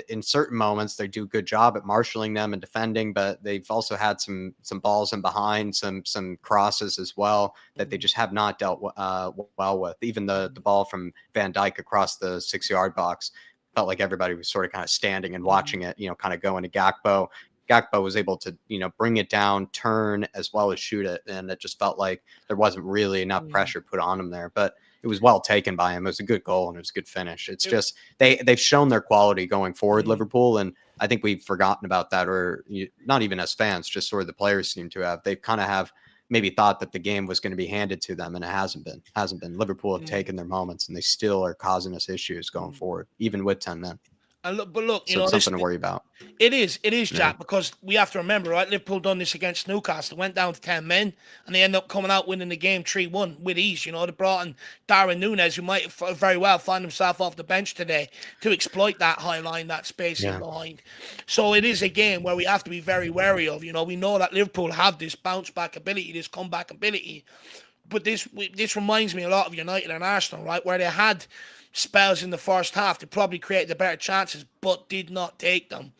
in certain moments they do a good job at marshalling them and defending, but they've also had some balls in behind, some crosses as well that they just have not dealt well with. Even the ball from Van Dijk across the 6-yard box felt like everybody was sort of kind of standing and watching it, you know, kind of going to Gakpo. Gakpo was able to, you know, bring it down, turn, as well as shoot it. And it just felt like there wasn't really enough pressure put on him there. But it was well taken by him. It was a good goal and it was a good finish. It's just they've shown their quality going forward, Liverpool. And I think we've forgotten about that, or not even as fans, just sort of the players seem to have. They kind of have maybe thought that the game was going to be handed to them, and it hasn't been. Liverpool have taken their moments, and they still are causing us issues going forward, even with 10 men. But look, you know, it's something to worry about. It is, Jack, because we have to remember, right? Liverpool done this against Newcastle, went down to 10 men, and they end up coming out winning the game 3-1 with ease. You know, they brought in Darwin Núñez, who might very well find himself off the bench today to exploit that high line, that space in behind. So it is a game where we have to be very wary of. You know, we know that Liverpool have this bounce back ability, this comeback ability, but this reminds me a lot of United and Arsenal, right, where they had spells in the first half. They probably created the better chances, but did not take them.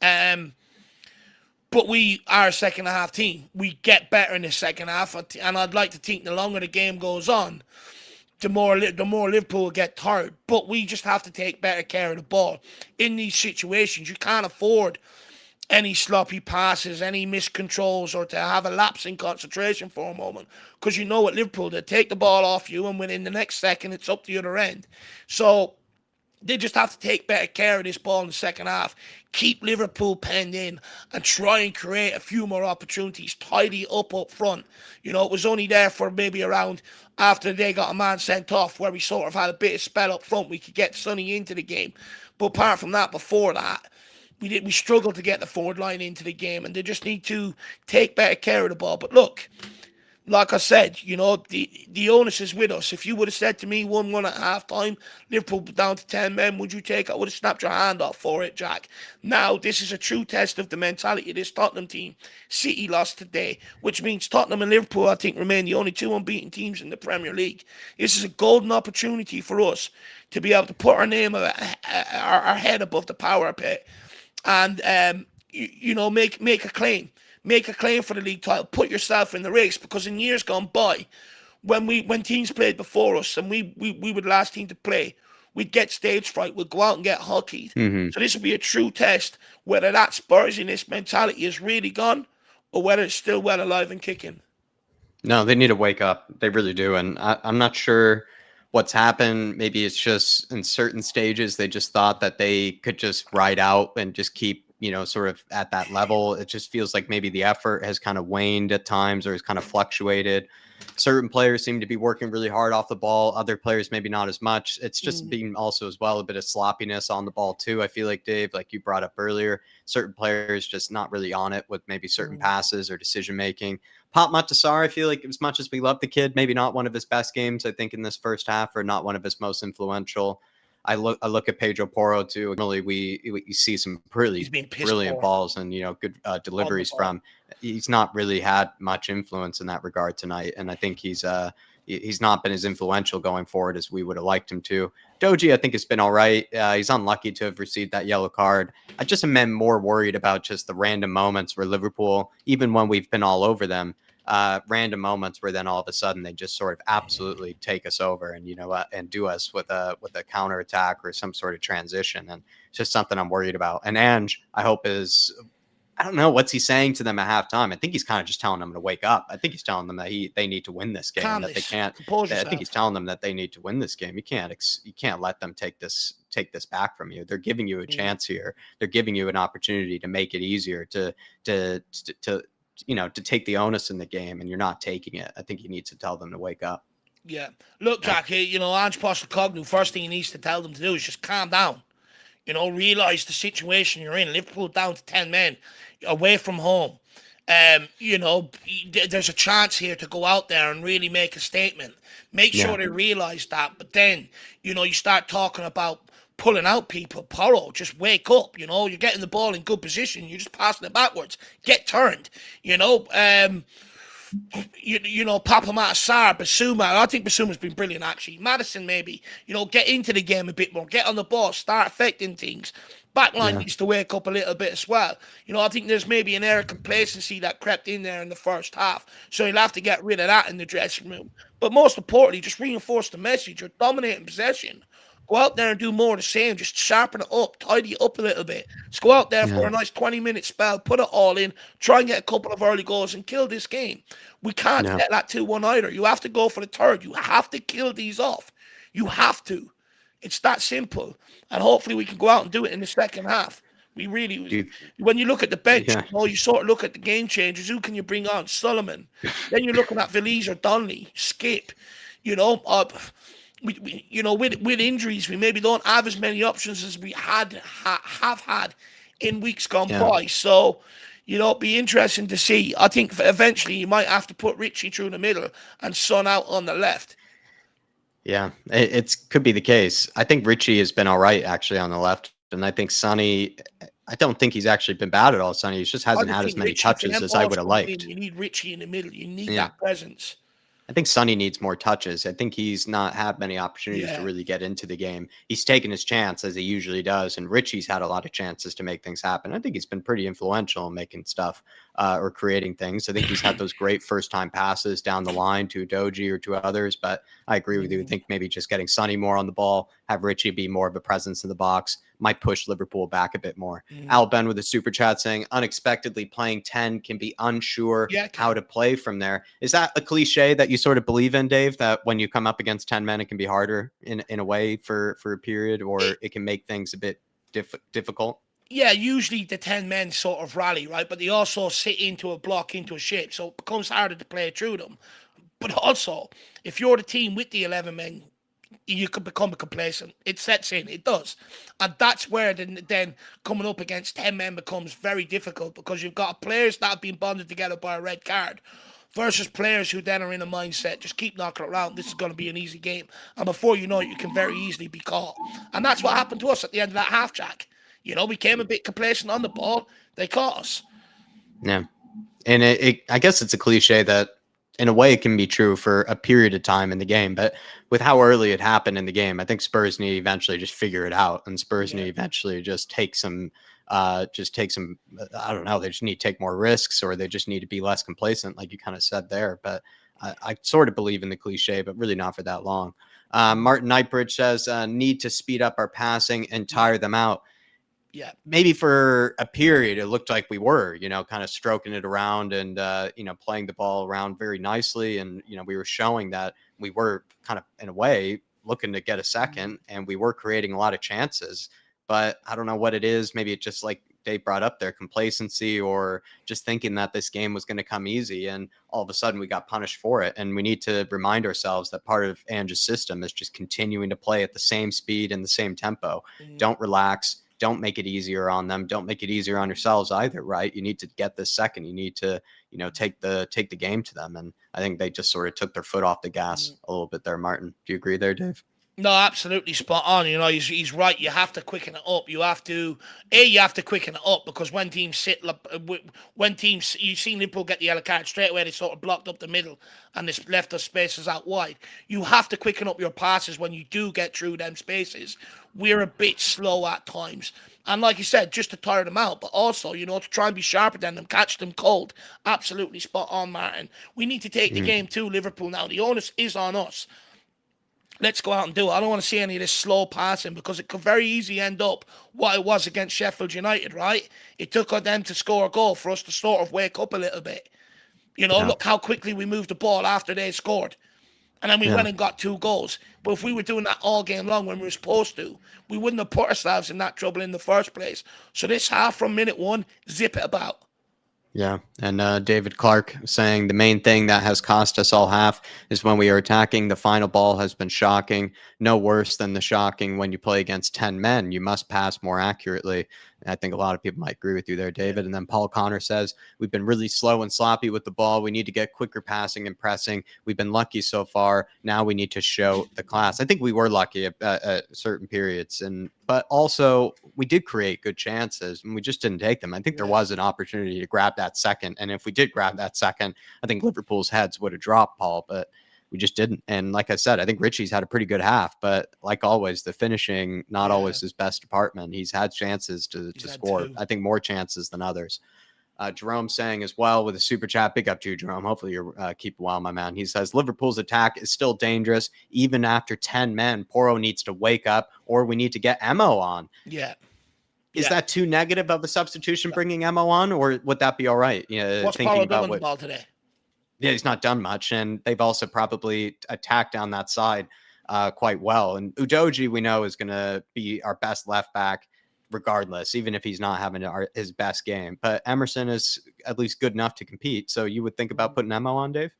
But we are a second half team. We get better in the second half, and I'd like to think the longer the game goes on, the more Liverpool get tired. But we just have to take better care of the ball. In these situations, you can't afford any sloppy passes, any miscontrols, or to have a lapse in concentration for a moment. Because you know at Liverpool, they take the ball off you, and within the next second, it's up the other end. So they just have to take better care of this ball in the second half, keep Liverpool penned in, and try and create a few more opportunities, tidy up front. You know, it was only there for maybe around after they got a man sent off where we sort of had a bit of spell up front. We could get Sonny into the game. But apart from that, before that, we struggled to get the forward line into the game, and they just need to take better care of the ball. But look, like I said, the onus is with us. If you would have said to me 1-1 at half time, Liverpool down to 10 men, would you take it? I would have snapped your hand off for it, Jack. Now, this is a true test of the mentality of this Tottenham team. City lost today, which means Tottenham and Liverpool, I think, remain the only two unbeaten teams in the Premier League. This is a golden opportunity for us to be able to put our name, our head above the power pit, and make a claim. Make a claim for the league title. Put yourself in the race, because in years gone by, when teams played before us and we were the last team to play, we'd get stage fright. We'd go out and get hockeyed. Hmm. So this will be a true test whether that Spurs in this mentality is really gone or whether it's still well alive and kicking. No, they need to wake up. They really do. And I'm not sure what's happened. Maybe it's just in certain stages they just thought that they could just ride out and just keep, sort of at that level. It just feels like maybe the effort has kind of waned at times or has kind of fluctuated. Certain players seem to be working really hard off the ball. Other players maybe not as much. It's just been also as well a bit of sloppiness on the ball too. I feel like, Dave, like you brought up earlier, certain players just not really on it with maybe certain passes or decision making. Pop Matasar, I feel like as much as we love the kid, maybe not one of his best games, I think, in this first half, or not one of his most influential. I look at Pedro Porro too. Normally we see some really brilliant balls and good deliveries from. He's not really had much influence in that regard tonight, and I think he's not been as influential going forward as we would have liked him to. Doji, I think, has been all right. He's unlucky to have received that yellow card. I just am more worried about just the random moments where Liverpool, even when we've been all over them, random moments where then all of a sudden they just sort of absolutely take us over and and do us with a counter attack or some sort of transition. And it's just something I'm worried about. And Ange, I hope, I don't know, what's he saying to them at halftime? I think he's kind of just telling them to wake up. I think he's telling them that they need to win this game. That they can't. I think he's telling them that they need to win this game. You can't let them take this back from you. They're giving you a chance here. They're giving you an opportunity to make it easier to take the onus in the game, and you're not taking it. I think he needs to tell them to wake up. Yeah. Look, Jack, Ange Postecoglou, first thing he needs to tell them to do is just calm down. Realize the situation you're in. Liverpool down to 10 men, away from home. There's a chance here to go out there and really make a statement. Make sure they realize that. But then, you start talking about pulling out people. Porro, just wake up. You're getting the ball in good position. You're just passing it backwards. Get turned. Papa Matasar, Basuma. I think Basuma's been brilliant, actually. Madison, maybe. Get into the game a bit more. Get on the ball. Start affecting things. Backline needs to wake up a little bit as well. I think there's maybe an air of complacency that crept in there in the first half. So you'll have to get rid of that in the dressing room. But most importantly, just reinforce the message. You're dominating possession. Go out there and do more of the same. Just sharpen it up, tidy it up a little bit. Just go out there for a nice 20-minute spell, put it all in, try and get a couple of early goals and kill this game. We can't get that 2-1 either. You have to go for the third. You have to kill these off. You have to. It's that simple. And hopefully we can go out and do it in the second half. When you look at the bench, you sort of look at the game changers. Who can you bring on? Solomon. Then you're looking at Veliz or Donnelly, Skip. With injuries, we maybe don't have as many options as we have had in weeks gone by. So, be interesting to see. I think eventually you might have to put Richie through the middle and Son out on the left. Yeah, it could be the case. I think Richie has been all right, actually, on the left. And I think Sonny, I don't think he's actually been bad at all, Sonny. He just hasn't had as many touches as I would have liked. You need Richie in the middle. You need that presence. I think Sonny needs more touches. I think he's not had many opportunities to really get into the game. He's taken his chance, as he usually does, and Richie's had a lot of chances to make things happen. I think he's been pretty influential in making stuff or creating things. I think he's had those great first-time passes down the line to Doji or to others, but I agree with you. I think maybe just getting Sonny more on the ball, have Richie be more of a presence in the box, might push Liverpool back a bit more. Al Ben with a super chat saying, unexpectedly playing 10 can be unsure how to play from there. Is that a cliche that you sort of believe in, Dave, that when you come up against 10 men, it can be harder in a way for a period, or it can make things a bit difficult? Yeah, usually the 10 men sort of rally, right? But they also sit into a block, into a shape. So it becomes harder to play through them. But also, if you're the team with the 11 men, you could become complacent. It sets in. It does. And that's where then coming up against 10 men becomes very difficult, because you've got players that have been bonded together by a red card. versus players who then are in a mindset, just keep knocking it around. This is going to be an easy game. And before you know it, you can very easily be caught. And that's what happened to us at the end of that half, Jack. We came a bit complacent on the ball. They caught us. Yeah. And I guess it's a cliche that in a way it can be true for a period of time in the game, but with how early it happened in the game, I think Spurs need to eventually just figure it out, and Spurs need to eventually just take some, I don't know, they just need to take more risks, or they just need to be less complacent, like you kind of said there. But I sort of believe in the cliche, but really not for that long. Martin Nightbridge says, need to speed up our passing and tire them out. Yeah, maybe for a period, it looked like we were, kind of stroking it around and, playing the ball around very nicely. And, we were showing that we were kind of, in a way, looking to get a second, and we were creating a lot of chances. But I don't know what it is. Maybe it's just like Dave brought up there, complacency, or just thinking that this game was going to come easy. And all of a sudden we got punished for it. And we need to remind ourselves that part of Ange's system is just continuing to play at the same speed and the same tempo. Don't relax. Don't make it easier on them. Don't make it easier on yourselves either, right? You need to get this second. You need to, take the game to them. And I think they just sort of took their foot off the gas a little bit there, Martin. Do you agree there, Dave? No, absolutely spot on. He's right. You have to quicken it up. You have to quicken it up, because when teams you've seen Liverpool get the yellow card straight away, they sort of blocked up the middle and they left the spaces out wide. You have to quicken up your passes when you do get through them spaces. We're a bit slow at times. And like you said, just to tire them out, but also, to try and be sharper than them, catch them cold. Absolutely spot on, Martin. We need to take the game to Liverpool now. The onus is on us. Let's go out and do it. I don't want to see any of this slow passing, because it could very easily end up what it was against Sheffield United, right? It took them to score a goal for us to sort of wake up a little bit. Look how quickly we moved the ball after they scored. And then we went and got 2 goals. But if we were doing that all game long when we were supposed to, we wouldn't have put ourselves in that trouble in the first place. So this half from minute 1, zip it about. Yeah, and David Clark saying the main thing that has cost us all half is when we are attacking. The final ball has been shocking. No worse than the shocking when you play against 10 men. You must pass more accurately. And I think a lot of people might agree with you there, David. And then Paul Connor says, we've been really slow and sloppy with the ball. We need to get quicker passing and pressing. We've been lucky so far. Now we need to show the class. I think we were lucky at certain periods. But also we did create good chances and we just didn't take them. I think there was an opportunity to grab that second. And if we did grab that second, I think Liverpool's heads would have dropped, Paul, but we just didn't. And like I said, I think Richie's had a pretty good half, but like always, the finishing, not always his best department. He's had chances to score. I think more chances than others. Jerome saying as well with a super chat, big up to you, Jerome. Hopefully you're keeping well, my man. He says, Liverpool's attack is still dangerous. Even after 10 men, Porro needs to wake up, or we need to get Emo on. Yeah. Is that too negative of a substitution, bringing Emo on, or would that be all right? What's Porro doing on the ball today? Yeah, he's not done much, and they've also probably attacked down that side quite well. And Udoji, we know, is going to be our best left back regardless, even if he's not having his best game. But Emerson is at least good enough to compete, so you would think about putting Emo on, Dave?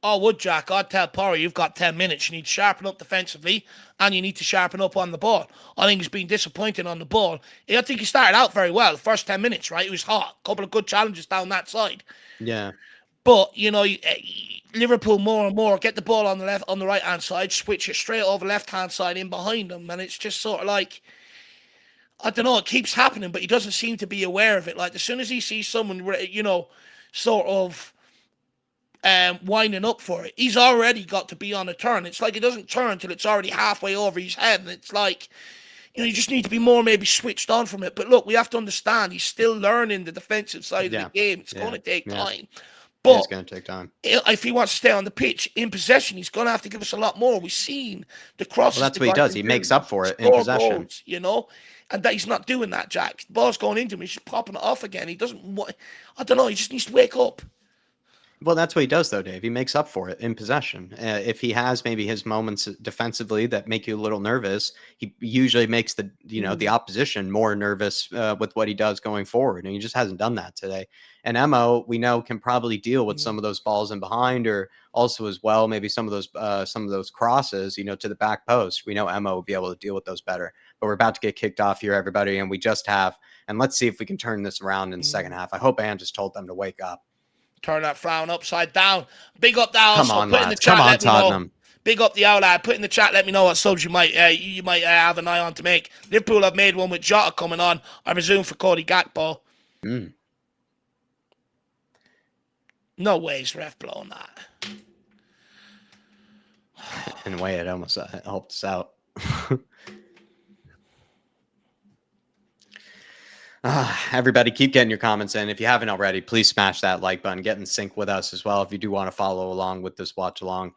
Oh, would Jack. I'd tell Porro, you've got 10 minutes. You need to sharpen up defensively, and you need to sharpen up on the ball. I think he's been disappointing on the ball. I think he started out very well the first 10 minutes, right? He was hot. A couple of good challenges down that side. Yeah. But, Liverpool more and more get the ball on the right-hand side, switch it straight over left-hand side in behind them, and it's just sort of like, I don't know, it keeps happening, but he doesn't seem to be aware of it. Like, as soon as he sees someone, sort of winding up for it, he's already got to be on a turn. It's like he doesn't turn until it's already halfway over his head, and it's like, you just need to be more maybe switched on from it. But look, we have to understand he's still learning the defensive side of the game. It's going to take time. But it's going to take time. If he wants to stay on the pitch in possession, he's going to have to give us a lot more. We've seen the crosses. Well, that's what he does. He makes up for it in possession. Goals, and that he's not doing that, Jack. The ball's going into him. He's just popping it off again. He doesn't want, I don't know. He just needs to wake up. Well, that's what he does, though, Dave. He makes up for it in possession. If he has maybe his moments defensively that make you a little nervous, he usually makes the opposition more nervous with what he does going forward, and he just hasn't done that today. And Emo, we know, can probably deal with some of those balls in behind, or also as well maybe some of those crosses, to the back post. We know Emo will be able to deal with those better. But we're about to get kicked off here, everybody, and we just have. And let's see if we can turn this around in the second half. I hope Ange just told them to wake up. Turn that frown upside down. Big up that Come also. on, Put in the lads. chat. Come on, Let me know. Tottenham. Big up the outlet. Put in the chat. Let me know what subs you might have an eye on to make. Liverpool have made one with Jota coming on. I presume for Cody Gakpo. No ways, ref blowing that. In a way, it almost helped us out. Everybody, keep getting your comments in. If you haven't already, please smash that like button. Get in sync with us as well if you do want to follow along with this watch along.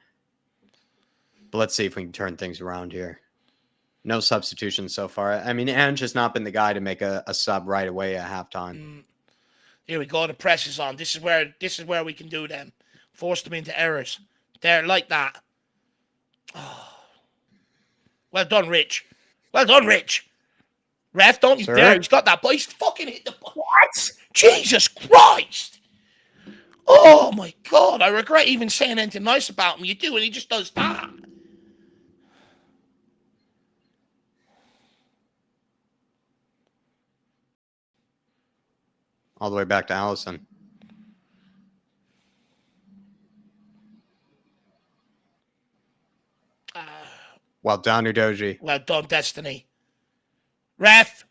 But let's see if we can turn things around here. No substitutions so far. I mean, Ange has not been the guy to make a sub right away at halftime. Here we go. The press is on. This is where we can do them. Force them into errors. There, like that. Oh. Well done, Rich. Well done, Rich. Ref, don't you dare. He's got that, but he's fucking hit the... What? Jesus Christ. Oh, my God. I regret even saying anything nice about him. You do, and he just does that. All the way back to Allison. Well done, Udoji. Well done, Destiny. Ref.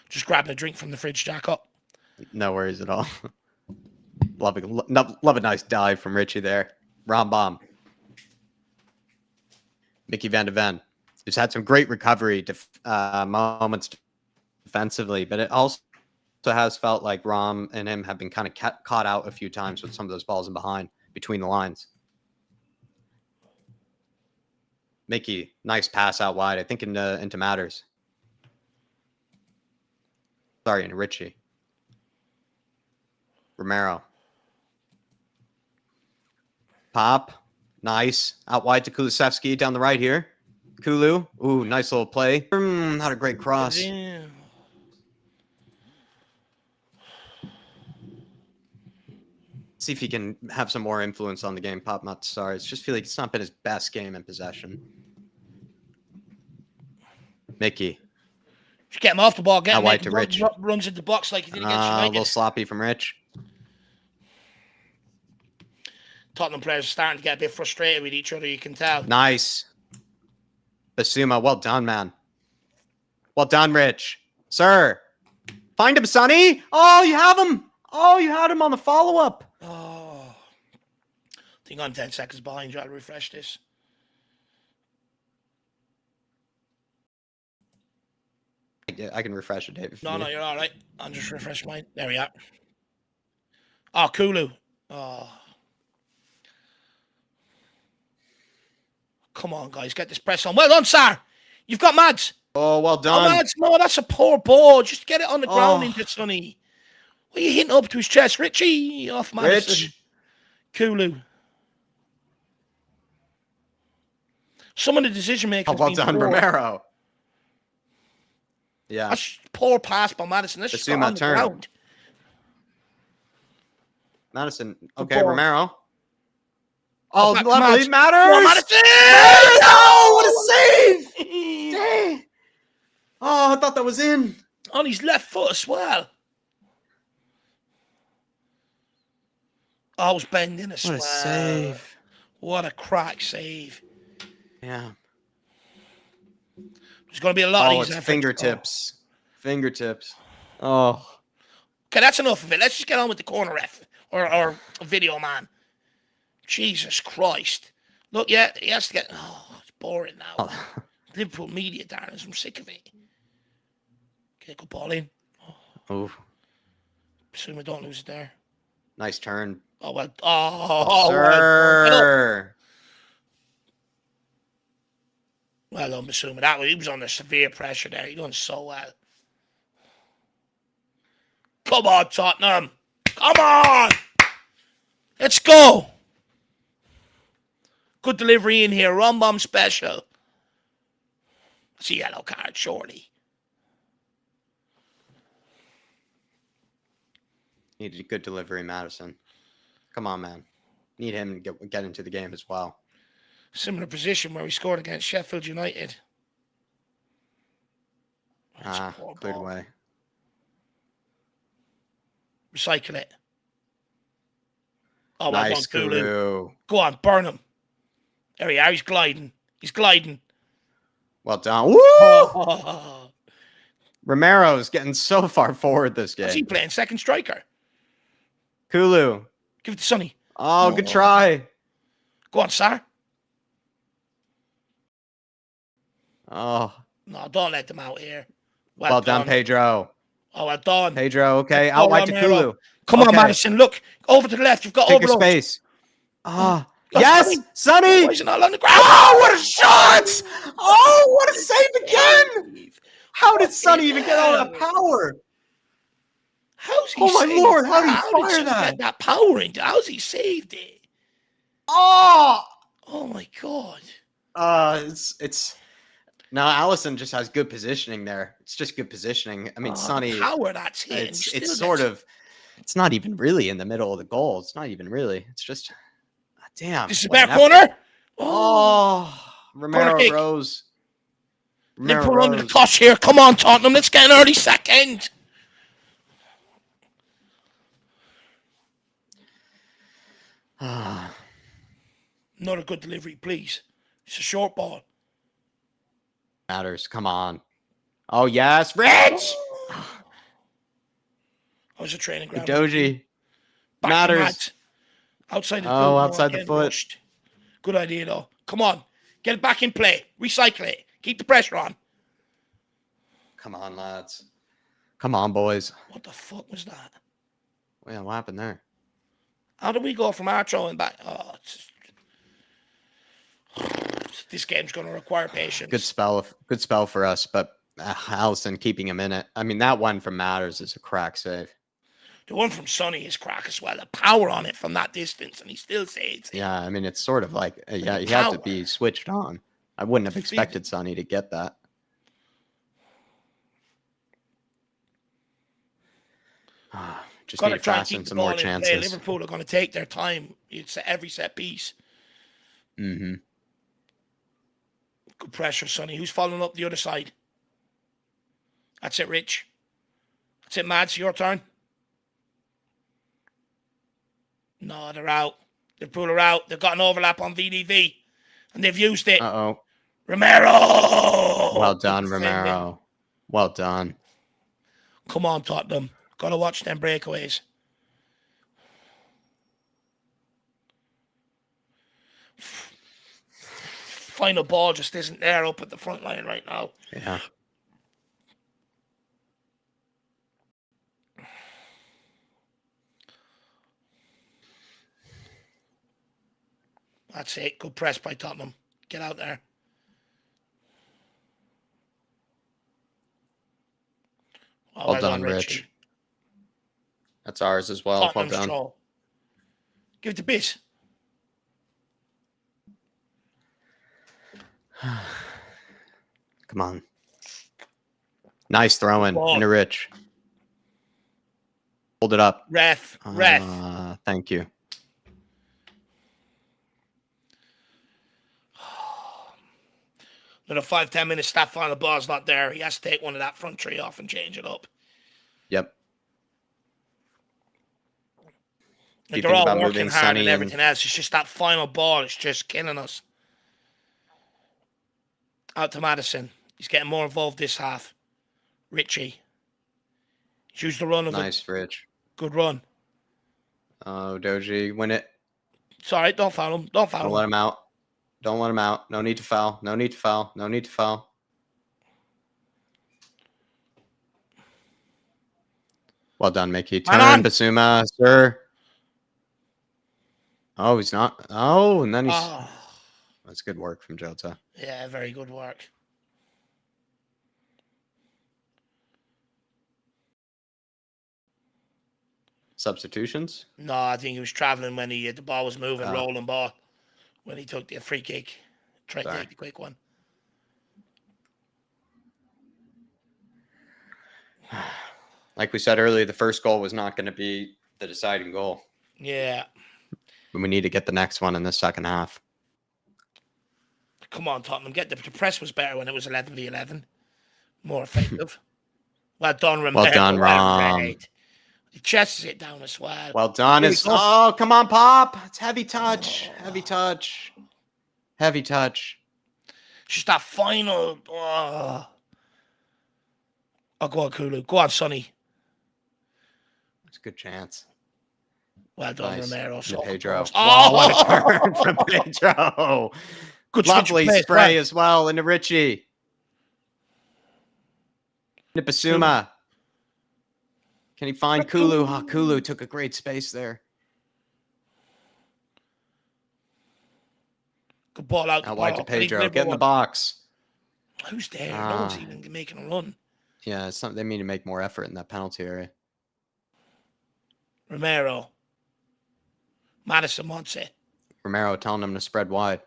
Just grabbing a drink from the fridge, Jack up. No worries at all. Love a nice dive from Richie there. Rom bomb. Mickey Van de Ven, who's had some great recovery moments defensively, but it also has felt like Rom and him have been kind of caught out a few times with some of those balls in behind between the lines. Mickey, nice pass out wide. I think into Matters. Sorry, into Richie. Romero. Pop. Nice. Out wide to Kulusevski down the right here. Kulu. Ooh, nice little play. Not a great cross. Yeah. See if he can have some more influence on the game. Pop Matsar. Just feel like it's not been his best game in possession. Mickey. Just get him off the ball. Get him wide to Rich. Runs into the box like he did against A United. little sloppy from Rich. Tottenham players are starting to get a bit frustrated with each other, you can tell. Nice. Basuma, well done, man. Well done, Rich. Sir. Find him, Sonny. Oh, you have him. Oh, you had him on the follow-up. Oh. I think I'm 10 seconds behind you. I'll refresh this. I can refresh it, David. No, you're all right. I'll just refresh mine. There we are. Oh, Kulu. Oh. Come on, guys. Get this press on. Well done, sir. You've got Mads. Oh, well done. Oh, Mads. No, that's a poor ball. Just get it on the ground into Sonny. What are you hitting up to his chest? Richie. Off Madison. Rich. Kulu. Some of the decision makers. Oh, well done, Romero. Yeah. That's poor pass by Madison. Let's just go on the ground. Madison. Okay, Romero. Oh, lovely. Matters. Madison! Oh, what a save! Dang. Oh, I thought that was in. On his left foot as well. Oh, I was bending as well. What a save. What a crack save. Yeah. There's going to be a lot of these. It's fingertips. Fingertips. Oh. Okay, that's enough of it. Let's just get on with the corner ref or video man. Jesus Christ. Look, yeah, he has to get... Oh, it's boring now. Liverpool media, Darren, I'm sick of it. Okay, good ball in. Oh. Assume I don't lose it there. Nice turn. Oh, well. Oh, sir. Well done, Basuma. He was under severe pressure there. He done so well. Come on, Tottenham. Come on. Let's go. Good delivery in here. Run bomb special. It's a yellow card, surely. Needed a good delivery, Madison. Come on, man. Need him to get into the game as well. Similar position where we scored against Sheffield United. Cleared away. Recycle it. Oh, well Nice, done, Kulu. Kulu. Go on, burn him. There we are. He's gliding. He's gliding. Well done. Woo! Oh. Romero's getting so far forward this What's he game. playing? Second striker. Kulu. Give it to Sonny. Oh, good try. Go on, sir. Oh. No, don't let them out here. Well done, Pedro. Oh, well done. Pedro, okay. Out wide to Kulu. Come on, Madison. Look. Over to the left. You've got Take a overload. space. Ah. Yes, Sonny. Why is it not on the ground? Oh, what a shot! Oh, what a save again! How did Sonny even get all that power? How's he? Oh my lord! How did he fire Sonny that? get that power into? How's he saved it? Oh! Oh my god! It's now Allison just has good positioning there. It's just good positioning. I mean, Sonny. Power that's hit. It's sort of. It's not even really in the middle of the goal. It's not even really. It's just. Damn. This is back corner. Oh, Romero rose. Liverpool under the cosh here. Come on, Tottenham. Let's get an early second. Not a good delivery, please. It's a short ball. Matters. Come on. Oh, yes. Rich! I was a training ground. Doji. Matters. Outside the outside the foot. Rushed. Good idea, though. Come on. Get it back in play. Recycle it. Keep the pressure on. Come on, lads. Come on, boys. What the fuck was that? Yeah, what happened there? How do we go from our throwing back? This game's going to require patience. Good spell for us, but Allison keeping him in it. I mean, that one from Matters is a crack save. The one from Sonny is crack as well. The power on it from that distance, and he still saves it. Yeah, I mean, it's sort of like, yeah, he had to be switched on. I wouldn't have expected Sonny to get that. Just need to fasten some more chances. Liverpool are going to take their time. It's every set piece. Mm-hmm. Good pressure, Sonny. Who's following up the other side? That's it, Rich. That's it, Mads. Your turn. No, they're out. Liverpool are out. They've got an overlap on VDV, and they've used it. Uh-oh. Romero! Well done, Romero. Well done. Come on, Tottenham. Got to watch them breakaways. Final ball just isn't there up at the front line right now. Yeah. That's it. Good press by Tottenham. Get out there. Oh, well done, Rich. That's ours as well. Tottenham's well done. Troll. Give it to Biss. Come on. Nice throwing into Rich. Hold it up. Ref. Thank you. Another 5-10 minutes, that final ball's not there. He has to take one of that front three off and change it up. Yep. Like they're all working hard and everything else. It's just that final ball. It's just killing us. Out to Madison. He's getting more involved this half. Richie. He's used the run of nice, Rich. Good run. Oh, Doji, win it. It's all right. Don't foul him. Don't let him out. Don't let him out. No need to foul. No need to foul. No need to foul. Well done, Mickey. Turn, Basuma, sir. Oh, he's not. Oh, and then he's... Oh. That's good work from Jota. Yeah, very good work. Substitutions? No, I think he was traveling when the ball was moving, rolling ball. When he took the free kick. Tried to take the quick one. Like we said earlier, the first goal was not going to be the deciding goal. Yeah. We need to get the next one in the second half. Come on, Tottenham. The press was better when it was 11v11. More effective. Well done, Romero. Well done, Rom. chests it down as well. Well done. Here we go. Oh, come on, Pop. It's heavy touch. Heavy touch. Heavy touch. Just that final. Oh, go on, Kulu. Go on, Sonny. It's a good chance. Well done, Nice. Romero. To Pedro. Oh, What a turn from Pedro. Good Lovely switch of spray play, as well into Richie. Into Basuma. Can he find Kulu? Oh, Kulu took a great space there. Good ball out. Out wide to Pedro. Get in the box. Who's there? No one's even making a run. Yeah, it's something they need to make more effort in that penalty area. Romero. Madison wants it. Romero telling them to spread wide.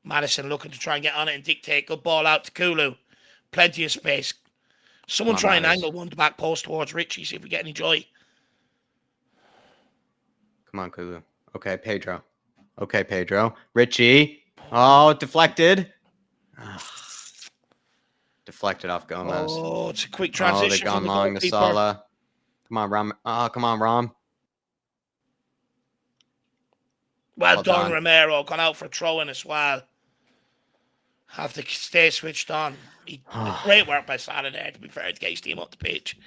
Madison looking to try and get on it and dictate. Good ball out to Kulu. Plenty of space. Someone try and angle one to back post towards Richie. See if we get any joy. Come on, Kulu. Okay, Pedro. Okay, Pedro. Richie. Oh, deflected. Deflected off Gomez. Oh, it's a quick transition. Oh, they've gone long to Salah. Come on, Ram. Oh, come on, Ram. Well done, Romero. Gone out for a throw-in as well. Have to stay switched on. Great work by Salah there, to be fair, to get his team up the pitch.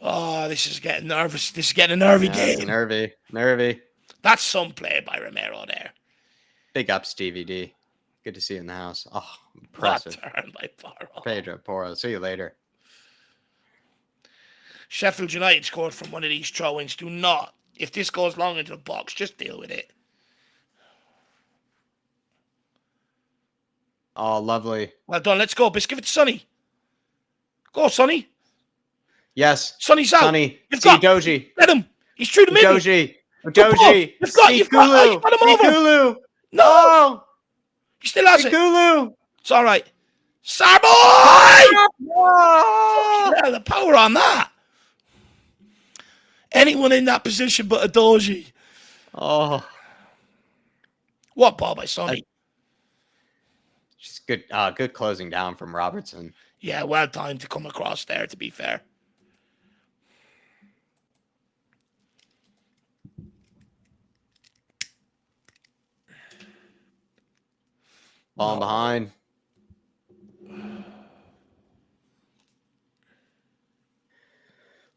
Oh, this is getting nervous. This is getting a nervy game. It's nervy. That's some play by Romero there. Big ups, DVD. Good to see you in the house. Oh, impressive. What turn by Porro. Pedro Porro. See you later. Sheffield United scored from one of these throw-ins. Do not. If this goes long into the box, just deal with it. Oh, lovely. Well done. Let's go. Let's give it to Sonny. Go, Sonny. Yes. Sonny's out. Sonny. You've See got Doji. Let him. He's through the middle. Doji. Doji. You've got him over. Kulu. No. Oh. He still has it. Kulu. It's all right. Sarboy! Oh. Hell, the power on that. Anyone in that position but a Doji. Oh. What ball by Sonny? Just good good closing down from Robertson. Yeah, well timed to come across there, to be fair. Ball behind.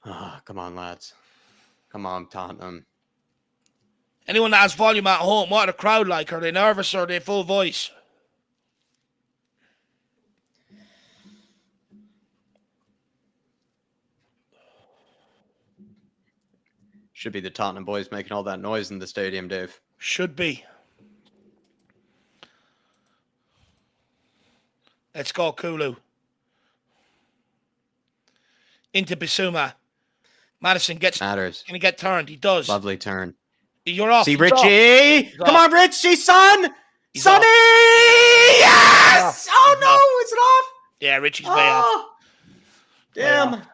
Oh, come on, lads. Come on, Tottenham. Anyone that has volume at home, what are the crowd like? Are they nervous or are they full voice? Should be the Tottenham boys making all that noise in the stadium, Dave. Should be. Let's go, Kulu. Into Basuma. Madison gets... Matters. Can he get turned? He does. Lovely turn. You're off. See Richie. Come on, Richie, son. Sonny. Yes. Oh, no. Is it off? Yeah, Richie's way off. Damn. Way off.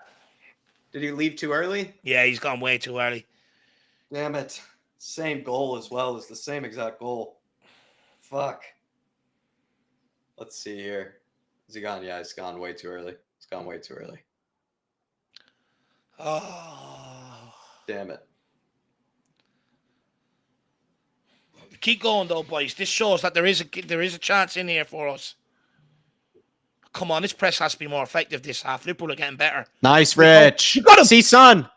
Did he leave too early? Yeah, he's gone way too early. Damn it. Same goal as well. It's the same exact goal. Fuck. Let's see here. Is he gone? Yeah, it's gone way too early. It's gone way too early. Oh. Damn it. Keep going, though, boys. This shows that there is a chance in here for us. Come on, this press has to be more effective this half. Liverpool are getting better. Nice, Rich. You got him. See, son.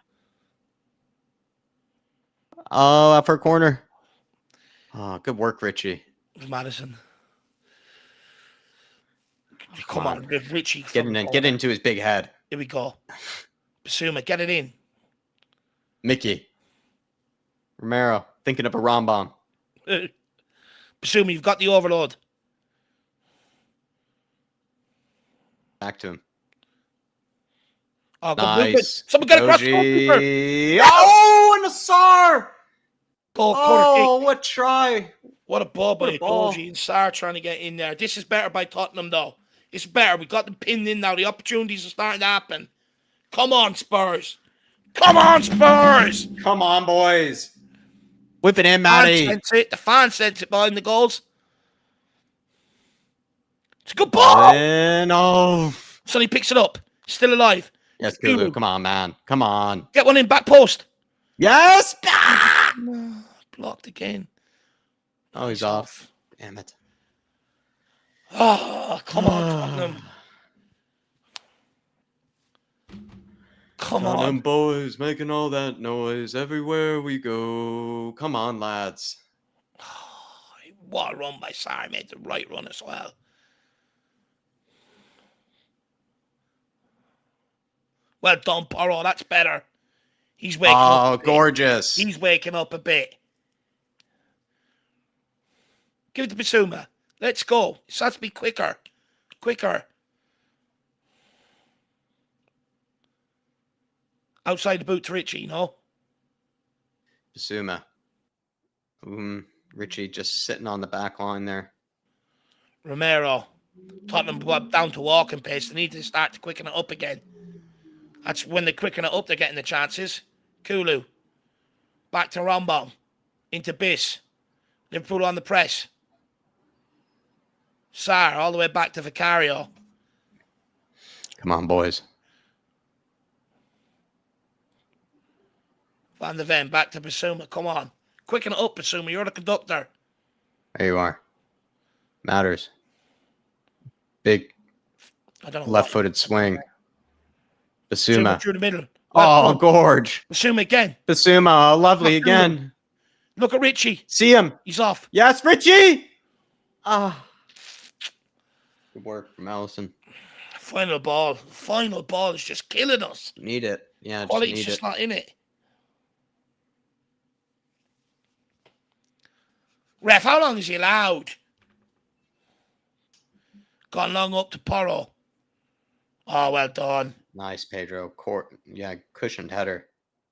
Oh, upper corner. Oh, good work, Richie. Madison. Come on, Richie. Get into his big head. Here we go. Basuma, get it in. Mickey. Romero, thinking of a Rambam. Basuma, you've got the overload. Back to him. Oh, good nice. movement. Someone get across the goalkeeper. Oh, and a Sar. Oh, what try. What a ball by Doji and Sar trying to get in there. This is better by Tottenham, though. It's better. We got them pinned in now. The opportunities are starting to happen. Come on, Spurs. Come on, Spurs. Come on, boys. Whip it in, Matty. The fan sends it behind the goals. It's a good ball. No. Sonny picks it up. Still alive. Yes, Kulu. Come on, man. Come on. Get one in back post. Yes. Ah! Blocked again. Oh, he's off. Damn it. Oh, come on, Tottenham. Come Tottenham on. boys making all that noise everywhere we go. Come on, lads. What a run by Sarr. Made the right run as well. Well done, Porro. That's better. He's waking up. Oh, gorgeous. He's waking up a bit. Give it to Bissouma. Let's go. It has to be quicker. Quicker. Outside the boot to Richie, no? Bissouma. Richie just sitting on the back line there. Romero. Tottenham down to walking pace. They need to start to quicken it up again. That's when they quicken it up, they're getting the chances. Kulu. Back to Rambam. Into Biss. Liverpool on the press. Sarr all the way back to Vicario. Come on, boys. Van de Ven back to Bissouma. Come on. Quicken it up, Bissouma. You're the conductor. There you are. Matters. Big I don't know. left-footed swing. Bissouma. Through the middle. Oh, gorge. Bissouma again. Bissouma, lovely again. Look at Richie. See him. He's off. Yes, Richie. Ah. Good work from Allison. Final ball. Final ball is just killing us. Need it. Yeah, Quality's just not in it. Ref, how long is he allowed? Gone long up to Porro. Oh, well done. Nice, Pedro. Yeah, cushioned header.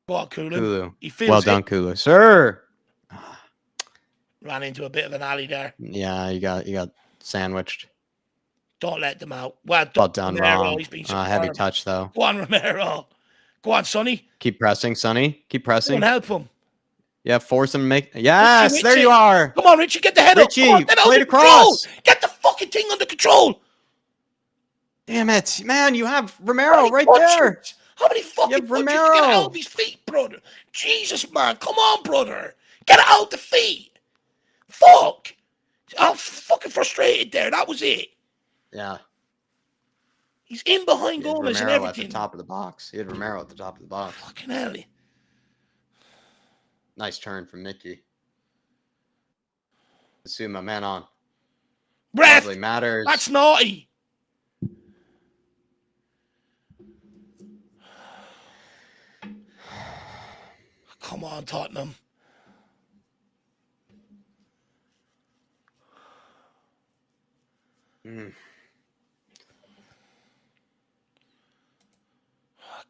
Go on, Kulu. He feels well done, Kulu. Sir. Ran into a bit of an alley there. Yeah, you got sandwiched. Don't let them out. Well done, Romero. Wrong. He's been heavy touch, though. Go on, Romero. Go on, Sonny. Keep pressing, Sonny. Keep pressing. Go on, help him. Yeah, force him to make... Yes, Richie. There you are. Come on, Richie, get the head Richie, up. Richie, play it across. Get the fucking thing under control. Damn it. Man, you have Romero right there. How many fucking punches Romero. get out of his feet, brother? Jesus, man. Come on, brother. Get it out the feet. Fuck. I'm fucking frustrated there. That was it. Yeah. He's in behind goals and everything. At the top of the box. He had Romero at the top of the box. Fucking hell. Nice turn from Mickey. Bissouma, man on. Ref, Matters. that's naughty. Come on, Tottenham.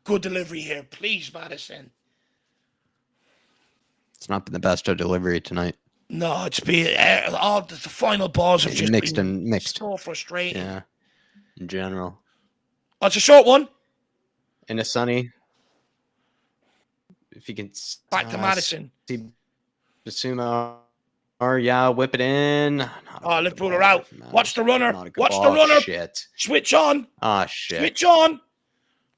Good delivery here, please, Madison. It's not been the best of delivery tonight. No, it's been all the final balls have just mixed been and mixed. So frustrating. Yeah, in general. Oh, it's a short one. In a sunny. If you can back to Madison. See Bissouma, or whip it in. Oh, Liverpool are out. Watch the runner. Watch the runner. Shit. Switch on. Ah, shit. Switch on.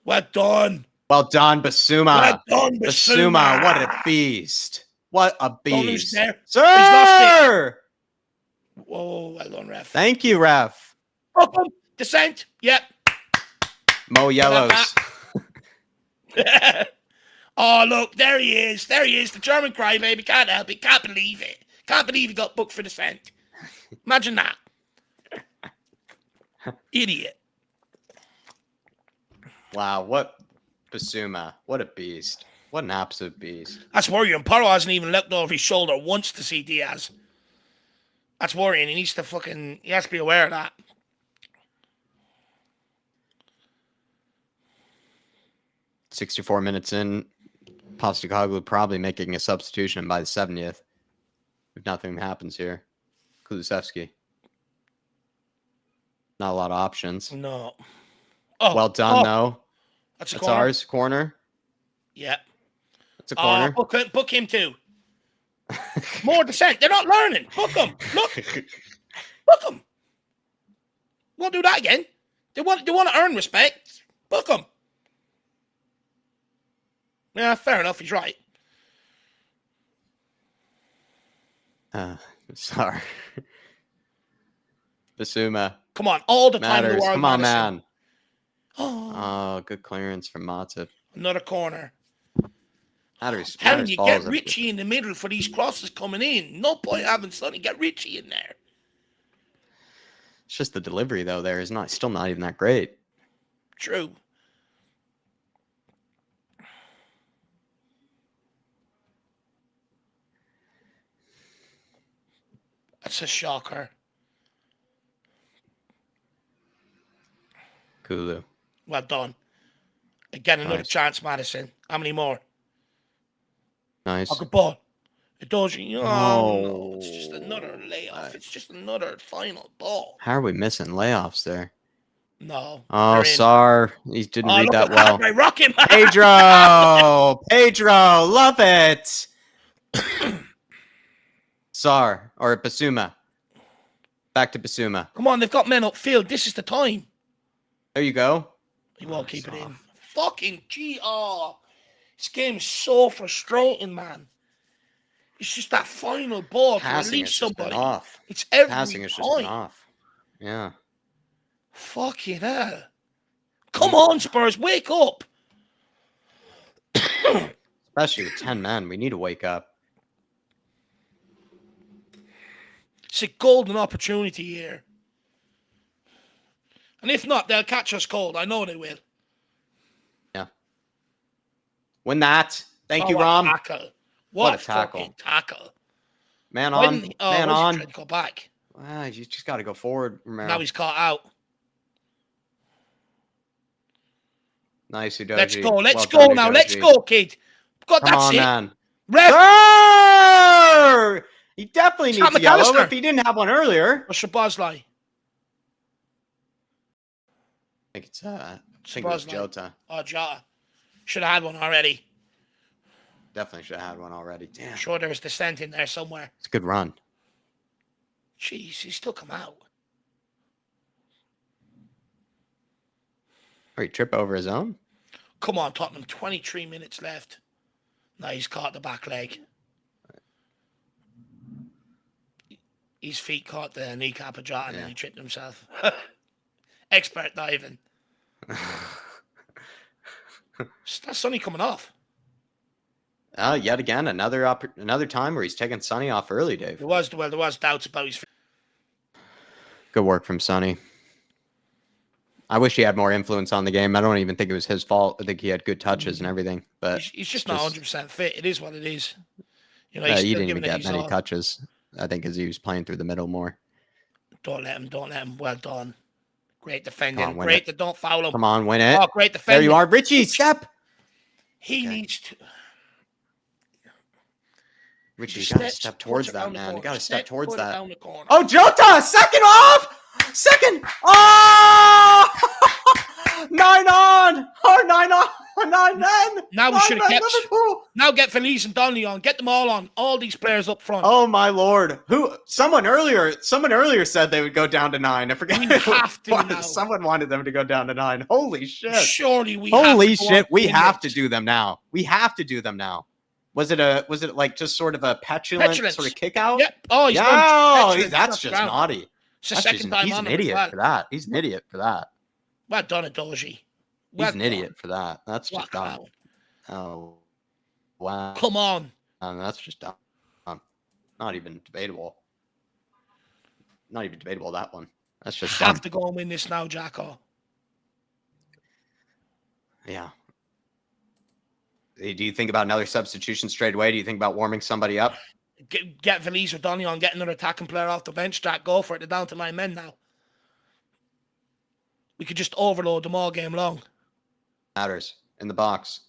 Well done. Well done, Bissouma. Well done, Bissouma. What a beast. What a beast. There. Sir! He's lost it. Whoa, well done, ref. Thank you, ref. Welcome. Descent. Yep. Mo Yellows. Oh, look. There he is. There he is. The German crybaby. Can't help it. Can't believe it. Can't believe he got booked for descent. Imagine that. Idiot. Wow, what Bissouma. What a beast. What an absolute beast. That's worrying. Porro hasn't even looked over his shoulder once to see Diaz. That's worrying. He has to be aware of that. "64 minutes in, Postecoglou probably making a substitution by the 70th. If nothing happens here. Kulusevski. Not a lot of options. No. Oh, well done, though. That's ours. Corner. Yeah. It's a corner. Book him too. More descent. They're not learning. Book them. Look. Book them. Won't do that again. They want to earn respect. Book them. Yeah, fair enough. He's right. Sorry. Basuma. Come on, all the time in the Matters. world, Come on, Madison. man. Oh, Oh, good clearance from Matip. another corner. Matters. Telling Matters you, get balls. Richie in the middle for these crosses coming in. No point having Sonny. Get Richie in there. It's just the delivery though. There is still not even that great. True. That's a shocker. Kulu. Well done. Again, another Nice. chance, Madison. How many more? Nice. Oh, good ball. It does. Oh, no. It's just Oh. another layoff. It's just another final ball. How are we missing layoffs there? No. Oh, Sar. He didn't read Look that at well. My rocket man. Pedro. Love it. Sar or Basuma. Back to Basuma. Come on, they've got men upfield. This is the time. There you go. He won't keep it in. Fucking G. Oh, this game is so frustrating, man. It's just that final ball to release somebody. Off. It's every Passing has time. just been off. Yeah. Fucking hell. Come on, Spurs, wake up. Especially with 10 men. We need to wake up. It's a golden opportunity here. And if not, they'll catch us cold. I know they will. Yeah. Win that. Thank you, What a Rom. tackle. What a fucking tackle. Man on. Man on. Trying to go back. Wow, you just got to go forward, Romero. Now he's caught out. Nice, Udoji. Let's go. Let's go now. Let's go, kid. God, Come that's on, it. man. Ref. Sir! He definitely needs a yellow if he didn't have one earlier. Or Shabazlai. I think it's I think it was Jota. Oh, Jota. Should have had one already. Definitely should have had one already. Damn. I'm sure there was dissent in there somewhere. It's a good run. Jeez, he's still come out. Or he trip over his own? Come on, Tottenham. 23 minutes left. Now he's caught the back leg. His feet caught the kneecap of Jota and then he tripped himself. Expert diving. That's Sonny coming off. Yet again, another time where he's taking Sonny off early, Dave. There was doubts about his feet. Good work from Sonny. I wish he had more influence on the game. I don't even think it was his fault. I think he had good touches and everything, but he's just not 100% fit. It is what it is. You know, he didn't even get many touches. I think as he was playing through the middle more. Don't let him. Well done. Great defending. Great. Don't foul him. Come on, win it. Oh, great defending. There you are, Richie. Step. He needs to. Richie, you got to step towards that, man. You got to step towards that. Oh, Jota! Second off! Second! Oh! 9 on! Or 9 on! 9 men! Now we should have kept. Liverpool. Now get Felice and Donnelly on. Get them all on. All these players up front. Oh, my Lord. Someone earlier said they would go down to 9. I forget. We have to now. Someone wanted them to go down to 9. Holy shit. Surely we Holy shit. We have to do them now. We have to do them now. Was it like just sort of a petulant sort of kick out? Yep. Oh, that's just naughty. It's the second time he's on an idiot for that. He's an idiot for that. Well done, Adoji. He's an idiot for that. That's just dumb. Oh, wow. Come on. That's just dumb. Not even debatable. Not even debatable, that one. That's just dumb. Have to go and win this now, Jacko. Yeah. Do you think about another substitution straight away? Do you think about warming somebody up? Get Felice or Donny on, get another attacking player off the bench, Jack. Go for it. They're down to 9 men now. We could just overload them all game long. Matters. In the box.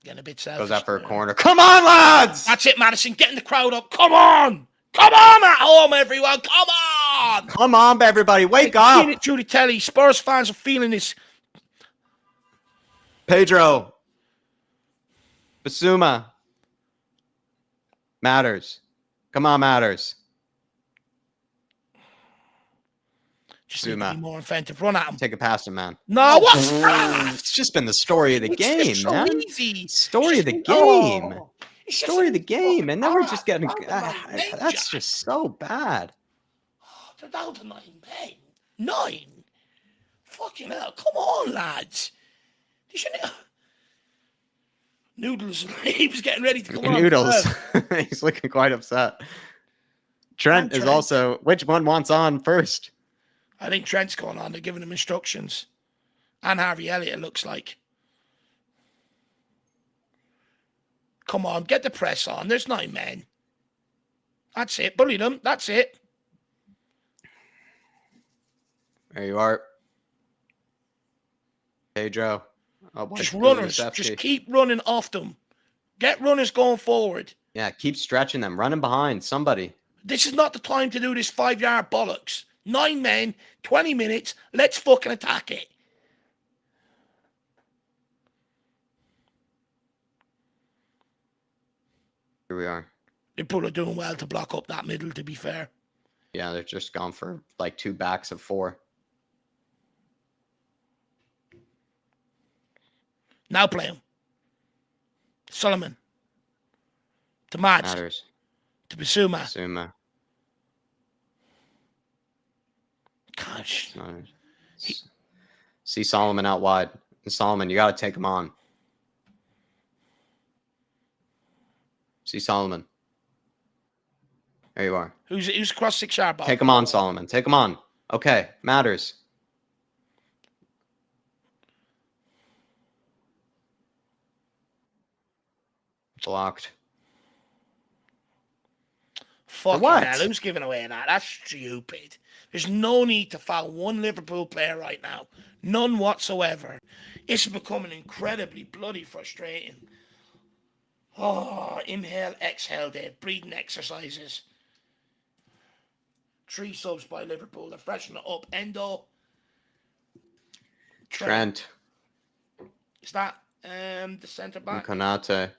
Getting a bit selfish. Goes out for a corner. Come on, lads! That's it, Madison. Getting the crowd up. Come on! Come on at home, everyone. Come on! Come on, everybody. Wake up! Feel it through the telly. Spurs fans are feeling this. Pedro. Basuma. Matters. Come on, Matters. Just need to Zuma. be more inventive. Run at him. Take it past him, man. No, what? It's just been the story of the game, It's so man. easy. Story of the game. Oh, Story of the game. And then we're just getting... That's that's just so bad. they're down to 9 men. 9? Fucking hell. Come on, lads. You shouldn't... Noodles, he was getting ready to come on. Noodles. He's looking quite upset. Trent is also... Which one wants on first? I think Trent's going on. They're giving him instructions. And Harvey Elliott, it looks like. Come on, get the press on. There's 9 men. That's it. Bully them. That's it. There you are. Pedro. Just runners. Just keep running off them. Get runners going forward. Yeah, keep stretching them. Running behind somebody. This is not the time to do this 5-yard bollocks. 9 men, 20 minutes. Let's fucking attack it. Here we are. Liverpool are doing well to block up that middle, to be fair. Yeah, they've just gone for like 2 backs of 4. Now play him. Solomon. To Mads. Matters. To Bissouma. Zuma. Gosh. See Solomon out wide. And Solomon, you got to take him on. See Solomon. There you are. Who's across 6-yard ball? Take him on, Solomon. Take him on. Okay, Matters. Blocked. Fucking what? hell, who's giving away that? That's stupid. There's no need to foul one Liverpool player right now. None whatsoever. It's becoming incredibly bloody frustrating. Oh, inhale, exhale, Dave. Breathing exercises. 3 subs by Liverpool. They're freshening it up. Endo. Trent. Is that the centre back? Konate.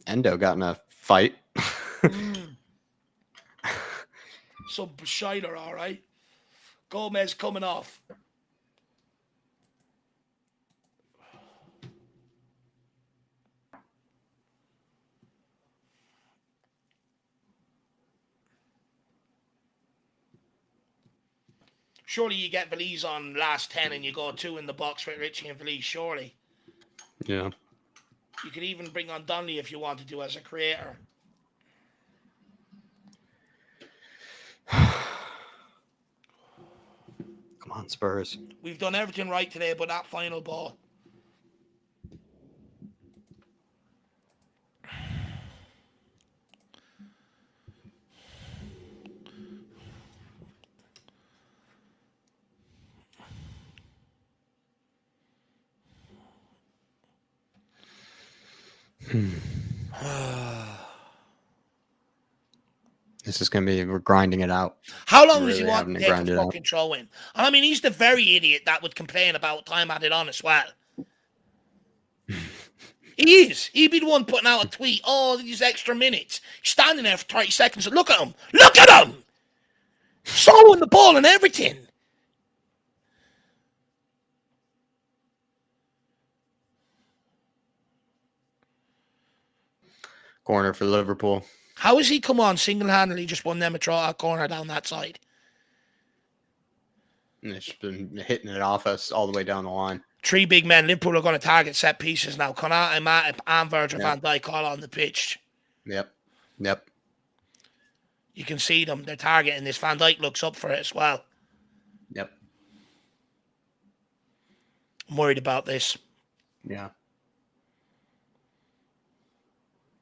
Endo got in a fight. Some Scheider, all right. Gomez coming off. Surely you get Valise on last 10 and you go 2 in the box with Richie and Valise, surely. Yeah. You could even bring on Donnelly if you wanted to as a creator. Come on, Spurs. We've done everything right today but that final ball. This is going to be, we're grinding it out. How long We're does he really want to having to take grind a it out. fucking throw in? I mean, he's the very idiot that would complain about time added on as well. He is. He'd be the one putting out a tweet. Oh, these extra minutes. He's standing there for 30 seconds. Look at him. Look at him. Throwing the ball and everything. Corner for Liverpool. How has he come on single-handedly just won them a draw a corner down that side? And it's been hitting it off us all the way down the line. 3 big men. Liverpool are going to target set pieces now. Konate, Matip, and Virgil van Dijk all on the pitch. Yep. You can see them. They're targeting this. Van Dijk looks up for it as well. Yep. I'm worried about this. Yeah.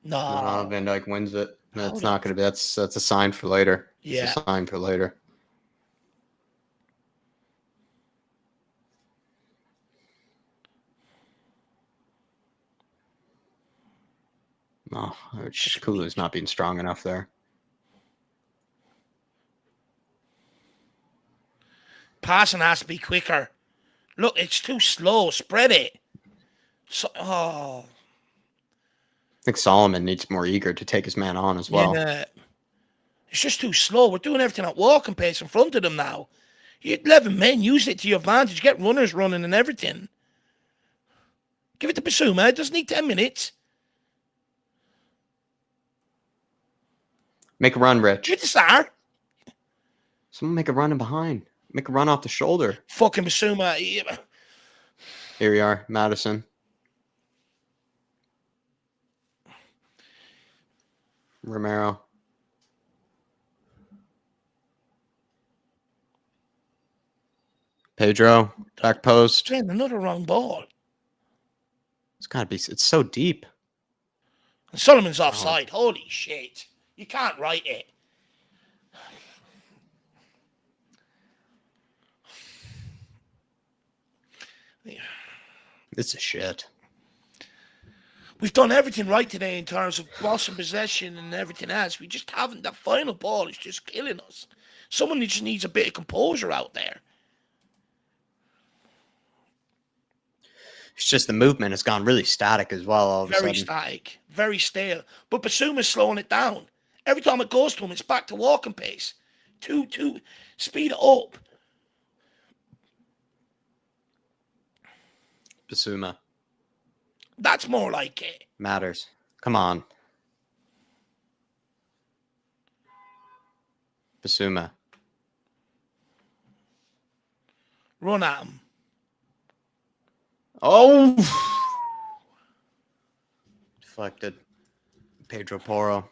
No. Van Dijk wins it. That's not going to be. That's a sign for later. Yeah. It's a sign for later. No, Kulu's not being strong enough there. Passing has to be quicker. Look, it's too slow. Spread it. So, think Solomon needs more eager to take his man on as well. Yeah. It's just too slow. We're doing everything at walking pace in front of them now. You had 11 men. Use it to your advantage. Get runners running and everything. Give it to Basuma. It doesn't need 10 minutes. Make a run, Rich. Give it to Sar. Someone make a run in behind. Make a run off the shoulder. Fucking Basuma. Here we are, Madison. Romero. Pedro, back post. Man, another wrong ball. It's gotta be. It's so deep. And Solomon's offside. Holy shit. You can't write it. This is shit. We've done everything right today in terms of loss and possession and everything else. We just haven't. That final ball is just killing us. Someone just needs a bit of composure out there. It's just the movement has gone really static as well. All of a sudden. Very static, very stale. But Basuma's slowing it down. Every time it goes to him, it's back to walking pace. Speed it up. Basuma. That's more like it. Matters. Come on. Basuma. Run at him. Oh! Deflected. Pedro Porro.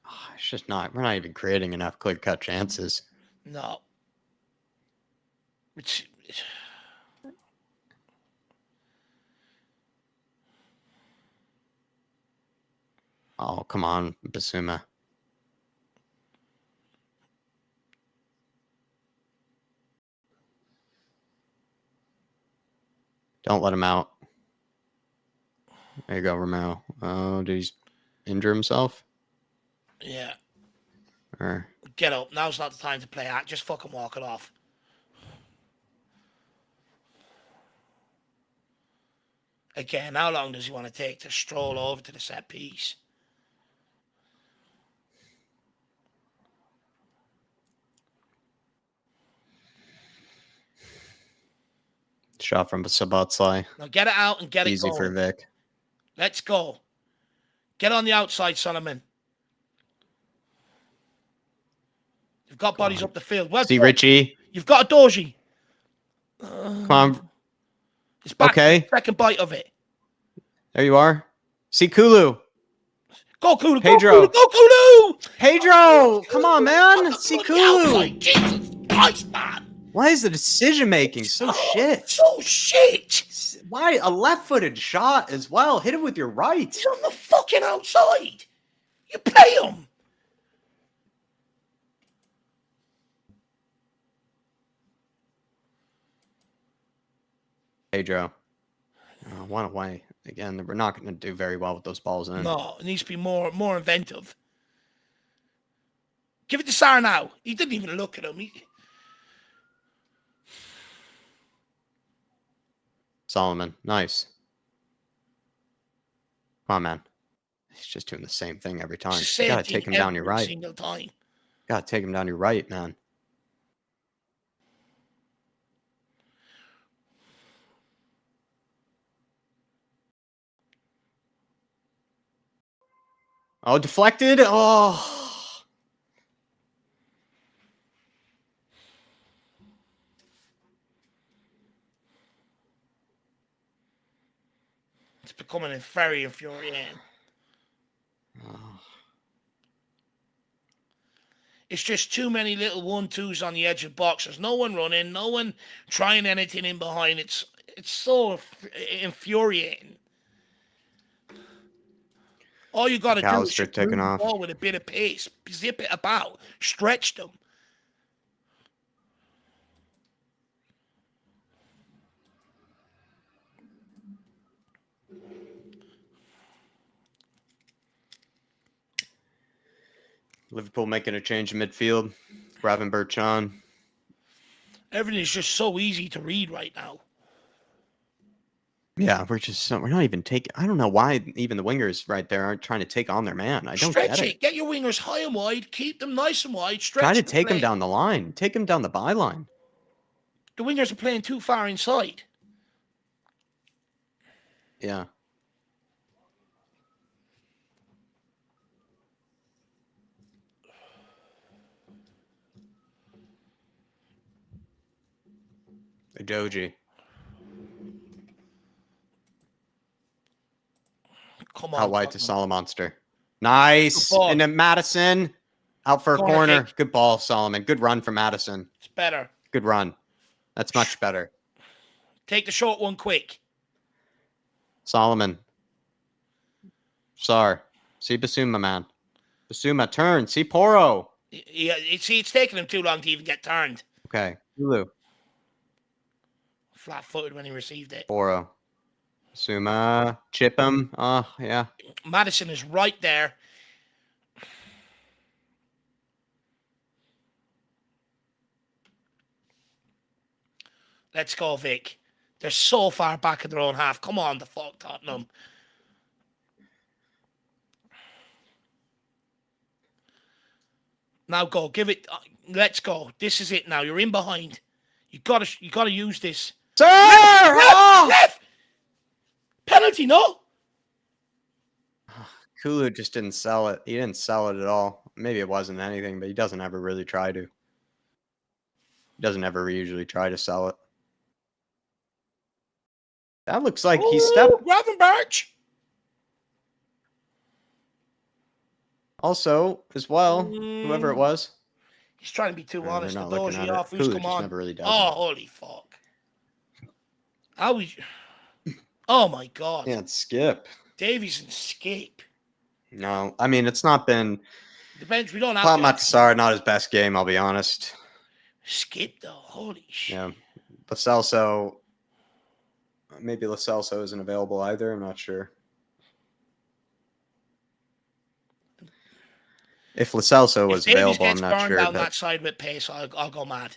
Oh, it's just not. We're not even creating enough clear-cut chances. No. Oh, come on, Basuma. Don't let him out. There you go, Romero. Oh, did he injure himself? Yeah. Or Get up. Now's not the time to play act. Just fucking walk it off. Again, how long does he want to take to stroll over to the set piece? shot from Sabatsai. Now get it out and get it Easy going. for Vic. Let's go. Get on the outside, Solomon. You've got bodies up the field. Well, See Richie. You've got a Doji. Come on. It's back. Okay. Second bite of it. There you are. See Kulu. Go Kulu. Pedro. Go Kulu. Pedro. Come on, man. See Kulu. Jesus Christ, man. Why is the decision making so shit? So shit. Why a left-footed shot as well? Hit it with your right. He's on the fucking outside. You play him. Pedro. One away. Again, we're not going to do very well with those balls in. No, it needs to be more inventive. Give it to Sar now. He didn't even look at him. Solomon. Nice. Come on, man. He's just doing the same thing every time. You got to take him down your right. Single time. Got to take him down your right, man. Oh, deflected. Oh. It's becoming very infuriating. Oh. It's just too many little 1-2s on the edge of the box. There's no one running, no one trying anything in behind. It's so infuriating. All you got to do is just move the ball with a bit of pace. Zip it about. Stretch them. Liverpool making a change in midfield. Ravenberg on. Everything's just so easy to read right now. Yeah, we're not even taking. I don't know why even the wingers right there aren't trying to take on their man. I don't Stretch get it. it. Get your wingers high and wide. Keep them nice and wide. Try Stretch to the take him play. down the line. Take him down the byline. The wingers are playing too far inside. Yeah. Doji. Come Out on, wide to Tottenham. Salamonster. Good Nice. ball. And then Madison out for a Corner corner. kick. Good ball, Solomon. Good run from Madison. It's better. Good run. That's much better. Take the short one quick. Solomon. Sar. See Basuma, man. Basuma, turn. See Poro. Yeah, it's taking him too long to even get turned. Okay. Lulu. Flat-footed when he received it. Poro. Basuma. Chip him. Oh, yeah. Madison is right there. Let's go, Vic. They're so far back in their own half. Come on, the fuck, Tottenham. Now go. Give it. Let's go. This is it now. You're in behind. You gotta use this. Sir! Left! Penalty, no? Kulu just didn't sell it. He didn't sell it at all. Maybe it wasn't anything, but he doesn't ever really try to. He doesn't ever usually try to sell it. That looks like he stepped. Gravenberch. Also, as well, whoever it was. He's trying to be too honest. The Not looking doji at off. it. Who's Kulu come just on? never really does Oh, it. holy fuck. How we... Oh, my God. Yeah, it's Skip. Davies and Skip. No, I mean, it's not been... The bench, we don't have... Pat Matasar, not his best game, I'll be honest. Skip, though. Holy shit. Yeah. Lo Celso... Maybe Lo Celso isn't available either. I'm not sure. If Lo Celso was available, I'm not sure. Down that side with pace, I'll go mad.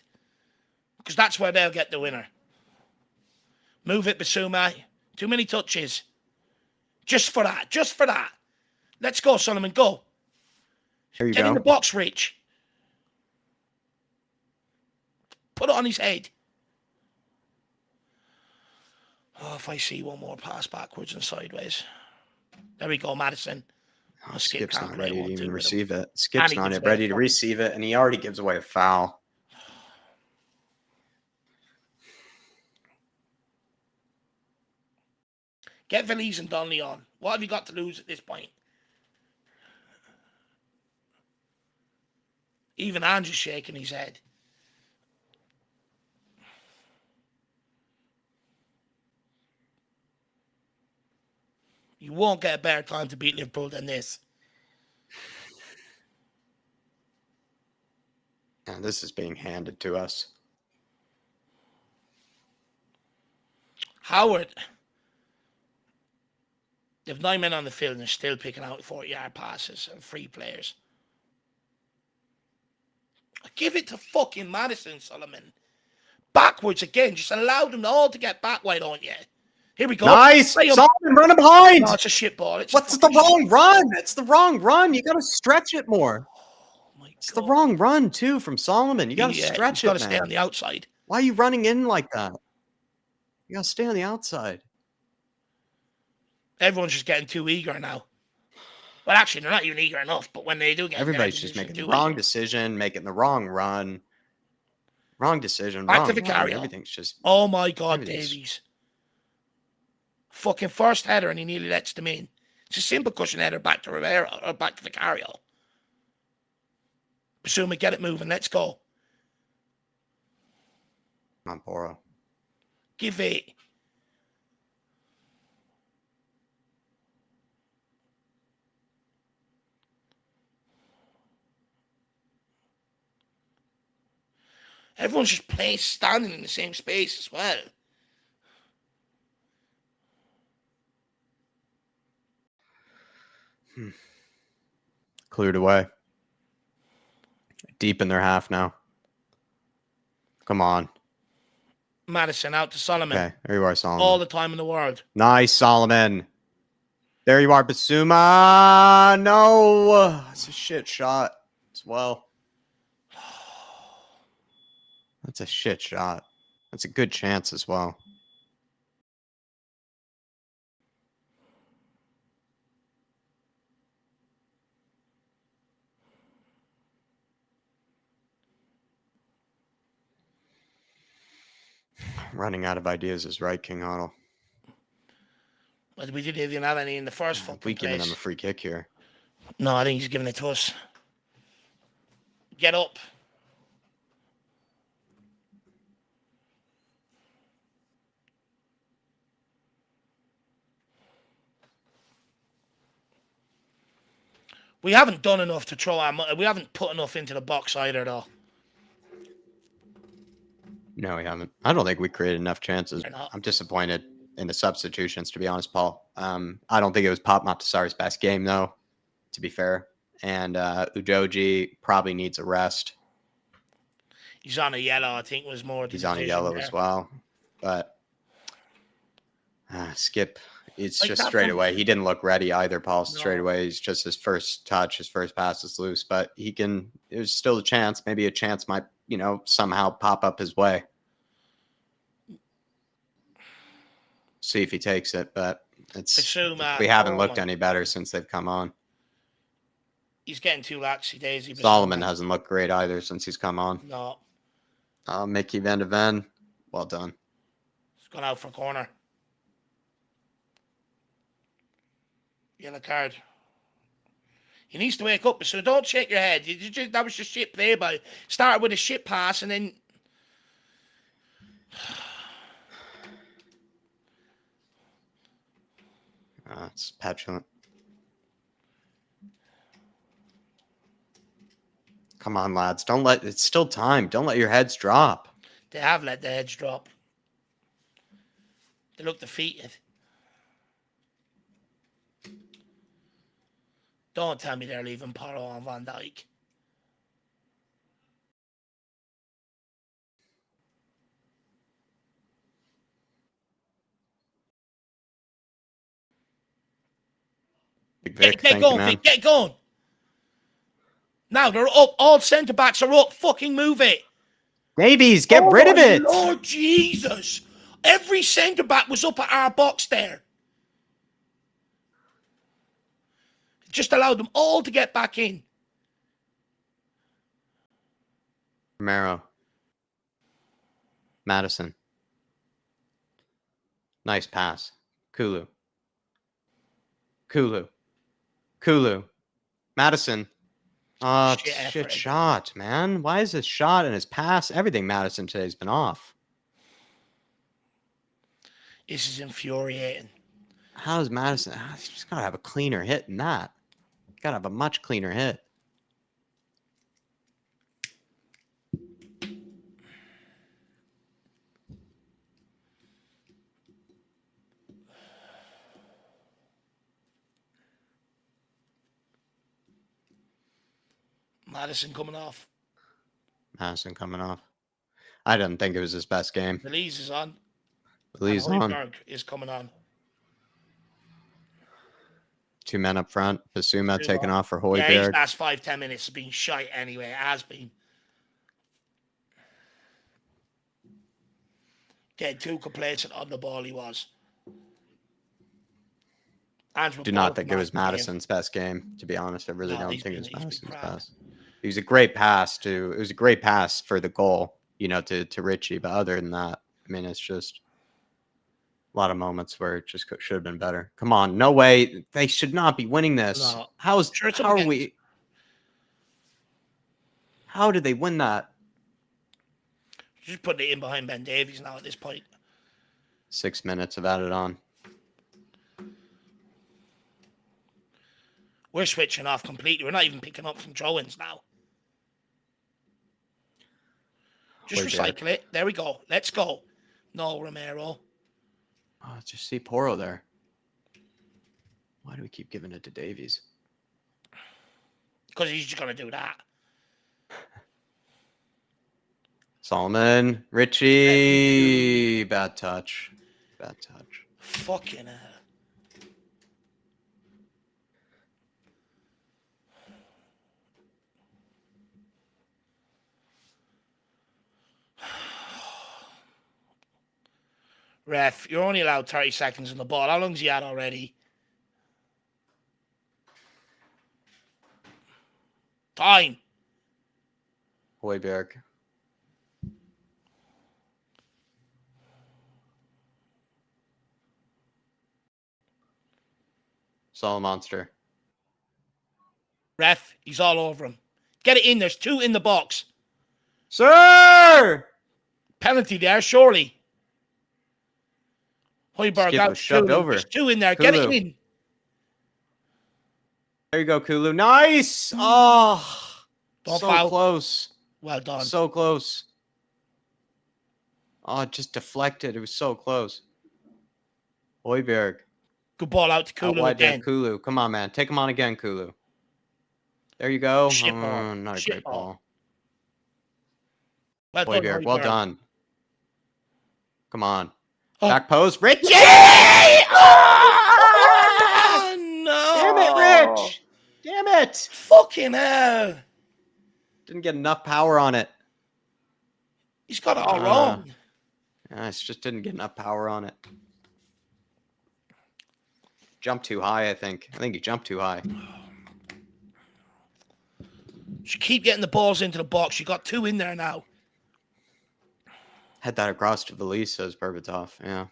Because that's where they'll get the winner. Move it, Basuma. Too many touches. Just for that. Just for that. Let's go, Solomon. Go. Here you Get go. in the box, Rich. Put it on his head. Oh, if I see one more pass backwards and sideways. There we go, Madison. Oh, Skip's not ready to even receive it. And Skip's he not gives ready away to a receive it, and he already gives away a foul. Get Valise and Donnelly on. What have you got to lose at this point? Even Andrew's shaking his head. You won't get a better time to beat Liverpool than this. And this is being handed to us. Howard. They have 9 men on the field and they're still picking out 40-yard passes and free players. Give it to fucking Madison, Solomon. Backwards again. Just allow them all to get back, why don't you? Here we go. Nice! Solomon running behind! No, it's a shit ball. What's the wrong run? It's the wrong run. You got to stretch it more. It's the wrong run, too, from Solomon. You got to stretch it, man. Got to stay on the outside. Why are you running in like that? You got to stay on the outside. Everyone's just getting too eager now. Well, actually, they're not even eager enough, but when they do get Everybody's just making the wrong decision, making the wrong run. Wrong decision. Back wrong to Vicario. Everything's just... Oh, my God, Davies. Fucking first header, and he nearly lets them in. It's a simple cushion header back to Rivera, or back to Vicario. Basuma, get it moving. Let's go. Come on, Poro. Give it. Everyone's just standing in the same space as well. Cleared away. Deep in their half now. Come on. Madison out to Solomon. Okay, there you are, Solomon. All the time in the world. Nice, Solomon. There you are, Basuma. No, it's a shit shot as well. That's a shit shot. That's a good chance as well. Running out of ideas is right, King Huddle. But we didn't even have any in the first fucking We giving place. them a free kick here. No, I think he's giving it to us. Get up. We haven't done enough to throw our... We haven't put enough into the box either, though. No, we haven't. I don't think we created enough chances. We're not. I'm disappointed in the substitutions, to be honest, Paul. I don't think it was Pop Maptasari's best game, though, to be fair. And Udoji probably needs a rest. He's on a yellow, I think, was more... He's on a yellow as well. But Skip, it's Like just that straight one- away. He didn't look ready either, Paul. No. Straight away, he's just his first touch, his first pass is loose. But he can... There's still a chance. Maybe a chance might, somehow pop up his way. See if he takes it, but we haven't looked any better since they've come on. He's getting too laxy daisy. Solomon hasn't looked great either since he's come on. No. Mickey Van de Ven, well done. He's gone out for a corner. Yellow card. He needs to wake up, so don't shake your head. That was just shit play by. Started with a shit pass and then. It's petulant. Come on, lads. It's still time. Don't let your heads drop. They have let their heads drop. They look defeated. Don't tell me they're leaving Porro on Van Dijk. Big Vic, Get going, Vic. Get going. Now they're up. All centre backs are up. Fucking move it. Davies, get rid of it. Lord Jesus. Every centre back was up at our box there. Just allowed them all to get back in. Romero. Madison. Nice pass. Kulu. Madison. Oh, shit shot, man. Why is his shot and his pass, everything Madison today's been off? This is infuriating. How's Madison? He's just got to have a cleaner hit than that. Got to have a much cleaner hit. Madison coming off. I didn't think it was his best game. Belize is on. Belize on. Is coming on. 2 men up front. Basuma taking off for Højbjerg. Yeah, his last 5-10 minutes has been shite anyway. It has been. Getting too complacent on the ball he was. Do not think it was Madison's best game, to be honest. I really don't think it was Madison's best. It was a great pass it was a great pass for the goal, to Richie. But other than that, I mean, it's just a lot of moments where it just should have been better. Come on, no way. They should not be winning this. No. How did they win that? Just putting it in behind Ben Davies now at this point. 6 minutes of added on. We're switching off completely. We're not even picking up from throw-ins now. Just recycle it. There we go. Let's go. No, Romero. Oh, just see Porro there. Why do we keep giving it to Davies? Because he's just going to do that. Solomon, Richie, bad touch. Bad touch. Fucking hell. Ref, you're only allowed 30 seconds on the ball. How long's he had already? Time. Hoiberg. Monster. Ref, he's all over him. Get it in. There's 2 in the box. Sir! Penalty there, surely. Hoiberg Skip out. was shoved over. There's 2 in there. Get it Kulu. in. There you go, Kulu. Nice! Oh, Don't so foul. close. Well done. So close. Oh, it just deflected. It was so close. Hoiberg. Good ball out to Out Kulu wide there, again. Kulu. Come on, man. Take him on again, Kulu. There you go. Shit ball. Not a Shit great ball. ball. Well done, Hoiberg, well Hoiberg. done. Come on. Oh. Back post. Richie! Oh, no. Damn it, Rich! Damn it! Fucking hell. Didn't get enough power on it. He's got it all wrong. Yeah, it just didn't get enough power on it. Jumped too high, I think. I think he jumped too high. Just keep getting the balls into the box. You got 2 in there now. Head that across to Valise, says Berbatov. Yeah.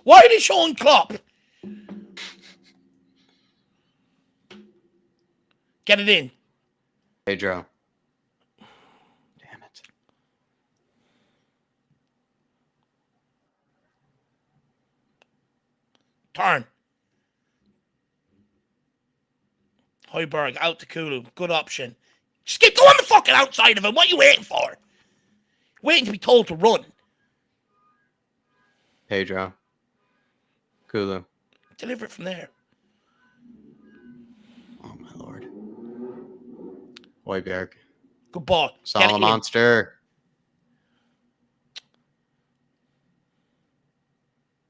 Why are they showing Klopp? Get it in. Pedro. Damn it. Turn. Hoiberg out to Kulu. Good option. Skip, go on the fucking outside of him. What are you waiting for? Waiting to be told to run. Pedro. Kulu. Deliver it from there. Oh, my lord. Hoiberg. Good ball. Get it Solomon in. Monster.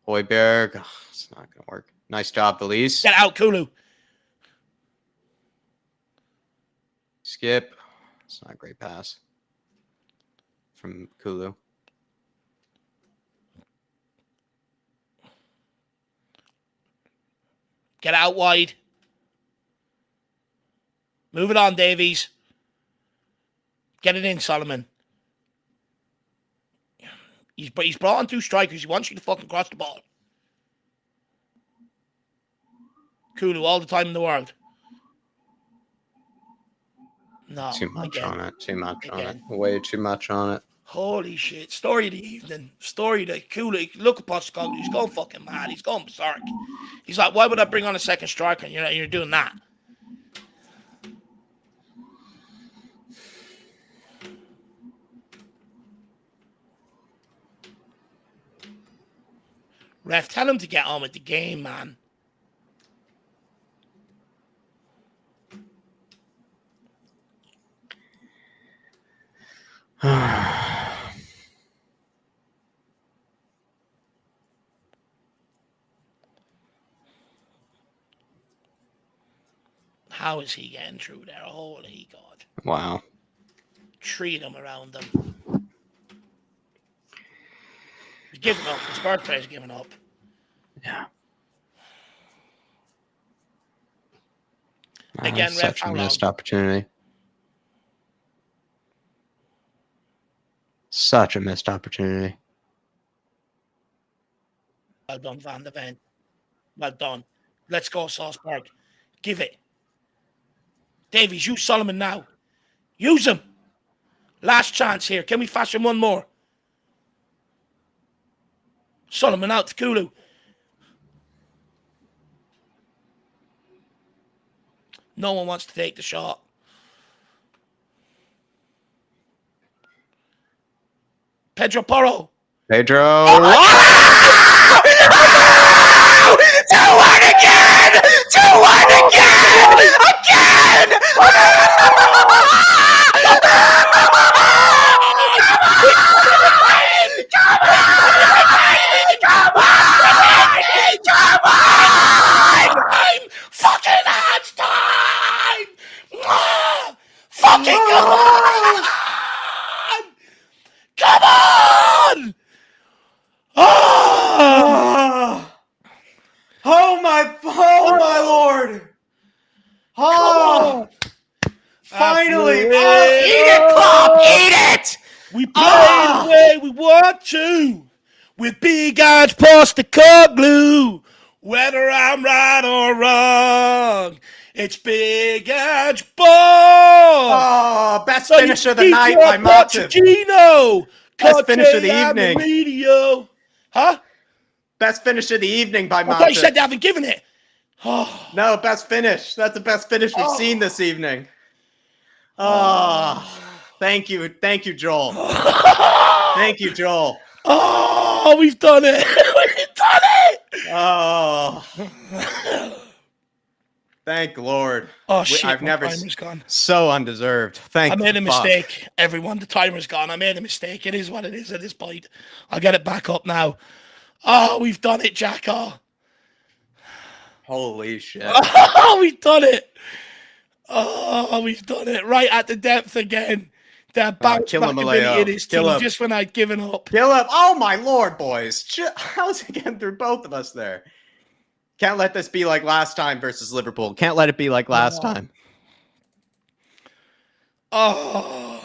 Hoiberg. Oh, it's not going to work. Nice job, Valise. Get out, Kulu. Skip. It's not a great pass from Kulu. Get out wide. Move it on, Davies. Get it in, Solomon. He's brought on 2 strikers. He wants you to fucking cross the ball. Kulu all the time in the world. No. Too much again. on it. Too much on it. Again. Way too much on it. Holy shit. Story of the evening. Story of the Kulu. Look at Postecoglou. He's going fucking mad. He's going berserk. He's like, why would I bring on a second striker? And you're doing that. Ref, tell him to get on with the game, man. How is he getting through there? Holy God. Wow. 3 of them around them. He's giving up. The Spurs player's giving up. Yeah. Again, ref, such a how missed long? opportunity. Such a missed opportunity. Well done, Van der Ven. Well done. Let's go, Salzburg. Give it. Davies, use Solomon now. Use him. Last chance here. Can we fashion one more? Solomon out to Kulu. No one wants to take the shot. Pedro Porro. Pedro. Oh my God! 2-1 won again! Again! Time! Fucking hands time! Fucking come on! Come on! Oh my lord! Oh, finally! Oh, eat it, Klopp! Eat it! We play the way we want to, with big eyes past the car glue. Whether I'm right or wrong, it's Big Edge Ball. Oh, best finish of the night by Matip. Pochettino. Best finish of the evening. Radio. Huh? Best finish of the evening by Matip. I thought you said they haven't given it. Oh. No, best finish. That's the best finish we've seen this evening. Oh, thank you, Joel. Thank you, Joel. Oh, we've done it. We've done it. Oh, thank Lord. Oh shit! I've never timer's gone. So undeserved. Thank. I made a mistake. Everyone, the timer's gone. I made a mistake. It is what it is at this point. I'll get it back up now. Oh, we've done it, Jack. Oh. Holy shit. Oh, we've done it. Oh, we've done it. Right at the depth again. That bounce back ability in his team just when I'd given up. Kill him. Oh, my Lord, boys. How's it getting through both of us there? Can't let this be like last time versus Liverpool. Can't let it be like last time. Oh.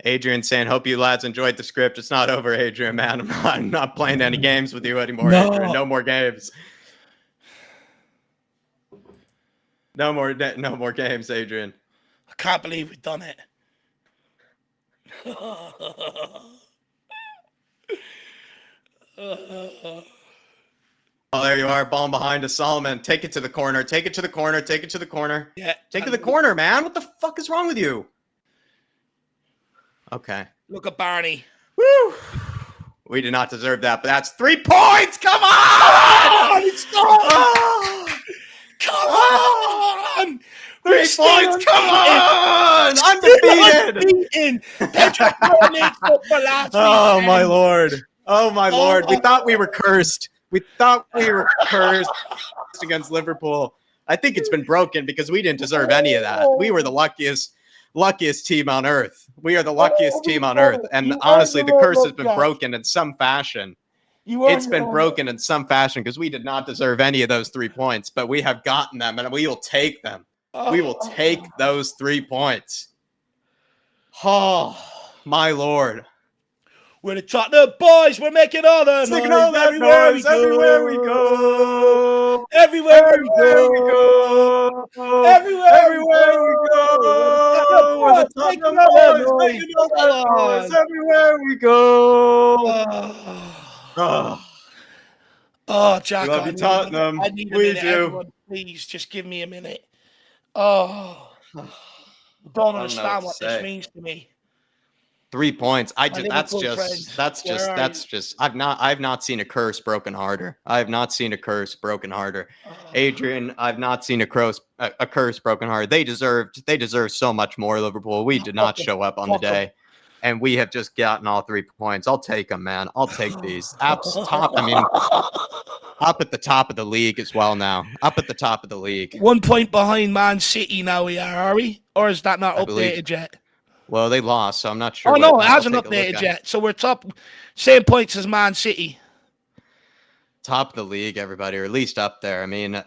Adrian saying, hope you lads enjoyed the script. It's not over, Adrian, man. I'm not playing any games with you anymore, Adrian. No more games. No more games, Adrian. I can't believe we've done it. Oh, there you are. Ball behind us, Solomon. Take it to the corner. Take it to the corner. Take it to the corner. Yeah. Take it to the corner, man. What the fuck is wrong with you? Okay. Look at Barney. Woo! We did not deserve that, but that's 3 points. Come on! It's not. Come on! 3 points! Come on! Undefeated! Oh, my Lord. Oh, my Lord. We thought we were cursed. We thought we were cursed against Liverpool. I think it's been broken because we didn't deserve any of that. We were the luckiest team on earth. We are the luckiest team on earth. And honestly, the curse has been broken in some fashion. It's been broken in some fashion because we did not deserve any of those 3 points, but we have gotten them and we will take them. We will take those 3 points. Oh, my Lord. We're the Tottenham boys. We're making all the noise. Everywhere we go. Everywhere we go. Everywhere we go. We're the Tottenham boys. Making all the noise. Everywhere we go. Oh, Jack. We love you, Tottenham. I need a we minute. do. Everyone, please, just give me a minute. Oh, don't understand what this means to me. 3 points. I've not seen a curse broken harder. I have not seen a curse broken harder. Adrian, I've not seen a curse broken harder. They deserve so much more, Liverpool. We did not show up on the day. And we have just gotten all 3 points. I'll take them, man. I'll take these. Up at the top of the league as well now. Up at the top of the league. 1 point behind Man City now are we? Or is that not updated yet? Well, they lost, so I'm not sure. Oh, no, it hasn't updated yet. So we're top, same points as Man City. Top of the league, everybody, or at least up there. I mean,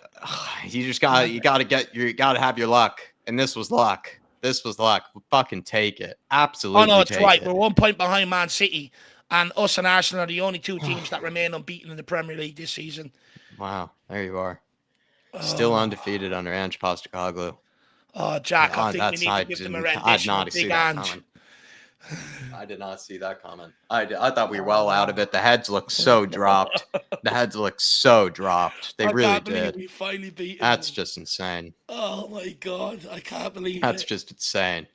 you gotta have your luck. And this was luck. This was luck. Fucking take it. Absolutely. Oh, no, it's right. We're 1 point behind Man City. And us and Arsenal are the only two teams that remain unbeaten in the Premier League this season. Wow. There you are. Still undefeated under Ange Postecoglou. Oh, Jack, I think we need to give them a rendition of Big Ange. I did not see that comment. I thought we were well out of it. The heads look so dropped. The heads look so dropped. They really did. We finally beat That's just insane. Oh my God, I can't believe That's just insane.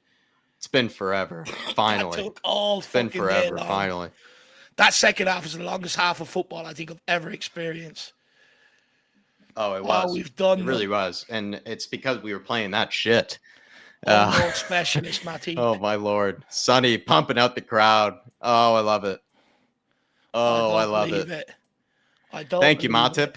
It's been forever. Finally. It's been forever. Finally. That second half was the longest half of football I think I've ever experienced. Oh, it Oh, was. we've done It really was. And it's because we were playing that shit. unknown specialist, Matty. Oh, my Lord. Sonny pumping out the crowd. Oh, I love it. I Oh, I don't love believe it. it. I don't Thank you, believe Matip. it.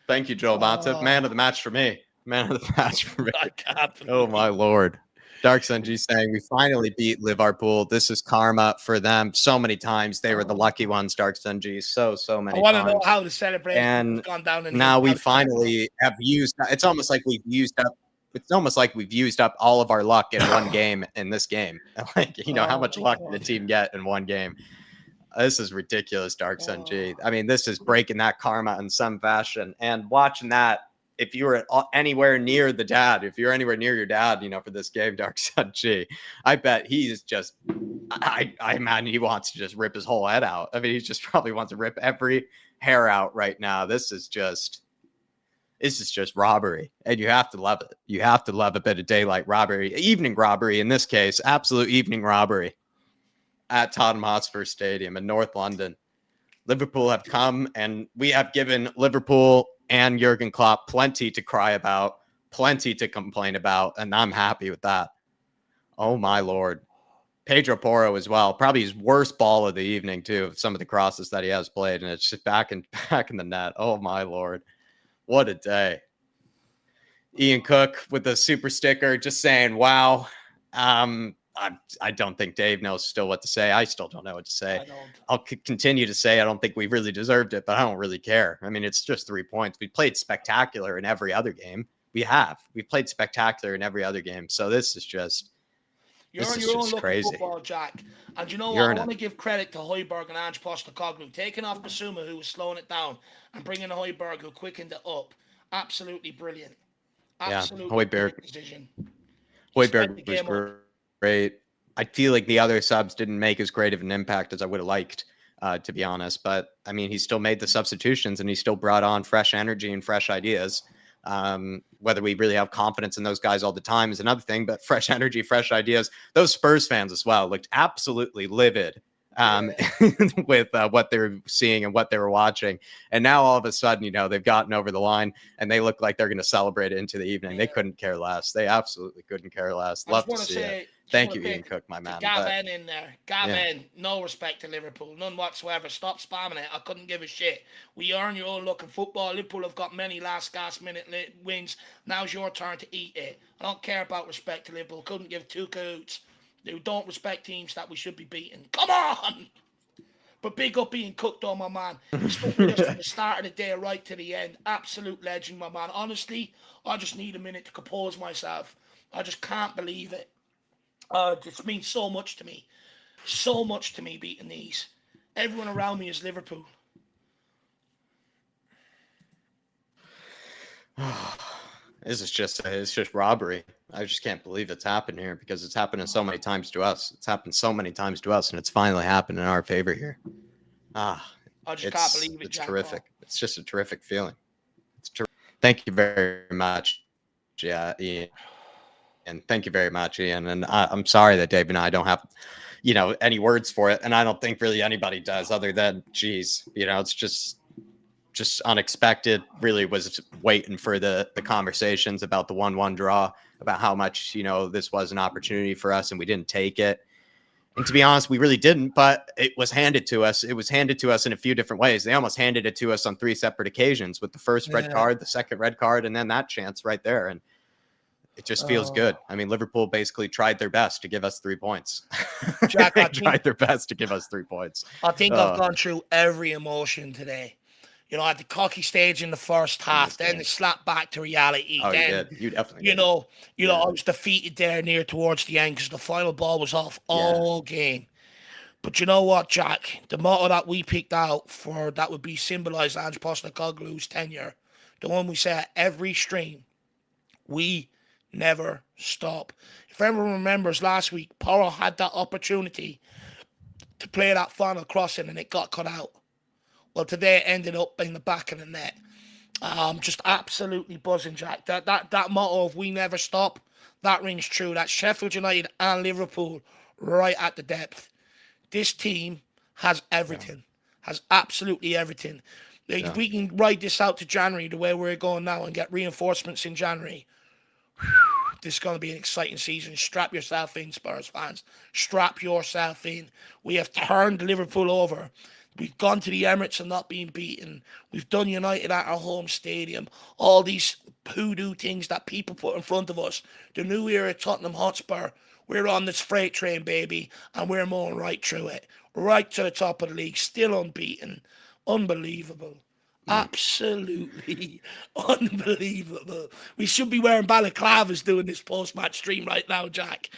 Thank you, Joel Matip. Man of the Oh, match for me. Man of the match for me. I can't Oh, believe my Lord. Dark Sunji saying, we finally beat Liverpool. This is karma for them. So many times. They were the lucky ones, Dark Sunji. So I many want to know times. how the celebration has And gone down in his now we house. finally have used, it's almost like we've used up all of our luck in one game in this game. Like, how Oh much my luck did the God. team get in one game? This is ridiculous, Dark Sun G. Oh. I mean, this is breaking that karma in some fashion. And watching that, if you were anywhere near the dad, if you're anywhere near your dad, for this game, Dark Sun G, I bet he's just, I imagine he wants to just rip his whole head out. I mean, he just probably wants to rip every hair out right now. This is just robbery. And you have to love it. You have to love a bit of daylight robbery, evening robbery in this case, absolute evening robbery at Tottenham Hotspur Stadium in North London. Liverpool have come, and we have given Liverpool and Jurgen Klopp plenty to cry about, plenty to complain about, and I'm happy with that. Oh, my Lord. Pedro Porro as well. Probably his worst ball of the evening, too, of some of the crosses that he has played, and it's just back in the net. Oh, my Lord. What a day. Ian Cook with the super sticker just saying, wow. I don't think Dave knows still what to say. I still don't know what to say. I don't. I'll continue to say I don't think we really deserved it, but I don't really care. I mean, it's just 3 points. We played spectacular in every other game. We've played spectacular in every other game. So this is just You're this on is your own just look at crazy. football, Jack. And you know what? You're I in want it. to give credit to Højbjerg and Ange Postecoglou, taking off Basuma, who was slowing it down, and bringing Højbjerg, who quickened it up. Absolutely brilliant. Yeah, Absolutely brilliant decision. He spent the Højbjerg was game up. great. I feel like the other subs didn't make as great of an impact as I would have liked, to be honest. But I mean, he still made the substitutions and he still brought on fresh energy and fresh ideas. Whether we really have confidence in those guys all the time is another thing, but fresh energy, fresh ideas. Those Spurs fans as well looked absolutely livid with what they were seeing and what they were watching. And now all of a sudden, they've gotten over the line and they look like they're going to celebrate it into the evening. They couldn't care less. They absolutely couldn't care less. Love to see it. Thank you, Ian Cook, my man. Gav N in there. Gav N, no respect to Liverpool. None whatsoever. Stop spamming it. I couldn't give a shit. We earn your own look in football. Liverpool have got many last minute wins. Now's your turn to eat it. I don't care about respect to Liverpool. Couldn't give two coots. They don't respect teams that we should be beating. Come on! But big up Ian Cook, though, my man. He stuck with us from the start of the day right to the end. Absolute legend, my man. Honestly, I just need a minute to compose myself. I just can't believe it. It means so much to me. So much to me beating these. Everyone around me is Liverpool. It's just robbery. I just can't believe it's happened here because it's happening so many times to us. It's happened so many times to us, and it's finally happened in our favor here. I just can't believe it, It's Jack. terrific. It's just a terrific feeling. Thank you very much, Ian. And thank you very much, Ian. And I'm sorry that Dave and I don't have, any words for it. And I don't think really anybody does other than, geez, it's just unexpected. Really was waiting for the conversations about the 1-1 draw, about how much, this was an opportunity for us and we didn't take it. And to be honest, we really didn't, but it was handed to us. It was handed to us in a few different ways. They almost handed it to us on 3 separate occasions with the first red card, the second red card, and then that chance right there. And it just feels good. I mean, Liverpool basically tried their best to give us 3 points. Jack, they tried their best to give us 3 points. I think I've gone through every emotion today. I had the cocky stage in the first half, then the slap back to reality. Oh, then, you did. You definitely did. I was defeated there near towards the end because the final ball was off all game. But you know what, Jack? The motto that we picked out for that would be symbolised Ange Postecoglou's tenure, the one we say at every stream, we never stop. If everyone remembers last week, Porro had that opportunity to play that final crossing and it got cut out. Well, today it ended up in the back of the net. Just absolutely buzzing, Jack. That motto of we never stop, that rings true. That's Sheffield United and Liverpool right at the depth. This team has everything, has absolutely everything. Like, Yeah. if we can ride this out to January the way we're going now and get reinforcements in January, this is going to be an exciting season. Strap yourself in, Spurs fans. Strap yourself in. We have turned Liverpool over. We've gone to the Emirates and not been beaten. We've done United at our home stadium. All these hoodoo things that people put in front of us. The new era Tottenham Hotspur. We're on this freight train, baby, and we're moving right through it. Right to the top of the league, still unbeaten. Unbelievable. Absolutely unbelievable. We should be wearing balaclavas doing this post-match stream right now, Jack.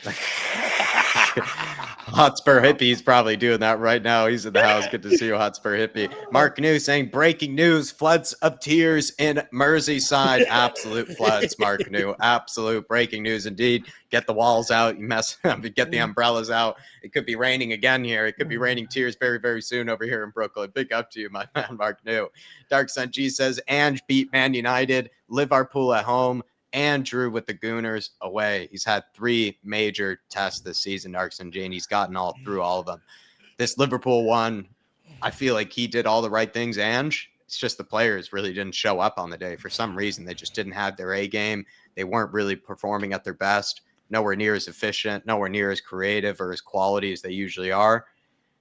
Hotspur Hippie's probably doing that right now. He's in the house. Good to see you, Hotspur Hippie. Mark New saying, breaking news, floods of tears in Merseyside. Absolute floods, Mark New. Absolute breaking news indeed. Get the walls out. You get the umbrellas out. It could be raining again here. It could be raining tears very, very soon over here in Brooklyn. Big up to you, my man, Mark New. Dark Sun G says, Ange beat Man United, Liverpool at home, and drew with the Gooners away. He's had 3 major tests this season, Dark Sun G, and he's gotten through all of them. This Liverpool one, I feel like he did all the right things, Ange. It's just the players really didn't show up on the day. For some reason, they just didn't have their A game. They weren't really performing at their best. Nowhere near as efficient, nowhere near as creative or as quality as they usually are.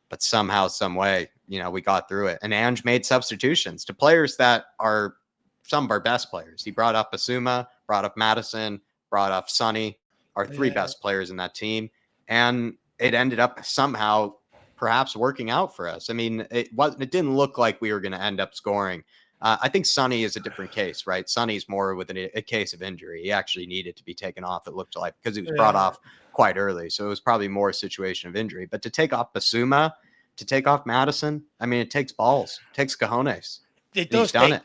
But somehow, some way, we got through it. And Ange made substitutions to players that are some of our best players. He brought up Basuma, brought up Madison, brought up Sonny, our 3 best players in that team. And it ended up somehow perhaps working out for us. I mean, it didn't look like we were going to end up scoring. I think Sonny is a different case, right? Sonny's more with a case of injury. He actually needed to be taken off, it looked like, because he was brought off quite early. So it was probably more a situation of injury. But to take off Basuma, to take off Madison, I mean, it takes balls. It takes cojones. He's done it.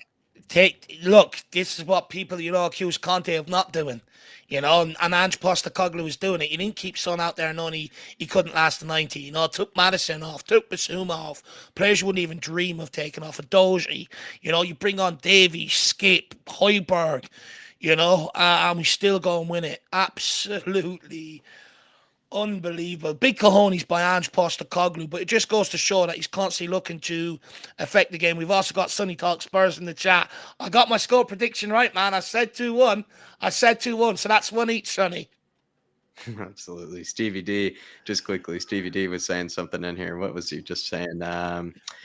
Look, this is what people, accuse Conte of not doing. And Ange Postecoglou was doing it. You didn't keep Son out there knowing he couldn't last the 90. Took Madison off, took Basuma off. Players you wouldn't even dream of taking off. A Doji. You bring on Davies, Skip, Højbjerg, and we still go and win it. Absolutely unbelievable. Big cojones by Ange Postecoglou, but it just goes to show that he's constantly looking to affect the game. We've also got Sonny Talk Spurs in the chat. I got my score prediction right, man. I said 2-1. So that's 1 each, Sonny. Absolutely. Stevie D, just quickly, Stevie D was saying something in here. What was he just saying?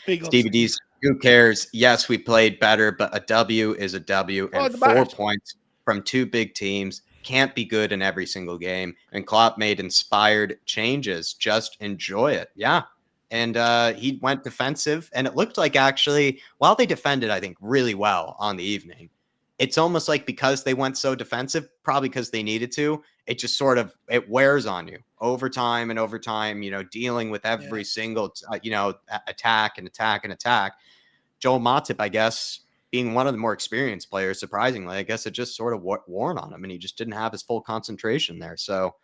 Stevie D's, who cares? Yes, we played better, but a W is a W, and 4 points from 2 big teams can't be good in every single game. And Klopp made inspired changes. Just enjoy it. Yeah. And he went defensive. And it looked like, actually, while they defended, I think, really well on the evening, it's almost like because they went so defensive, probably because they needed to, it just sort of, it wears on you over time and over time, dealing with every single, attack. Joel Matip, I guess, being one of the more experienced players, surprisingly, I guess it just sort of worn on him, and he just didn't have his full concentration there. So,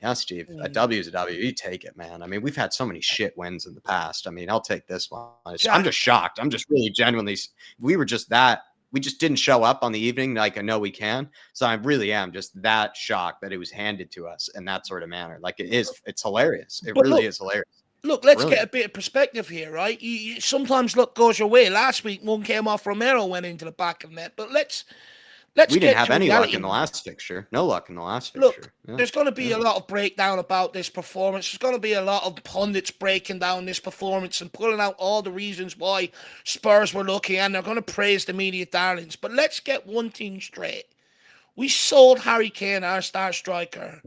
yeah, Steve, a W is a W. You take it, man. I mean, we've had so many shit wins in the past. I mean, I'll take this one. I'm just shocked. I'm just really genuinely, we just didn't show up on the evening like I know we can. So I really am just that shocked that it was handed to us in that sort of manner. Like it's hilarious. It really is hilarious. Look, let's get a bit of perspective here, right? Sometimes luck goes your way. Last week, one came off, Romero went into the back of net. But let's we didn't have any luck in the last fixture. No luck in the last fixture. Look, there's going to be a lot of breakdown about this performance. There's going to be a lot of pundits breaking down this performance and pulling out all the reasons why Spurs were lucky, and they're going to praise the media darlings. But let's get one thing straight. We sold Harry Kane, our star striker.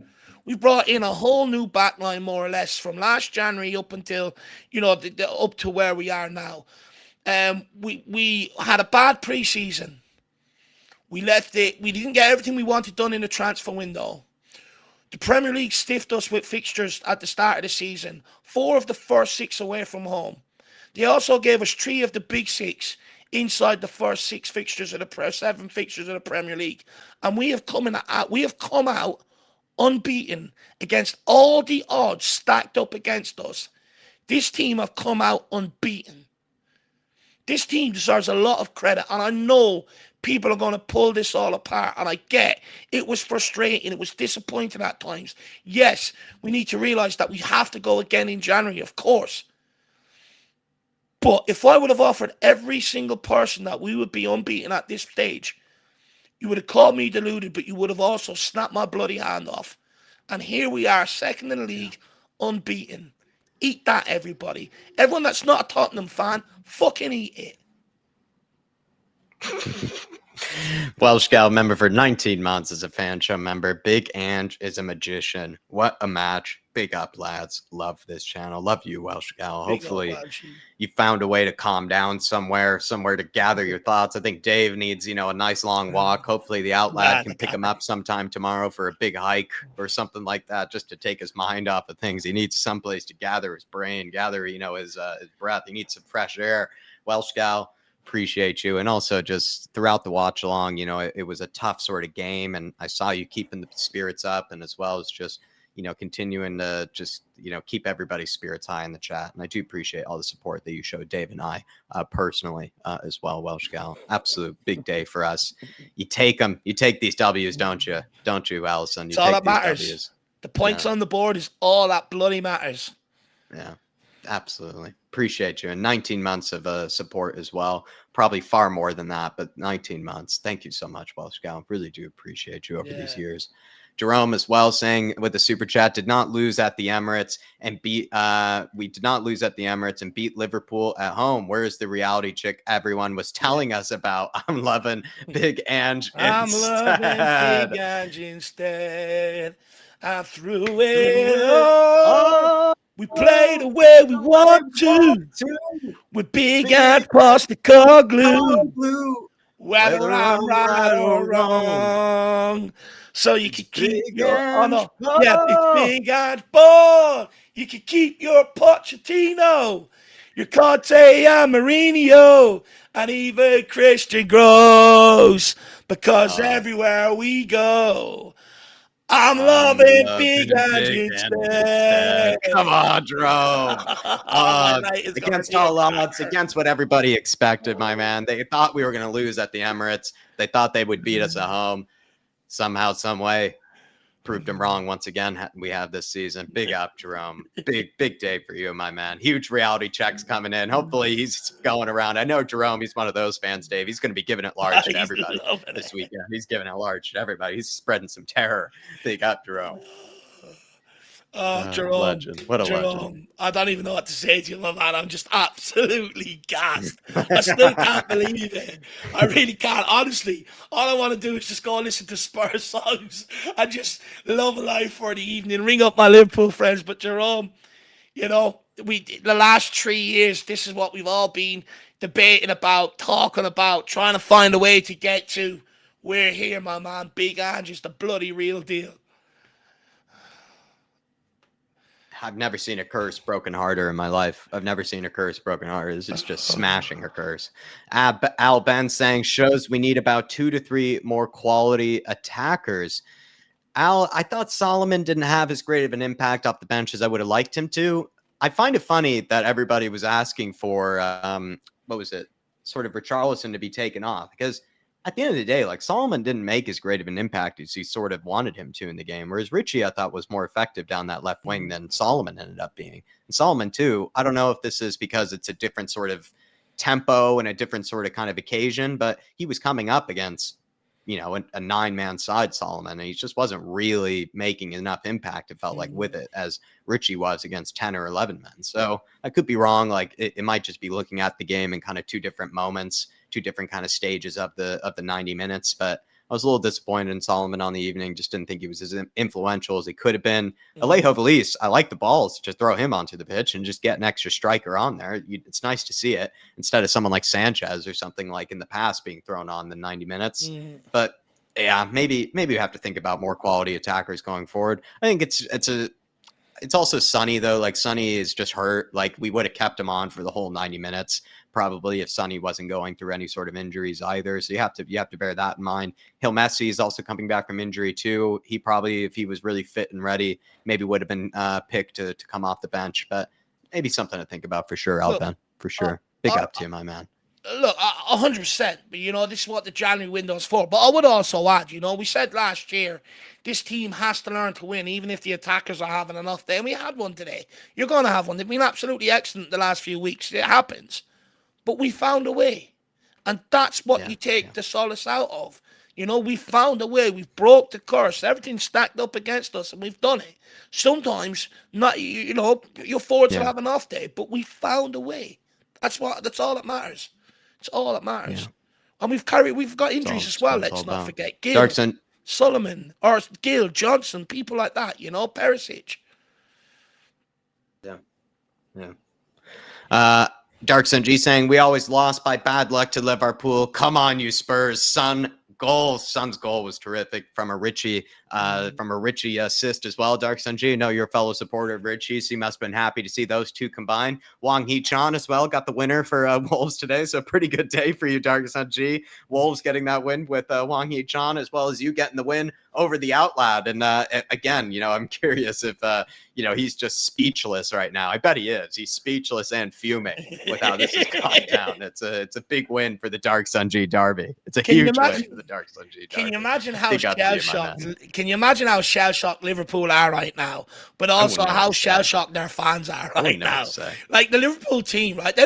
We brought in a whole new backline, more or less, from last January up until, up to where we are now. We had a bad preseason. We left it. We didn't get everything we wanted done in the transfer window. The Premier League stiffed us with fixtures at the start of the season. 4 of the first 6 away from home. They also gave us 3 of the big 6 inside the first 7 fixtures of the Premier League, and we have come out unbeaten against all the odds stacked up against us. This team have come out unbeaten. This team deserves a lot of credit, and I know people are going to pull this all apart, and I get it was frustrating, it was disappointing at times. Yes, we need to realize that we have to go again in January, of course. But if I would have offered every single person that we would be unbeaten at this stage, you would have called me deluded, but you would have also snapped my bloody hand off. And here we are, second in the league, unbeaten. Eat that, everybody. Everyone that's not a Tottenham fan, fucking eat it. Welsh Gal member for 19 months as a fan show member. Big Ange is a magician. What a match. Big up, lads. Love this channel. Love you, Welsh Gal. Hopefully you found a way to calm down somewhere to gather your thoughts. I think Dave needs, a nice long walk. Hopefully the Outlad can pick him up sometime tomorrow for a big hike or something like that, just to take his mind off of things. He needs someplace to gather his brain, gather, his breath. He needs some fresh air. Welsh Gal, appreciate you. And also just throughout the watch along, it was a tough sort of game, and I saw you keeping the spirits up, and as well as just continuing to just keep everybody's spirits high in the chat. And I do appreciate all the support that you showed Dave and I personally as well. Welsh Gal, absolute big day for us. You take these W's, don't you, Allison? It's all that matters. W's. The points on the board is all that bloody matters. Yeah, absolutely. Appreciate you. And 19 months of support as well. Probably far more than that, but 19 months. Thank you so much, Welsh Gal. Really do appreciate you over these years. Jerome as well saying with the super chat, did not lose at the Emirates and we did not lose at the Emirates and beat Liverpool at home. Where's the reality chick everyone was telling us about? I'm loving Big Ange instead. Big Ange instead. I threw it all. We play the way we want to. With Big Ange plus the car glue. Whether I'm right or wrong. So you can keep your it's Big Ange ball. You can keep your Pochettino, your Conte and Mourinho, and even Christian Gross, because everywhere we go, I'm loving Big Ange instead. Come on, Jerome. Against all odds, against what everybody expected, my man. They thought we were going to lose at the Emirates. They thought they would beat us at home. Somehow, some way, proved them wrong once again. We have this season. Big up, Jerome. Big day for you, my man. Huge reality checks coming in. Hopefully, he's going around. I know Jerome. He's one of those fans, Dave. He's going to be giving it large to everybody this weekend. He's giving it large to everybody. He's spreading some terror. Big up, Jerome. Jerome, legend. What a legend. I don't even know what to say to you, my man. I'm just absolutely gassed. I still can't believe it. I really can't. Honestly, all I want to do is just go listen to Spurs songs and just love life for the evening, ring up my Liverpool friends. But Jerome, the last 3 years, this is what we've all been debating about, talking about, trying to find a way to get to. We're here, my man. Big Ange is the bloody real deal. I've never seen a curse broken harder in my life. I've never seen a curse broken harder. This is just smashing her curse. Al Ben saying, shows we need about 2 to 3 more quality attackers. Al, I thought Solomon didn't have as great of an impact off the bench as I would have liked him to. I find it funny that everybody was asking for, sort of Richarlison to be taken off, because at the end of the day, like, Solomon didn't make as great of an impact as he sort of wanted him to in the game. Whereas Richie, I thought, was more effective down that left wing than Solomon ended up being. And Solomon, too, I don't know if this is because it's a different sort of tempo and a different sort of kind of occasion, but he was coming up against, a 9-man side, Solomon, and he just wasn't really making enough impact, it felt like, with it, as Richie was against 10 or 11 men. So I could be wrong. Like, it might just be looking at the game in kind of 2 different moments, 2 different kind of stages of the 90 minutes. But I was a little disappointed in Solomon on the evening. Just didn't think he was as influential as he could have been. Alejo Valise, I like the balls to throw him onto the pitch and just get an extra striker on there. It's nice to see it instead of someone like Sanchez or something like in the past being thrown on the 90 minutes. But yeah, maybe we have to think about more quality attackers going forward. I think it's also Sonny, though. Like, Sonny is just hurt. Like, we would have kept him on for the whole 90 minutes probably if Sonny wasn't going through any sort of injuries either. So you have to bear that in mind. Hill Messi is also coming back from injury too. He probably, if he was really fit and ready, maybe would have been picked to come off the bench. But maybe something to think about for sure, Alben. For sure. Big up to you, my man. Look, 100%. But, this is what the January window is for. But I would also add, we said last year, this team has to learn to win, even if the attackers are having an off day. And we had one today. You're going to have one. They've been absolutely excellent the last few weeks. It happens. but we found a way. And that's what Yeah, you take yeah, the solace out of. We found a way. We've broke the curse. Everything's stacked up against us, and we've done it. Sometimes, not your forwards will yeah, have an off day, but we found a way. That's all that matters. It's all that yeah. matters. And we've got It's injuries all as it's well. what it's all Let's not about. forget Gill, Darkson, Solomon, or Gill, Johnson, people like that. Perisic. yeah, yeah. Uh, Darkson G saying, we always lost by bad luck to Liverpool. Come on, you Spurs. Son's goal was terrific from a Richie assist as well. Darkson G, know you're a fellow supporter of Richie, so you must have been happy to see those two combine. Wang Hee-chan as well got the winner for Wolves today, so a pretty good day for you, Darkson G. Wolves getting that win with Wang Hee-chan, as well as you getting the win over the Outloud. And again, I'm curious if he's just speechless right now. I bet he is. He's speechless and fuming with how this has gone down. It's a big win for the Dark Sun G Derby. It's a huge win for the Dark Sun G Derby. Can you imagine how Big up to you, shell my man. shocked? Can you imagine how shell shocked Liverpool are right now? But also wouldn't know how what to shell say. shocked their fans are I right wouldn't know now. what to say. Like the Liverpool team, right?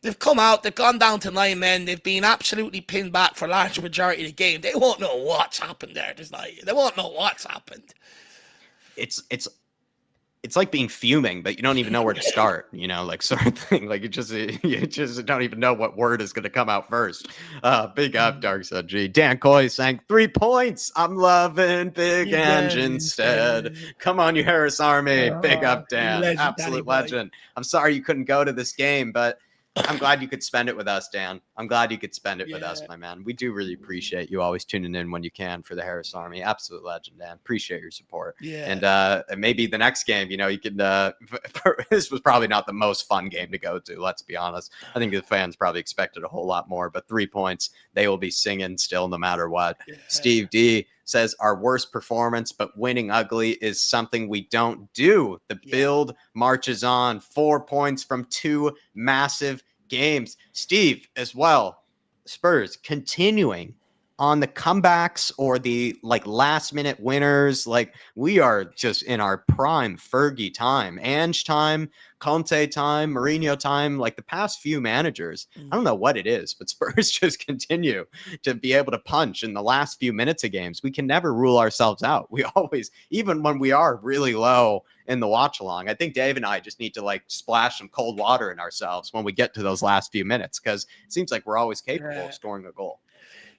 They've come out, they've gone down to 9 men, they've been absolutely pinned back for a large majority of the game. They won't know what's happened there. They won't know what's happened. It's like being fuming, but you don't even know where to start, like sort of thing. Like you just don't even know what word is going to come out first. Big up, Dark Sun G. Dan Coy saying 3 points. I'm loving big engine instead. Come on, you Harris Army. Big up, Dan. Absolute legend. I'm sorry you couldn't go to this game, but I'm glad you could spend it with us, Dan. I'm glad you could spend it with us, my man. We do really appreciate you always tuning in when you can for the Harris Army. Absolute legend, Dan. Appreciate your support. Yeah. And maybe the next game, you can. This was probably not the most fun game to go to. Let's be honest. I think the fans probably expected a whole lot more, but 3 points, they will be singing still no matter what. Yeah. Steve D says our worst performance, but winning ugly is something we don't do. The build marches on. 4 points from 2 massive games. Steve as well. Spurs continuing on the comebacks or the last minute winners. We are just in our prime Fergie time, Ange time, Conte time, Mourinho time, the past few managers. I don't know what it is, but Spurs just continue to be able to punch in the last few minutes of games. We can never rule ourselves out. We always, even when we are really low in the watch along, I think Dave and I just need to splash some cold water in ourselves when we get to those last few minutes, because it seems like we're always capable of scoring a goal.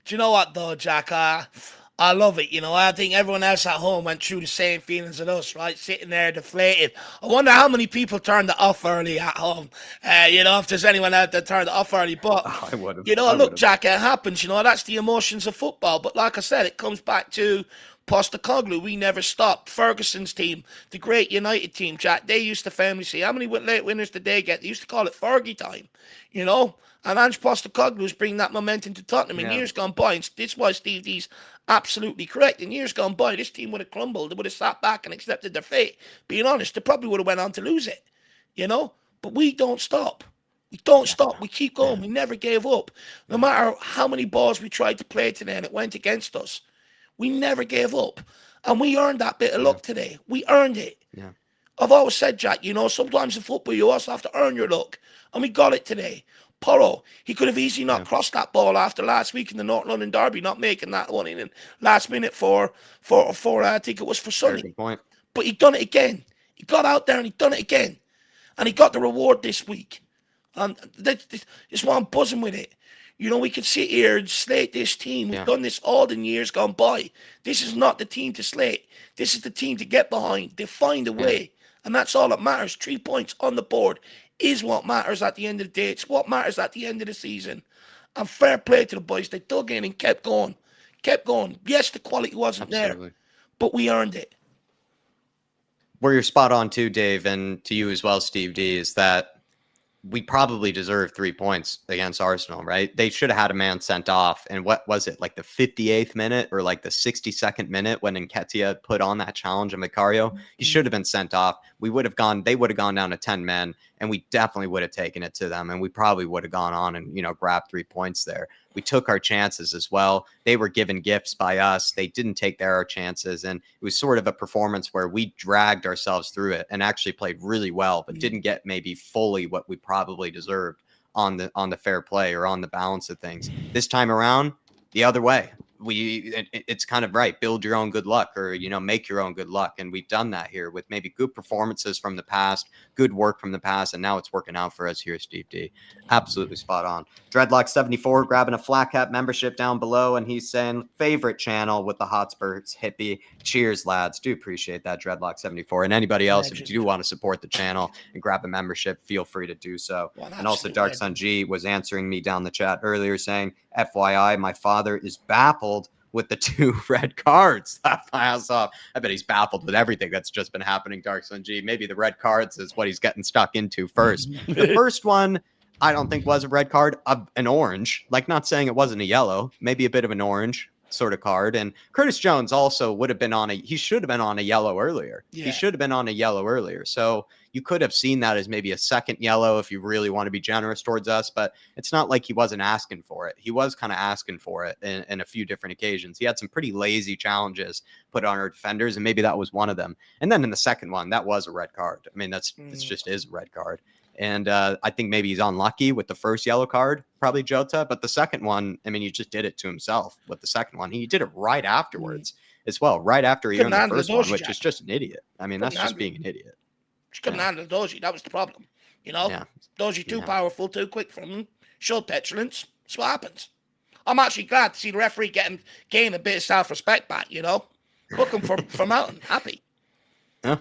Do you know what, though, Jack? I love it. I think everyone else at home went through the same feelings as us, right? Sitting there deflated. I wonder how many people turned it off early at home. If there's anyone out there turned it off early. But, I would've. Look, Jack, it happens. That's the emotions of football. But like I said, it comes back to Postecoglou. We never stopped. Ferguson's team, the great United team, Jack, they used to famously say, how many late winners did they get? They used to call it Fergie time, And Ange Postecoglou's bringing that momentum to Tottenham in years gone by. And this is why Steve D's absolutely correct. In years gone by, this team would have crumbled. They would have sat back and accepted their fate. Being honest, they probably would have went on to lose it, But we don't stop. We don't stop. We keep going. We never gave up. No matter how many balls we tried to play today and it went against us, we never gave up. And we earned that bit of luck today. We earned it. Yeah. I've always said, Jack, sometimes in football you also have to earn your luck. And we got it today. Porro, he could have easily not crossed that ball after last week in the North London Derby, not making that one in last minute for I think it was for Sonny. Good point. But he done it again. He got out there and he done it again. And he got the reward this week. And that's why I'm buzzing with it. We could sit here and slate this team. We've done this all in years gone by. This is not the team to slate. This is the team to get behind. They find a way. And that's all that matters. 3 points on the board is what matters at the end of the day. It's what matters at the end of the season. And fair play to the boys. They dug in and kept going. Kept going. Yes, the quality wasn't there, but we earned it. Where you're spot on too, Dave, and to you as well, Steve D, is that we probably deserve 3 points against Arsenal, right? They should have had a man sent off. And what was it, the 58th minute or the 62nd minute when Nketiah put on that challenge of Vicario? He should have been sent off. They would have gone down to 10 men, and we definitely would have taken it to them. And we probably would have gone on and, grabbed 3 points there. We took our chances as well. They were given gifts by us. They didn't take their chances. And it was sort of a performance where we dragged ourselves through it and actually played really well, but didn't get maybe fully what we probably deserved on the fair play or on the balance of things. This time around, the other way. It's kind of right. Build your own good luck, or make your own good luck, and we've done that here with maybe good performances from the past, good work from the past, and now it's working out for us here, Steve D. Absolutely spot on. Dreadlock74 grabbing a Flat Cap membership down below, and he's saying favorite channel with the Hotspurs hippie. Cheers, lads. Do appreciate that, Dreadlock74, and anybody else if you do want to support the channel and grab a membership, feel free to do so. And also, Dark Sun G was answering me down the chat earlier, saying, "FYI, my father is baffled with the 2 red cards." Laughed my ass off. I bet he's baffled with everything that's just been happening, Dark Sun G. Maybe the red cards is what he's getting stuck into first. The first one, I don't think was a red card, an orange. Like, not saying it wasn't a yellow, maybe a bit of an orange sort of card. And Curtis Jones also would have been he should have been on a yellow earlier. Yeah. He should have been on a yellow earlier. So you could have seen that as maybe a second yellow if you really want to be generous towards us, but it's not like he wasn't asking for it. He was kind of asking for it in a few different occasions. He had some pretty lazy challenges put on our defenders, and maybe that was one of them. And then in the second one, that was a red card. I mean, it's just is a red card. And I think maybe he's unlucky with the first yellow card, probably Jota. But the second one, I mean, he just did it to himself with the second one. He did it right afterwards as well, right after he earned the first one, which is just an idiot. I mean, that's just being an idiot. Just couldn't handle Doji. That was the problem. Doji too powerful, too quick from him. Showed petulance. That's what happens. I'm actually glad to see the referee gain a bit of self-respect back, Book him for Mountain. Happy. Yeah.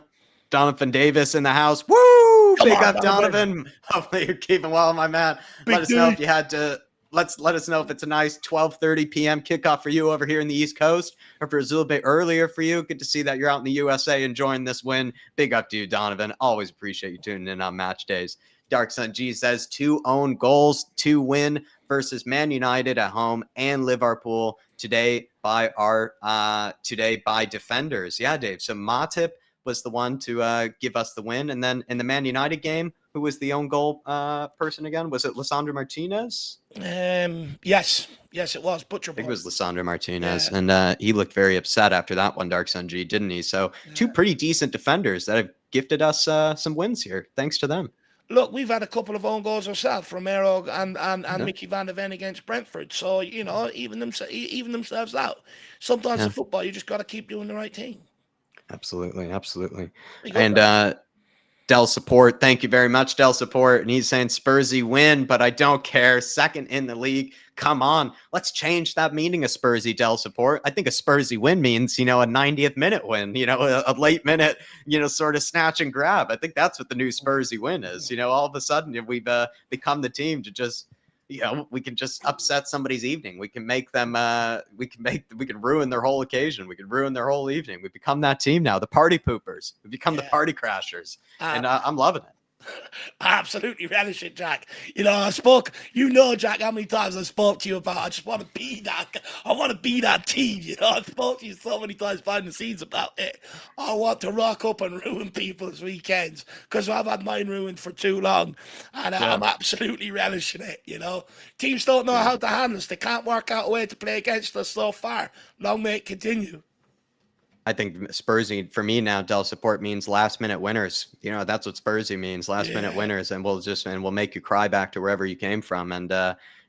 Donovan Davis in the house. Woo! Come Big on, up, Donovan. Hopefully you're keeping well, my man. Let us know if you had to. Let us know if it's a nice 12:30 p.m. kickoff for you over here in the East Coast, or if it was a little bit earlier for you. Good to see that you're out in the USA enjoying this win. Big up to you, Donovan. Always appreciate you tuning in on match days. Dark Sun G says 2 own goals to win versus Man United at home and Liverpool today by defenders. Yeah, Dave. So Matip was the one to give us the win. And then in the Man United game, who was the own goal person again? Was it Lisandro Martinez? Yes, it was. Butcher. I think it was Lisandro Martinez. Yeah. And he looked very upset after that one, Dark Sun G, didn't he? So 2 pretty decent defenders that have gifted us some wins here. Thanks to them. Look, we've had a couple of own goals ourselves, Romero and Mickey van der Ven against Brentford. So, even themselves out. Sometimes in football, you just got to keep doing the right thing. Absolutely. And Dell Support, thank you very much, Dell Support. And he's saying Spursy win, but I don't care. Second in the league. Come on, let's change that meaning of Spursy, Dell Support. I think a Spursy win means, a 90th minute win, a late minute, sort of snatch and grab. I think that's what the new Spursy win is. All of a sudden we've become the team to just, we can just upset somebody's evening. We can make them, we can ruin their whole occasion. We can ruin their whole evening. We've become that team now, the party poopers. We've become the party crashers. And I'm loving it. I absolutely relish it, Jack. Jack, how many times I spoke to you about I just want to be that. I want to be that team. I spoke to you so many times behind the scenes about it. I want to rock up and ruin people's weekends because I've had mine ruined for too long, and I'm absolutely relishing it. Teams don't know how to handle us. They can't work out a way to play against us so far. Long may it continue. I think Spursy for me now, Dell Support means last minute winners. That's what Spursy means, last minute winners, and we'll make you cry back to wherever you came from. And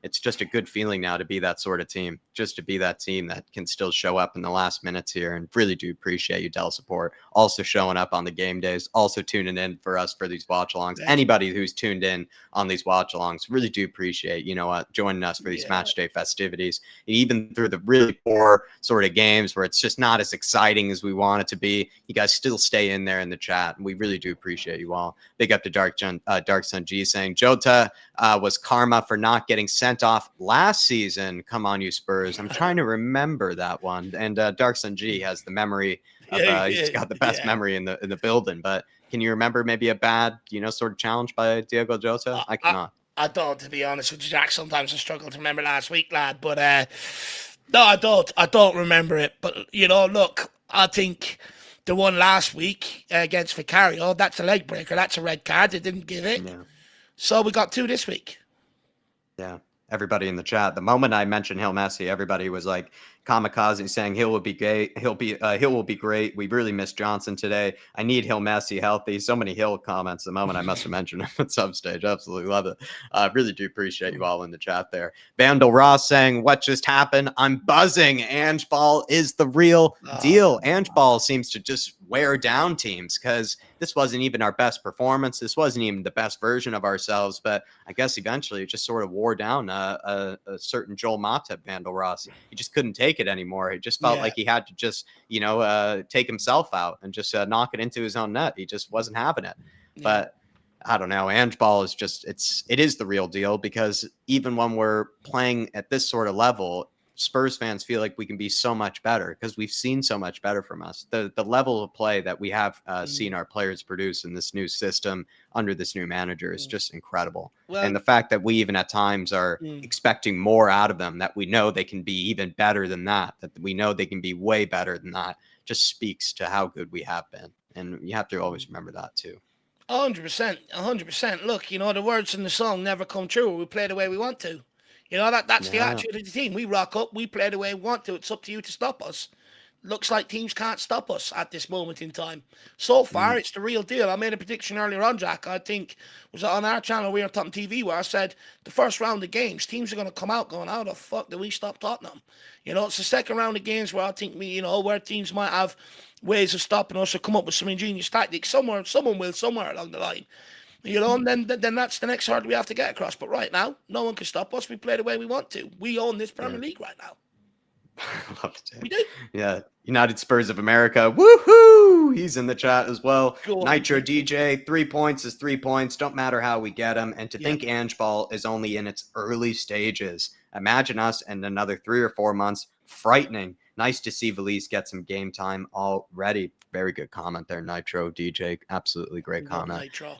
it's just a good feeling now to be that sort of team, just to be that team that can still show up in the last minutes here. And really do appreciate you, Dell Support, also showing up on the game days, also tuning in for us for these watch alongs. Anybody who's tuned in on these watch alongs, really do appreciate, joining us for these match day festivities. And even through the really poor sort of games where it's just not as exciting as we want it to be, you guys still stay in there in the chat. And we really do appreciate you all. Big up to Dark Sun G saying Jota was karma for not getting sent off last season. Come on, you Spurs. I'm trying to remember that one. And Dark Sun G has the memory of, he's got the best memory in the building. But can you remember maybe a bad, sort of challenge by Diego Jota? I cannot. I don't, to be honest with you, Jack. Sometimes I struggle to remember last week, lad. But no, I don't. I don't remember it. But, look, I think the one last week against Vicario, that's a leg breaker. That's a red card. They didn't give it. Yeah. So we got 2 this week. Yeah. everybody in the chat. The moment I mentioned Hill Messi, everybody was like kamikaze saying Hill will be great. Hill will be great. We really miss Johnson today. I need Hill Messi healthy. So many Hill comments. The moment I must have mentioned him at some stage. Absolutely love it. Really do appreciate you all in the chat there. Vandal Ross saying, what just happened? I'm buzzing. Ange Ball is the real deal. Ange Ball seems to just wear down teams because this wasn't even our best performance. This wasn't even the best version of ourselves. But I guess eventually it just sort of wore down a certain Joel Matip, Vandal Ross. He just couldn't take it anymore. It just felt like he had to just, take himself out and just knock it into his own net. He just wasn't having it. Yeah. But I don't know. Ange Ball is just, it is the real deal, because even when we're playing at this sort of level, Spurs fans feel like we can be so much better because we've seen so much better from us. The level of play that we have seen our players produce in this new system under this new manager is just incredible. Well, and the fact that we even at times are expecting more out of them, that we know they can be even better than that we know they can be way better than that, just speaks to how good we have been. And you have to always remember that too. 100%, 100%. Look, the words in the song never come true. We play the way we want to. That's the attitude of the team. We rock up, we play the way we want to. It's up to you to stop us. Looks like teams can't stop us at this moment in time. So far, it's the real deal. I made a prediction earlier on, Jack. I think, was it on our channel, we were Tottenham TV, where I said the first round of games, teams are going to come out going, how the fuck do we stop Tottenham? It's the second round of games where I think where teams might have ways of stopping us or come up with some ingenious tactics. Someone will somewhere along the line. And then that's the next hurdle we have to get across. But right now, no one can stop us. We play the way we want to. We own this Premier League right now. I love it. We do. Yeah. United Spurs of America. Woohoo! He's in the chat as well. Nitro DJ, 3 points is 3 points. Don't matter how we get them. And to think Ange Ball is only in its early stages. Imagine us in another 3 or 4 months. Frightening. Nice to see Valise get some game time already. Very good comment there, Nitro DJ. Absolutely great comment. Nitro.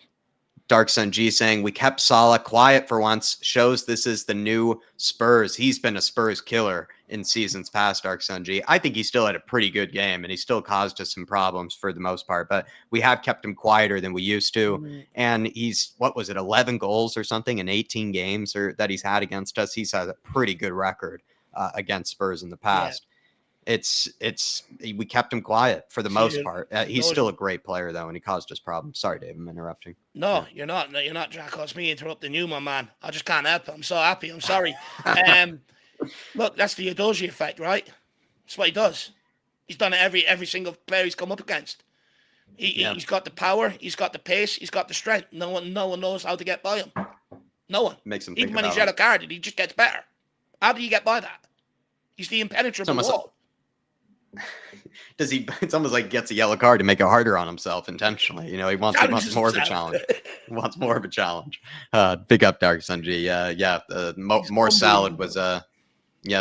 Dark Sun G saying, we kept Salah quiet for once, shows this is the new Spurs. He's been a Spurs killer in seasons past, Dark Sun G. I think he still had a pretty good game, and he still caused us some problems for the most part, but we have kept him quieter than we used to. And he's, 11 goals or something in 18 games that he's had against us. He's had a pretty good record against Spurs in the past. We kept him quiet for the most part. He's still a great player though, and he caused us problems. Sorry, Dave, I'm interrupting. No, you're not. No, you're not, Jack. It's me interrupting you, my man. I just can't help it. I'm so happy. I'm sorry. Look, that's the Udogie effect, right? That's what he does. He's done it every single player he's come up against. He's got the power. He's got the pace. He's got the strength. No one knows how to get by him. No one. Makes him even when he's yellow carded, he just gets better. How do you get by that? He's the impenetrable wall. Does he? It's almost like he gets a yellow card to make it harder on himself intentionally. He wants more of a challenge. He wants more of a challenge. Big up, Dark Sun G. More salad was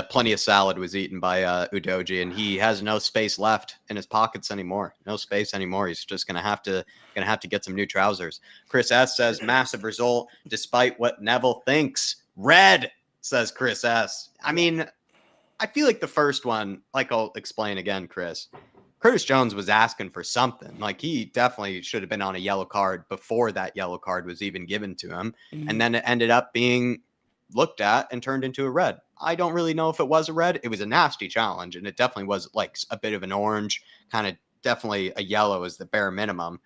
plenty of salad was eaten by Udogie, and he has no space left in his pockets anymore. No space anymore. He's just gonna have to get some new trousers. Chris S says massive result despite what Neville thinks. Red, says Chris S. I mean, I feel like the first one, like I'll explain again, Chris. Curtis Jones was asking for something. Like, he definitely should have been on a yellow card before that yellow card was even given to him. And then it ended up being looked at and turned into a red. I don't really know if it was a red. It was a nasty challenge, and it definitely was like a bit of an orange, kind of definitely a yellow is the bare minimum.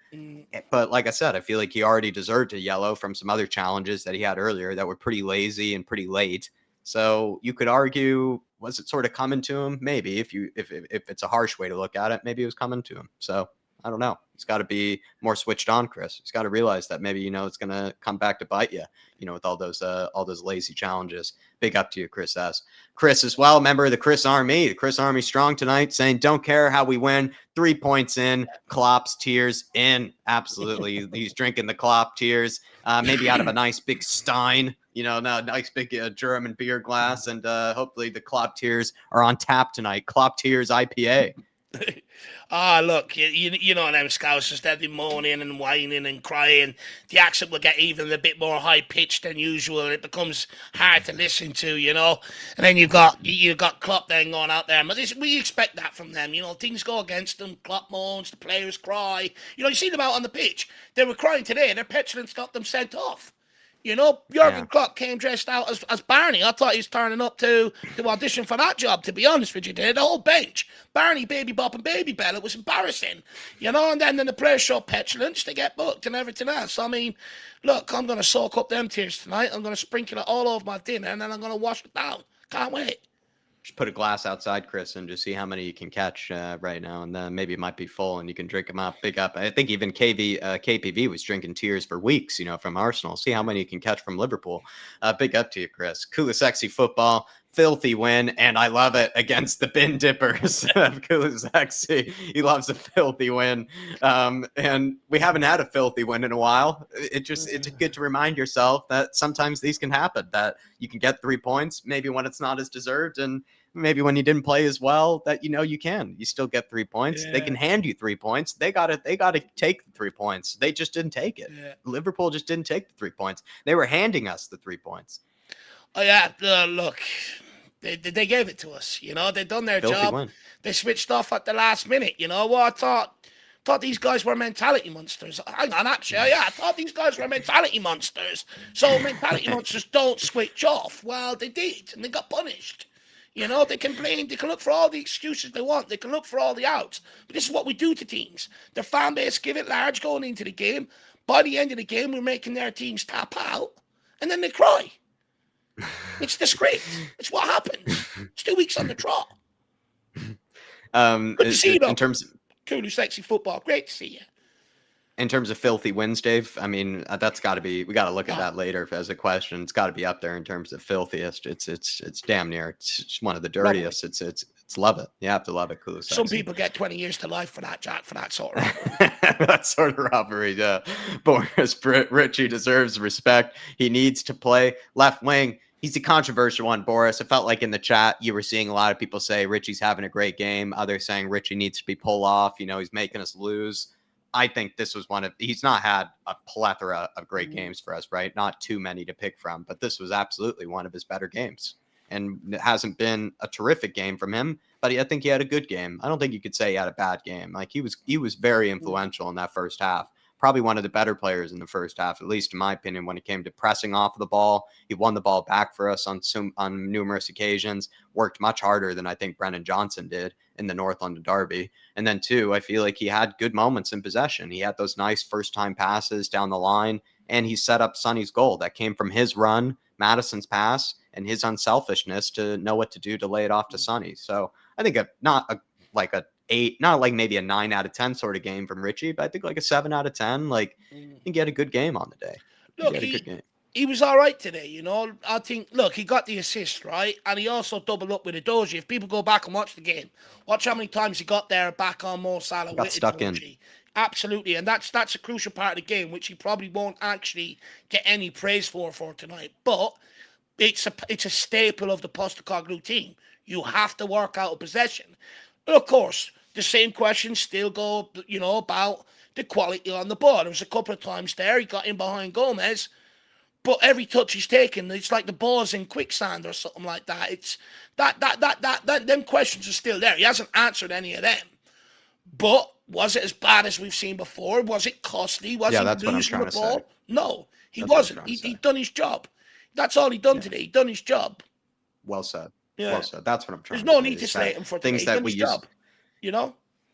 But like I said, I feel like he already deserved a yellow from some other challenges that he had earlier that were pretty lazy and pretty late. So you could argue, was it sort of coming to him? Maybe if it's a harsh way to look at it, maybe it was coming to him. So I don't know. He's got to be more switched on, Chris. He's got to realize that maybe, it's going to come back to bite you, with all those lazy challenges. Big up to you, Chris S. Chris as well, member of the Chris Army. The Chris Army strong tonight, saying, don't care how we win. 3 points in, Klopp's tears in. Absolutely. He's drinking the Klopp tears, maybe out of a nice big Stein, nice big German beer glass. And hopefully the Klopp tears are on tap tonight. Klopp tears IPA. Look, you know them Scousers, they'll be moaning and whining and crying. The accent will get even a bit more high-pitched than usual, and it becomes hard to listen to, And then you've got Klopp then going out there. But we expect that from them, Things go against them. Klopp moans, the players cry. You see them out on the pitch. They were crying today, and their petulance got them sent off. You know, Jurgen Yeah. Klopp came dressed out as Barney. I thought he was turning up to audition for that job, to be honest with you. The whole bench. Barney, Baby Bop and Baby Bell. It was embarrassing. You know, and then the players show petulance, they get booked and everything else. I mean, look, I'm going to soak up them tears tonight. I'm going to sprinkle it all over my dinner and then I'm going to wash it down. Can't wait. Just put a glass outside, Chris, and just see how many you can catch right now. And then maybe it might be full and you can drink them up. Big up. I think even KPV was drinking tears for weeks, from Arsenal. See how many you can catch from Liverpool. Big up to you, Chris. Kulisexy football. Filthy win, and I love it against the bin dippers of Kulisexy. He loves a filthy win. And we haven't had a filthy win in a while. It's good to remind yourself that sometimes these can happen, that you can get 3 points, maybe when it's not as deserved, and maybe when you didn't play as well, that you still get 3 points. Yeah. They can hand you 3 points. They gotta take the 3 points. They just didn't take it. Yeah. Liverpool just didn't take the 3 points. They were handing us the 3 points. Oh yeah, look, they gave it to us. They done their Filthy job. Win. They switched off at the last minute. You know what? I thought these guys were mentality monsters. Hang on, actually, yeah, I thought these guys were mentality monsters. So mentality monsters don't switch off. Well, they did, and they got punished. They can blame, they can look for all the excuses they want. They can look for all the outs. But this is what we do to teams. Their fan base give it large going into the game. By the end of the game, we're making their teams tap out, and then they cry. It's the script. It's what happens. It's 2 weeks on the trot. Good to see you, though. In terms of cool, sexy football. Great to see you. In terms of filthy wins, Dave, I mean, that's got to be. We got to look at that later as a question. It's got to be up there in terms of filthiest. It's damn near. It's one of the dirtiest. It's love it. You have to love it. Cool. Some people get 20 years to life for that, Jack. For that sort of robbery. That sort of robbery. Yeah. Boris Richie deserves respect. He needs to play left wing. He's a controversial one, Boris. I felt like in the chat you were seeing a lot of people say Richie's having a great game. Others saying Richie needs to be pulled off. He's making us lose. I think this was he's not had a plethora of great games for us, right? Not too many to pick from, but this was absolutely one of his better games. And it hasn't been a terrific game from him, but I think he had a good game. I don't think you could say he had a bad game. Like he was very influential in that first half. Probably one of the better players in the first half, at least in my opinion, when it came to pressing off of the ball. He won the ball back for us on numerous occasions, worked much harder than I think Brennan Johnson did in the North London Derby. And then, too, I feel like he had good moments in possession. He had those nice first-time passes down the line, and he set up Sonny's goal. That came from his run, Madison's pass, and his unselfishness to know what to do to lay it off to Sonny. So I think not like maybe a 9 out of 10 sort of game from Richie, but I think like a 7 out of 10. Like, I think he had a good game on the day. Look, he was all right today, I think, look, he got the assist, right? And he also doubled up with a Doji. If people go back and watch the game, watch how many times he got there back on Mo Salah. Got stuck in. Absolutely. And that's a crucial part of the game, which he probably won't actually get any praise for tonight. But it's a staple of the Postecoglou team. You have to work out of possession. But of course, the same questions still go, about the quality on the ball. There was a couple of times there he got in behind Gomez, but every touch he's taken, it's like the ball's in quicksand or something like that. It's that them questions are still there. He hasn't answered any of them. But was it as bad as we've seen before? Was it costly? Was he losing the ball? No, he wasn't. He done his job. That's all he done today. He done his job. Well said. Yeah. Well said. That's what I'm trying to say. There's no need to slate him for things that we used.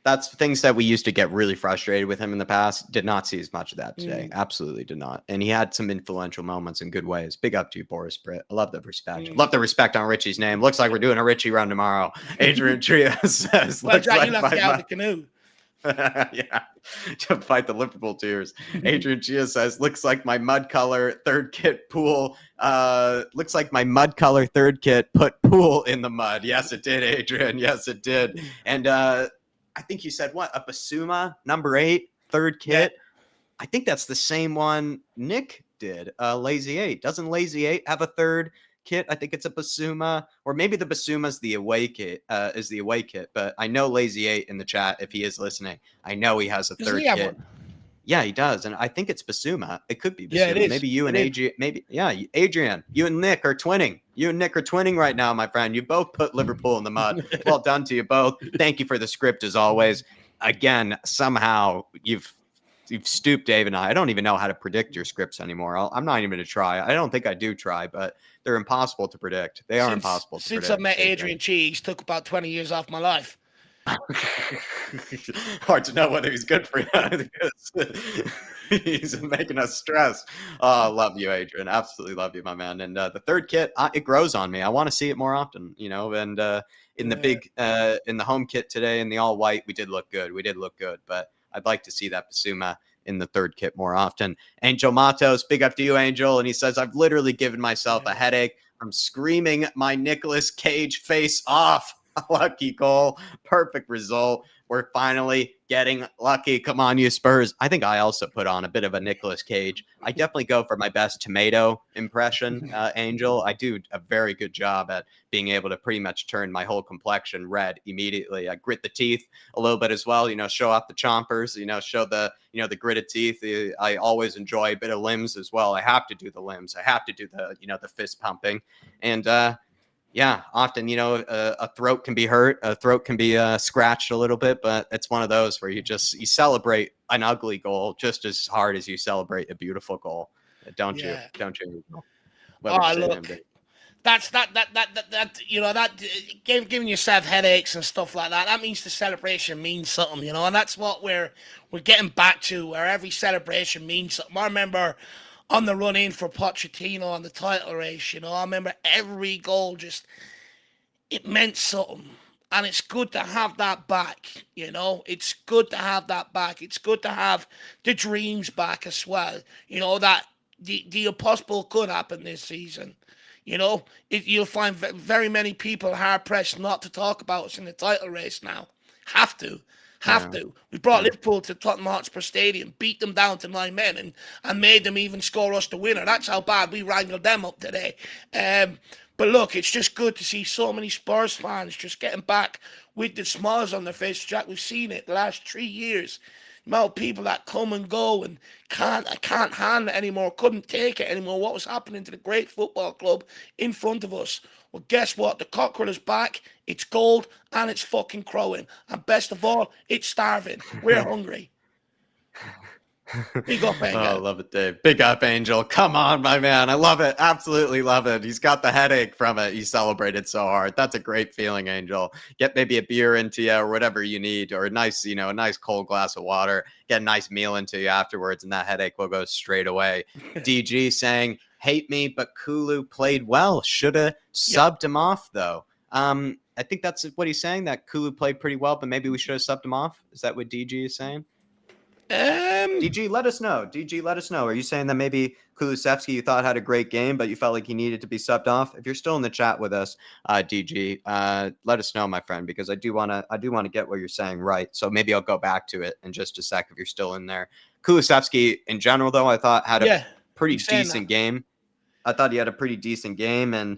That's things that we used to get really frustrated with him in the past. Did not see as much of that today. Absolutely did not. And he had some influential moments in good ways. Big up to you, Boris Britt. I love the respect. Love the respect on Richie's name. Looks like we're doing a Richie run tomorrow. Adrian Trias says, well, Jack, you left out the canoe. Yeah, to fight the Liverpool tears. Adrian Chia says, looks like my mud color third kit pool. Looks like my mud color third kit put pool in the mud. Yes, it did, Adrian. Yes, it did. And I think you said what? A Basuma number 8 third kit. Yeah. I think that's the same one Nick did. Lazy 8. Doesn't Lazy 8 have a third kit? I think it's a Basuma, or maybe the Basuma's the away kit. Is the away kit, but I know Lazy 8 in the chat, if he is listening, I know he has a third kit. One? Yeah, he does, and I think it's Basuma. It could be Basuma. Yeah, it is. Maybe you and Adrian. Maybe Adrian. You and Nick are twinning. You and Nick are twinning right now, my friend. You both put Liverpool in the mud. Well done to you both. Thank you for the script as always. Again, somehow you've you've stooped Dave and I don't even know how to predict your scripts anymore. I'm not even going to try. I don't think I do try, but they're impossible to predict. They are impossible to predict. Since I met Adrian Cheese, took about 20 years off my life. Hard to know whether he's good for you because he's making us stress. Oh, love you, Adrian. Absolutely love you, my man. And the third kit, it grows on me. I want to see it more often, you know. And in the big, in the home kit today, in the all white, we did look good. But I'd like to see that Basuma in the third kit more often. Angel Matos, big up to you, Angel. And he says, I've literally given myself a headache from screaming my Nicolas Cage face off. Lucky goal. Perfect result. We're finally getting lucky. Come on, you Spurs. I think I also put on a bit of a Nicolas Cage. I definitely go for my best tomato impression, Angel. I do a very good job at being able to pretty much turn my whole complexion red immediately. I grit the teeth a little bit as well, you know, show off the chompers, you know, show the, you know, the gritted teeth. I always enjoy a bit of limbs as well. I have to do the limbs. I have to do the, you know, the fist pumping. And, yeah, often, you know, a throat can be hurt, a throat can be scratched a little bit, but it's one of those where you celebrate an ugly goal just as hard as you celebrate a beautiful goal. Don't you? Don't you? Look, that's you know, that giving yourself headaches and stuff like that. That means the celebration means something, you know, and that's what we're getting back to, where every celebration means something. I remember on the run in for Pochettino on the title race, you know, I remember every goal it meant something. And it's good to have that back, you know. It's good to have that back. It's good to have the dreams back as well. You know, that the impossible could happen this season. You know, you'll find very many people hard-pressed not to talk about us in the title race now. Have to. We brought Liverpool to Tottenham Hotspur Stadium, beat them down to 9 men, and made them even score us the winner. That's how bad we wrangled them up today. But look, it's just good to see so many Spurs fans just getting back with the smiles on their face. Jack, we've seen it the last 3 years. The amount of people that come and go and can't handle it anymore, couldn't take it anymore. What was happening to the great football club in front of us? Well, guess what? The cockerel is back. It's gold and it's fucking crowing. And best of all, it's starving. We're hungry. Big up, Angel. Oh, love it, Dave. Big up, Angel. Come on, my man. I love it. Absolutely love it. He's got the headache from it. He celebrated so hard. That's a great feeling, Angel. Get maybe a beer into you or whatever you need, or a nice, you know, a nice cold glass of water. Get a nice meal into you afterwards, and that headache will go straight away. DG saying, hate me, but Kulu played well. Should have subbed him off, though. I think that's what he's saying, that Kulu played pretty well, but maybe we should have subbed him off. Is that what DG is saying? DG, let us know. DG, let us know. Are you saying that maybe Kulusevski you thought had a great game, but you felt like he needed to be subbed off? If you're still in the chat with us, DG, let us know, my friend, because I do want to get what you're saying right. So maybe I'll go back to it in just a sec if you're still in there. Kulusevski, in general, though, I thought had a pretty decent game. I thought he had a pretty decent game, and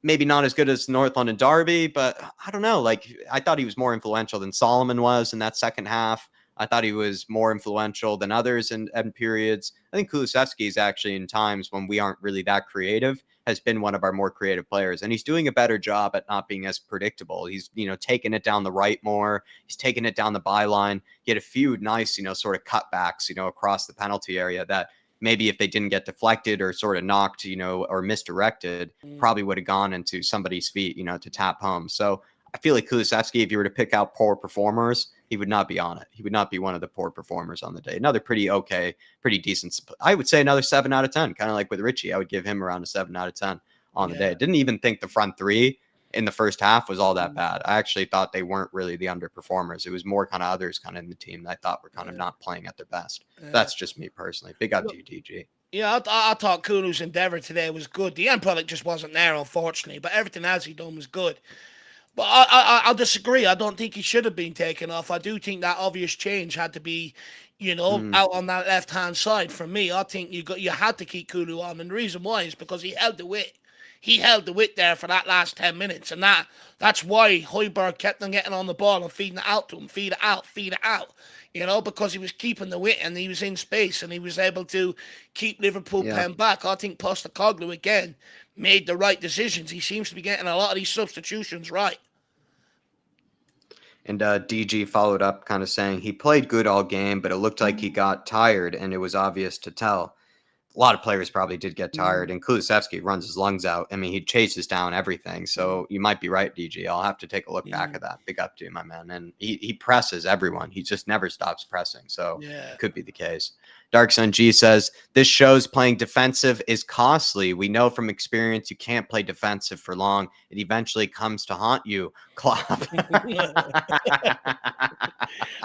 maybe not as good as North London Derby, but I don't know. Like, I thought he was more influential than Solomon was in that second half. I thought he was more influential than others in periods. I think Kulusevski is actually, in times when we aren't really that creative, has been one of our more creative players. And he's doing a better job at not being as predictable. He's, you know, taking it down the right more. He's taking it down the byline. He had a few nice, you know, sort of cutbacks, you know, across the penalty area that maybe if they didn't get deflected or sort of knocked, you know, or misdirected, probably would have gone into somebody's feet, you know, to tap home. So I feel like Kulusevski, if you were to pick out poor performers, he would not be on it. He would not be one of the poor performers on the day. Another pretty okay, pretty decent. I would say another 7 out of 10, kind of like with Richie. I would give him around a 7 out of 10 on the day. Didn't even think the front three in the first half was all that bad. I actually thought they weren't really the underperformers. It was more kind of others kind of in the team that I thought were kind of not playing at their best. That's just me personally. Big up to you, DG. Yeah, I thought Kulu's endeavour today was good. The end product just wasn't there, unfortunately, but everything else he done was good. But I'll disagree. I don't think he should have been taken off. I do think that obvious change had to be, you know, out on that left-hand side. For me, I think you had to keep Kulu on, and the reason why is because he held the width. He held the width there for that last 10 minutes, and that's why Højbjerg kept on getting on the ball and feeding it out to him, feed it out. You know, because he was keeping the width and he was in space and he was able to keep Liverpool playing back. I think Postecoglou, again, made the right decisions. He seems to be getting a lot of these substitutions right. And DG followed up kind of saying he played good all game, but it looked like he got tired and it was obvious to tell. A lot of players probably did get tired, and Kulusevski runs his lungs out. I mean, he chases down everything. So you might be right, DG. I'll have to take a look back at that. Big up to you, my man. And he presses everyone. He just never stops pressing. So it could be the case. Dark Sun G says, this shows playing defensive is costly. We know from experience you can't play defensive for long. It eventually comes to haunt you. Klopp.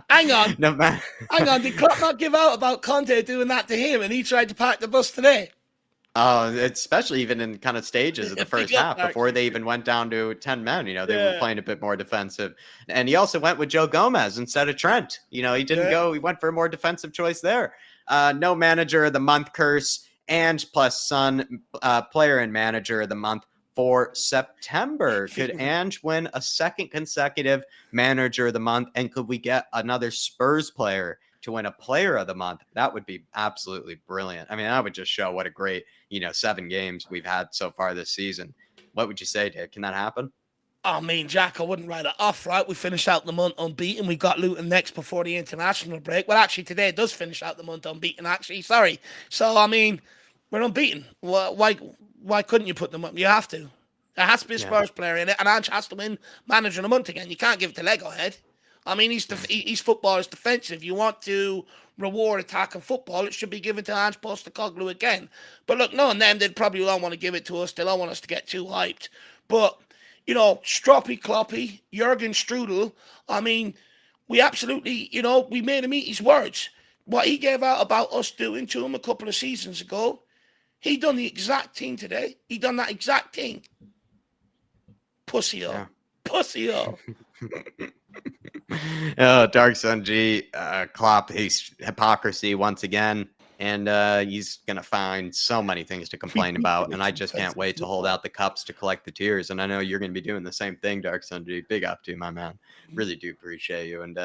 Hang on. No, man. Hang on. Did Klopp not give out about Conte doing that to him and he tried to pack the bus today? Especially even in kind of stages of the first half before they even went down to 10 men, they were playing a bit more defensive. And he also went with Joe Gomez instead of Trent. He didn't go. He went for a more defensive choice there. No manager of the month curse and plus Son player and manager of the month for September. Could Ange win a second consecutive manager of the month? And could we get another Spurs player to win a player of the month? That would be absolutely brilliant. I mean, that would just show what a great, 7 games we've had so far this season. What would you say, Dave? Can that happen? I mean, Jack, I wouldn't write it off, right? We finished out the month unbeaten. We've got Luton next before the international break. Well, actually, today does finish out the month unbeaten, actually. Sorry. So, I mean, we're unbeaten. Why couldn't you put them up? You have to. There has to be a Spurs player in it, and Ange has to win manager of the month again. You can't give it to Lego Head. I mean, he's football is defensive. You want to reward attack and football, it should be given to Ange Postecoglou again. But look, knowing them, they'd probably don't want to give it to us. They don't want us to get too hyped. But Stroppy Kloppy, Jurgen Strudel, I mean, we absolutely, we made him eat his words. What he gave out about us doing to him a couple of seasons ago, he done the exact thing today. He done that exact thing. Pussy-o. Yeah. Pussy-o. Oh, Dark Sun G, Klopp, he's hypocrisy once again. And he's going to find so many things to complain about. And I just can't wait to hold out the cups to collect the tears. And I know you're going to be doing the same thing, Dark Sun G. Big up to you, my man. Really do appreciate you. And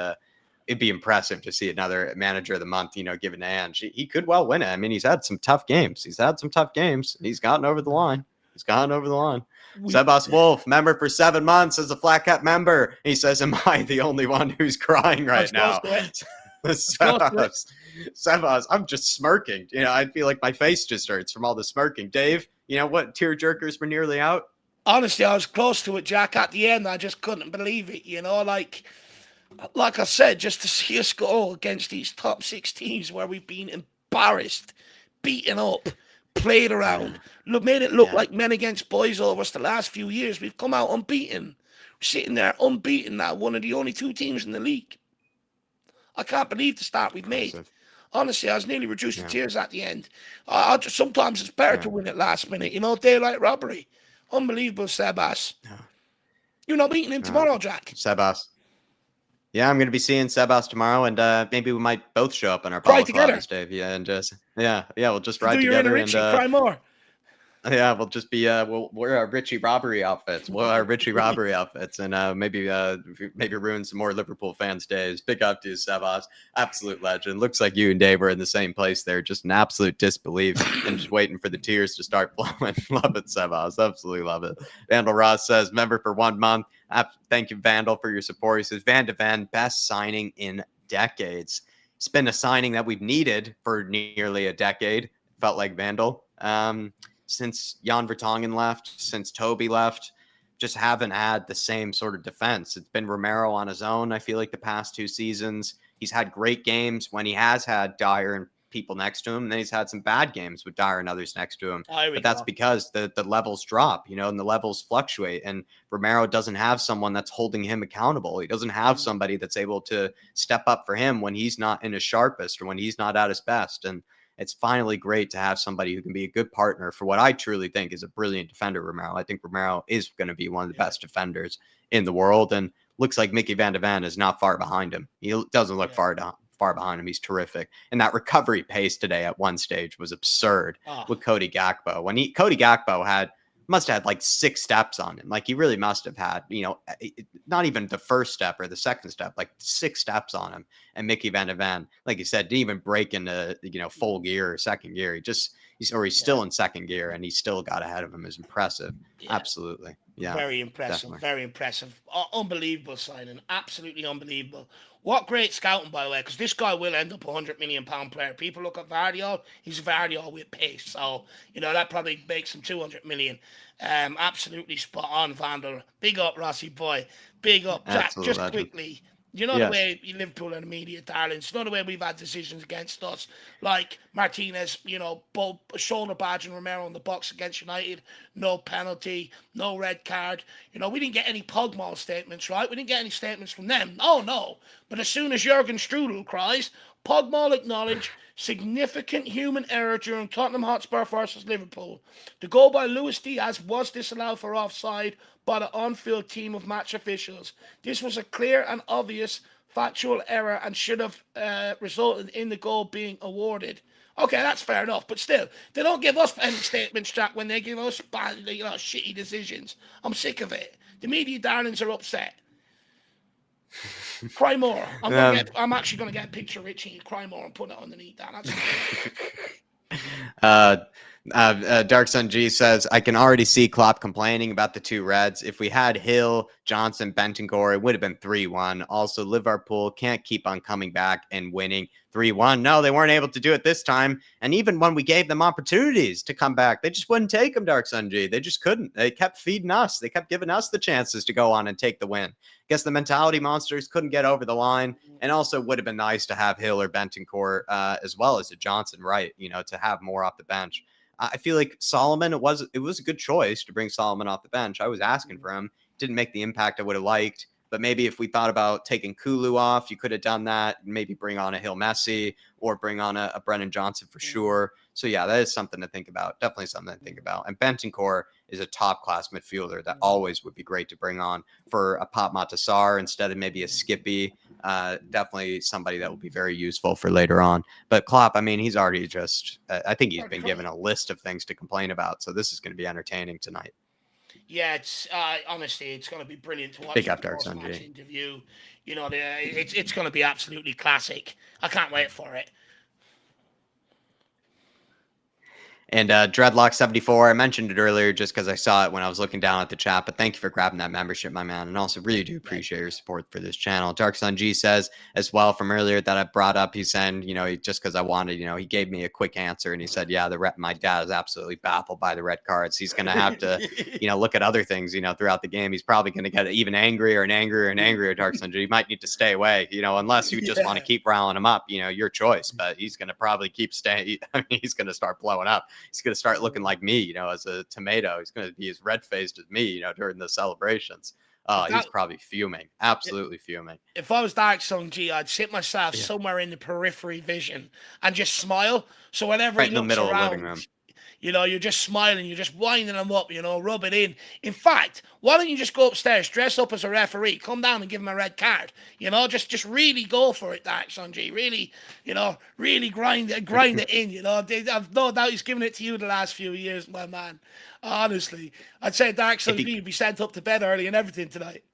it'd be impressive to see another manager of the month, given to Ange. He could well win it. I mean, he's had some tough games. He's gotten over the line. Sebas Wolf, member for 7 months as a Flat Cap member. He says, am I the only one who's crying right now? Sebas, I'm just smirking. I feel like my face just hurts from all the smirking. Dave, what tear jerkers were nearly out? Honestly, I was close to it, Jack. At the end, I just couldn't believe it. Like I said, just to see us go against these top 6 teams where we've been embarrassed, beaten up, played around, made it look like men against boys over us the last few years. We've come out unbeaten. We're sitting there unbeaten now, one of the only 2 teams in the league. I can't believe the start we've made. Honestly, I was nearly reduced to tears at the end. Sometimes it's better to win it last minute. Daylight robbery. Unbelievable, Sebas. You're not meeting him tomorrow, Jack. Sebas. Yeah, I'm going to be seeing Sebas tomorrow, and maybe we might both show up in our balaclavas, Dave. Yeah, and just we'll just ride together and cry more. Yeah, we'll just be we'll wear our Richie robbery outfits. And maybe ruin some more Liverpool fans' days. Big up to you, Sebas. Absolute legend. Looks like you and Dave were in the same place there, just an absolute disbelief and just waiting for the tears to start flowing. Love it, Sebas. Absolutely love it. Vandal Ross says, member for 1 month. Thank you, Vandal, for your support. He says, Van de Ven, best signing in decades. It's been a signing that we've needed for nearly a decade. Felt like Vandal. Since Jan Vertonghen left, since Toby left, just haven't had the same sort of defense. It's been Romero on his own, I feel like, the past 2 seasons. He's had great games when he has had Dyer and people next to him, and then he's had some bad games with Dyer and others next to him. But that's because the levels drop, and the levels fluctuate, and Romero doesn't have someone that's holding him accountable. He doesn't have somebody that's able to step up for him when he's not in his sharpest or when he's not at his best. And it's finally great to have somebody who can be a good partner for what I truly think is a brilliant defender, Romero. I think Romero is going to be one of the best defenders in the world, and looks like Mickey Van de Ven is not far behind him. He doesn't look far behind him. He's terrific. And that recovery pace today at one stage was absurd with Cody Gakpo. Cody Gakpo must have had like 6 steps on him. Like he really must have had, not even the first step or the second step, like 6 steps on him. And Mickey Van de Ven, like you said, didn't even break into, full gear or second gear. He's still in second gear, and he still got ahead of him is impressive. Yeah. Absolutely. Yeah. Very impressive. Definitely. Very impressive. Unbelievable signing. Absolutely unbelievable. What great scouting, by the way, because this guy will end up a £100 million player. People look at Vardiol. He's Vardiol with pace. So, that probably makes him 200 million. Absolutely spot on, Vandal. Big up, Rossi boy. Big up. Jack, just legend. quickly. The way Liverpool and the media darlings, the way we've had decisions against us, like Martinez, both shoulder badge and Romero in the box against United, no penalty, no red card. We didn't get any Pogmal statements, right? We didn't get any statements from them. Oh, no. But as soon as Jurgen Strudel cries, Pogmal acknowledged significant human error during Tottenham Hotspur versus Liverpool. The goal by Luis Diaz was disallowed for offside by the on-field team of match officials. This was a clear and obvious factual error and should have resulted in the goal being awarded. Okay, that's fair enough, but still, they don't give us any statements, Jack, when they give us bad, shitty decisions. I'm sick of it. The media darlings are upset. Cry more. I'm actually going to get a picture of Richie. Cry more and put it underneath that. Dark Sun G says, I can already see Klopp complaining about the two Reds. If we had Hill, Johnson, Bentancur, it would have been 3-1. Also, Liverpool can't keep on coming back and winning 3-1. No, they weren't able to do it this time. And even when we gave them opportunities to come back, they just wouldn't take them, Dark Sun G. They just couldn't. They kept feeding us. They kept giving us the chances to go on and take the win. Guess the mentality monsters couldn't get over the line. And also would have been nice to have Hill or Bentancur as well as a Johnson, right? To have more off the bench. I feel like Solomon, it was a good choice to bring Solomon off the bench. I was asking for him. Didn't make the impact I would have liked. But maybe if we thought about taking Kulu off, you could have done that. Maybe bring on a Hill Messi or bring on a Brennan Johnson for sure. So, yeah, that is something to think about. Definitely something to think about. And Bentancur is a top-class midfielder that always would be great to bring on for a Pop Matasar instead of maybe a Skippy. Definitely somebody that will be very useful for later on. But Klopp, I mean, he's already I think he's been given a list of things to complain about. So this is going to be entertaining tonight. Yeah, it's honestly, it's going to be brilliant to watch. Big up, Dark Sun G. Interview. It's going to be absolutely classic. I can't wait for it. And Dreadlock74, I mentioned it earlier just because I saw it when I was looking down at the chat, but thank you for grabbing that membership, my man. And also really do appreciate your support for this channel. Dark Sun G says as well from earlier that I brought up, he's saying, just because I wanted, he gave me a quick answer and he said, yeah, my dad is absolutely baffled by the red cards. He's going to have to, look at other things, throughout the game. He's probably going to get even angrier and angrier and angrier, Dark Sun G. He might need to stay away, unless you just want to keep riling him up, your choice, but he's going to probably keep staying. I mean, he's going to start blowing up. He's going to start looking like me, as a tomato. He's going to be as red-faced as me, during the celebrations. He's probably fuming, absolutely fuming. If I was Dark Sun G, I'd sit myself somewhere in the periphery vision and just smile. So whenever right in the middle around, of the living room. You're just smiling, you're just winding them up, rub it in. In fact, why don't you just go upstairs, dress up as a referee, come down and give him a red card? Just really go for it, Dark Sun G. Really, really grind it in, I've no doubt he's given it to you the last few years, my man. Honestly, I'd say Dark Sun G would be sent up to bed early and everything tonight.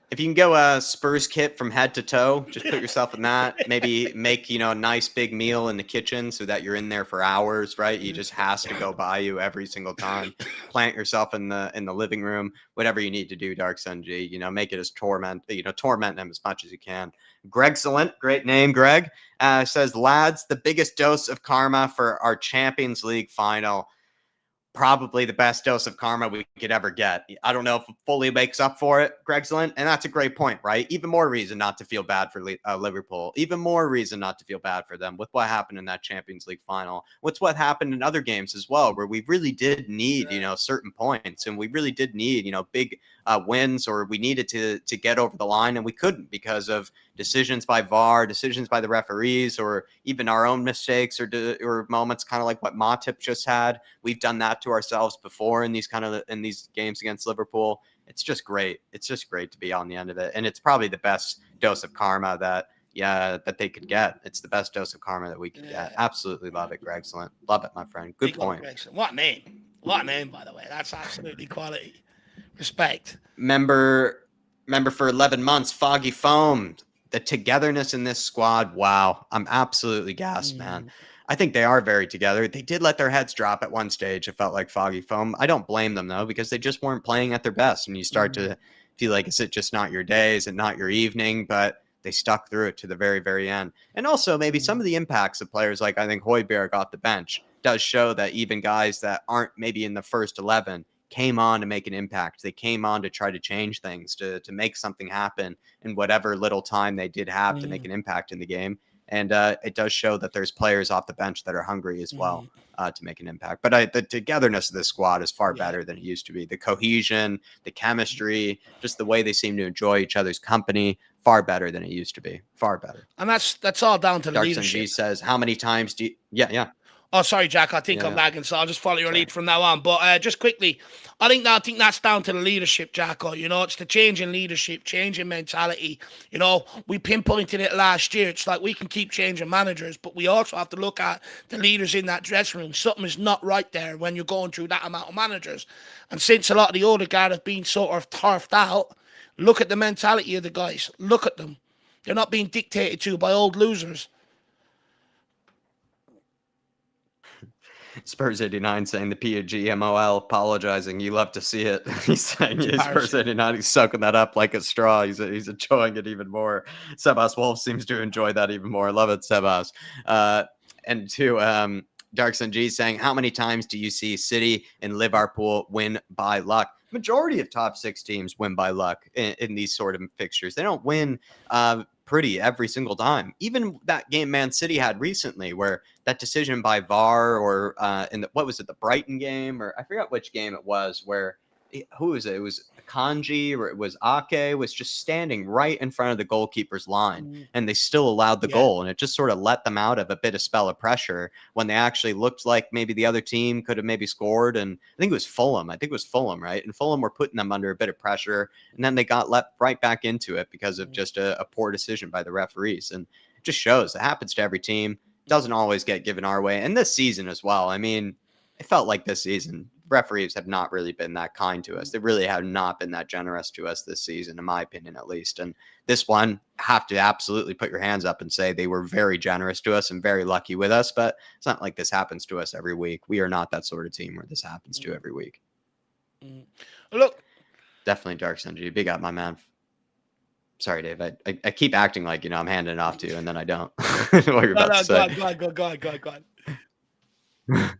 If you can go a Spurs kit from head to toe, just put yourself in that. Maybe make, a nice big meal in the kitchen so that you're in there for hours, right? He just has to go by you every single time. Plant yourself in the living room, whatever you need to do, Dark Sun G. Make it as torment him as much as you can. Gregcellent, great name, Greg, says, lads, the biggest dose of karma for our Champions League final. Probably the best dose of karma we could ever get. I don't know if it fully makes up for it, Gregcellent, and that's a great point, right? Even more reason not to feel bad for Liverpool. Even more reason not to feel bad for them with what happened in that Champions League final. What happened in other games as well, where we really did need, certain points, and we really did need, big wins, or we needed to get over the line, and we couldn't because of decisions by VAR, decisions by the referees, or even our own mistakes or moments kind of like what Matip just had. We've done that to ourselves before in these games against Liverpool. It's just great. It's just great to be on the end of it. And it's probably the best dose of karma that they could get. It's the best dose of karma that we could get. Absolutely love it, Gregcellent. Love it, my friend. Good point. What name? What name, by the way? That's absolutely quality. Respect. Member for 11 months, Foggy Foam. The togetherness in this squad, wow. I'm absolutely gassed, man. I think they are very together. They did let their heads drop at one stage. It felt like foggy foam. I don't blame them, though, because they just weren't playing at their best. And you start to feel like, is it just not your day? Is it not your evening? But they stuck through it to the very, very end. And also maybe some of the impacts of players like I think Højbjerg off the bench does show that even guys that aren't maybe in the first 11 came on to make an impact. They came on to try to change things, to make something happen in whatever little time they did have to make an impact in the game. And it does show that there's players off the bench that are hungry as well to make an impact. But the togetherness of this squad is far better than it used to be. The cohesion, the chemistry, just the way they seem to enjoy each other's company, far better than it used to be. Far better. And that's all down to the Darkson leadership. G says, how many times do you... Yeah. Oh, sorry, Jack. I think I'm lagging, so I'll just follow your lead from now on. But just quickly, I think that's down to the leadership, Jacko. It's the change in leadership, change in mentality. We pinpointed it last year. It's like we can keep changing managers, but we also have to look at the leaders in that dressing room. Something is not right there when you're going through that amount of managers. And since a lot of the older guard have been sort of turfed out, look at the mentality of the guys. Look at them. They're not being dictated to by old losers. Spurs 89 saying the PGMOL apologizing. You love to see it. He's saying Spurs 89. He's soaking that up like a straw. He's enjoying it even more. Sebas Wolf seems to enjoy that even more. Love it, Sebas. And to Darkson G saying, how many times do you see City and Liverpool win by luck? Majority of top 6 teams win by luck in these sort of fixtures. They don't win pretty every single time. Even that game Man City had recently, where that decision by VAR, or what was it, the Brighton game, or I forgot which game it was, where who was it? It was Kanji or it was Ake was just standing right in front of the goalkeeper's line, and they still allowed the goal, and it just sort of let them out of a bit of spell of pressure when they actually looked like maybe the other team could have maybe scored. And I think it was Fulham. Right? And Fulham were putting them under a bit of pressure, and then they got let right back into it because of just a poor decision by the referees. And it just shows it happens to every team. It doesn't always get given our way, and this season as well. I mean, it felt like this season referees have not really been that kind to us. They really have not been that generous to us this season, in my opinion, at least. And this one, have to absolutely put your hands up and say they were very generous to us and very lucky with us. But it's not like this happens to us every week. We are not that sort of team where this happens to every week. Look, definitely Dark Sun G. Big up, my man. Sorry, Dave. I keep acting like, I'm handing it off to you, and then I don't. What you're about to say. Go on.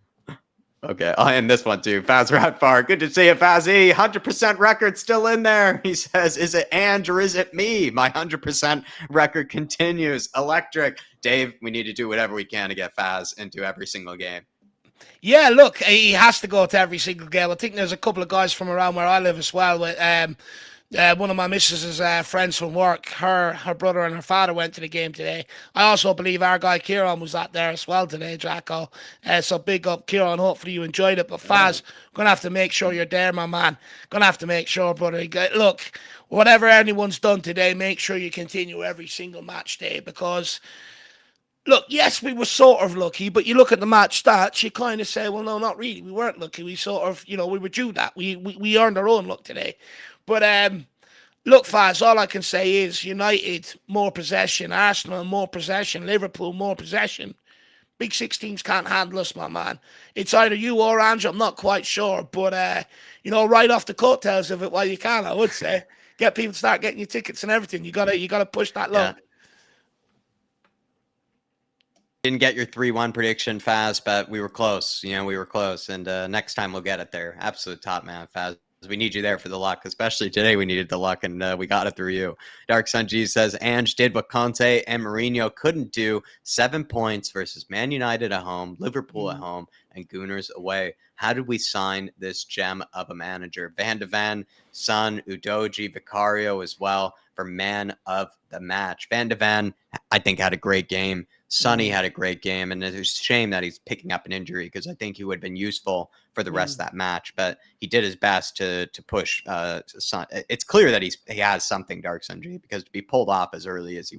Okay, I'll end this one too. Faz Ratfar, good to see you, Fazzy. 100% record still in there. He says, is it Ange or is it me? My 100% record continues. Electric. Dave, we need to do whatever we can to get Faz into every single game. Yeah, look, he has to go to every single game. I think there's a couple of guys from around where I live as well. One of my missus's friends from work, her brother and her father went to the game today. I also believe our guy Kieran was out there as well today, Jacko. So big up, Kieran. Hopefully you enjoyed it. But Faz, gonna have to make sure you're there, my man. Gonna have to make sure, brother. Look, whatever anyone's done today, make sure you continue every single match day, because look, yes, we were sort of lucky, but you look at the match stats, you kind of say, well, no, not really. We weren't lucky. We sort of, we were due that. We earned our own luck today. But look, Faz, all I can say is United, more possession. Arsenal, more possession. Liverpool, more possession. Big 6 teams can't handle us, my man. It's either you or Ange, I'm not quite sure. But, right off the coattails of it while you can, I would say. Get people to start getting your tickets and everything. You gotta push that low. Yeah. Didn't get your 3-1 prediction, Faz, but we were close. We were close. And next time we'll get it there. Absolute top, man, Faz. We need you there for the luck, especially today. We needed the luck, and we got it through you. Dark Sun G says, Ange did what Conte and Mourinho couldn't do. 7 points versus Man United at home, Liverpool at home, and Gooners away. How did we sign this gem of a manager? Van de Ven, Son, Udoji, Vicario as well for man of the match. Van de Ven, I think, had a great game. Sonny had a great game, and it's a shame that he's picking up an injury, because I think he would have been useful for the rest of that match. But he did his best to push. It's clear that he has something, Dark Sunji, because to be pulled off as early as he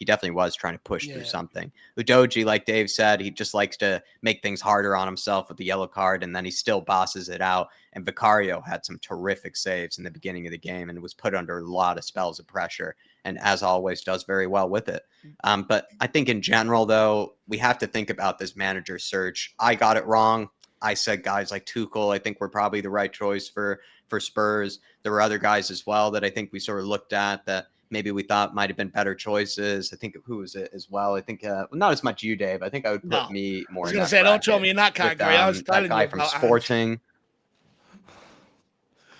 definitely was trying to push through something. Udoji, like Dave said, he just likes to make things harder on himself with the yellow card, and then he still bosses it out. And Vicario had some terrific saves in the beginning of the game and was put under a lot of spells of pressure, and as always does very well with it. But I think in general, though, we have to think about this manager search. I got it wrong. I said guys like Tuchel, I think were probably the right choice for Spurs. There were other guys as well that I think we sort of looked at that maybe we thought might have been better choices. I think who was it as well? I think not as much you, Dave. I think I would put me more. I was going to say, don't throw me in that category. I was telling that guy you from about Sporting.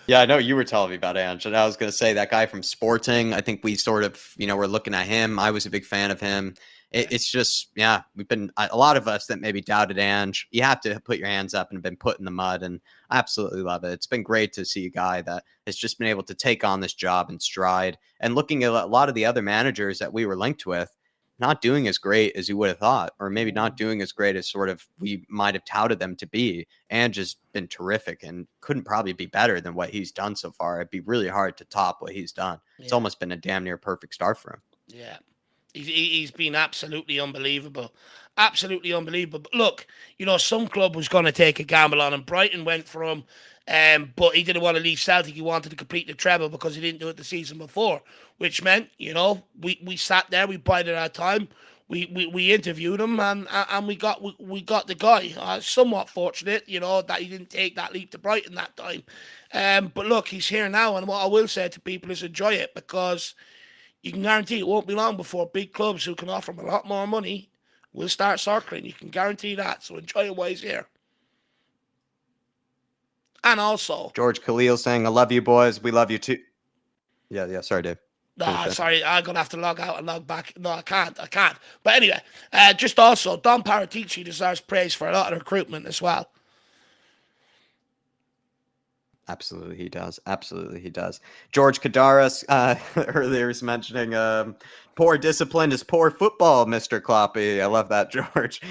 Yeah, I know you were telling me about Ange, and I was going to say that guy from Sporting. I think we sort of, we're looking at him. I was a big fan of him. It's just, we've been a lot of us that maybe doubted Ange. You have to put your hands up and been put in the mud, and I absolutely love it. It's been great to see a guy that has just been able to take on this job in stride. And looking at a lot of the other managers that we were linked with, not doing as great as you would have thought, or maybe not doing as great as sort of we might have touted them to be. Ange has been terrific and couldn't probably be better than what he's done so far. It'd be really hard to top what he's done. It's almost been a damn near perfect start for him. Yeah. He's been absolutely unbelievable. Absolutely unbelievable. But look, some club was going to take a gamble on him. Brighton went for him, but he didn't want to leave Celtic. He wanted to complete the treble because he didn't do it the season before, which meant, we sat there, we bided our time, we interviewed him, and we got the guy. Somewhat fortunate, that he didn't take that leap to Brighton that time. But look, he's here now, and what I will say to people is enjoy it, because you can guarantee it won't be long before big clubs who can offer him a lot more money will start circling. You can guarantee that. So enjoy it while he's here. And also, George Khalil saying, "I love you, boys. We love you too." Yeah. Sorry, Dave. Sorry, I'm going to have to log out and log back. No, I can't. But anyway, just also, Don Paratici deserves praise for a lot of recruitment as well. Absolutely, he does. George Kadaris earlier was mentioning poor discipline is poor football, Mr. Kloppy. I love that, George.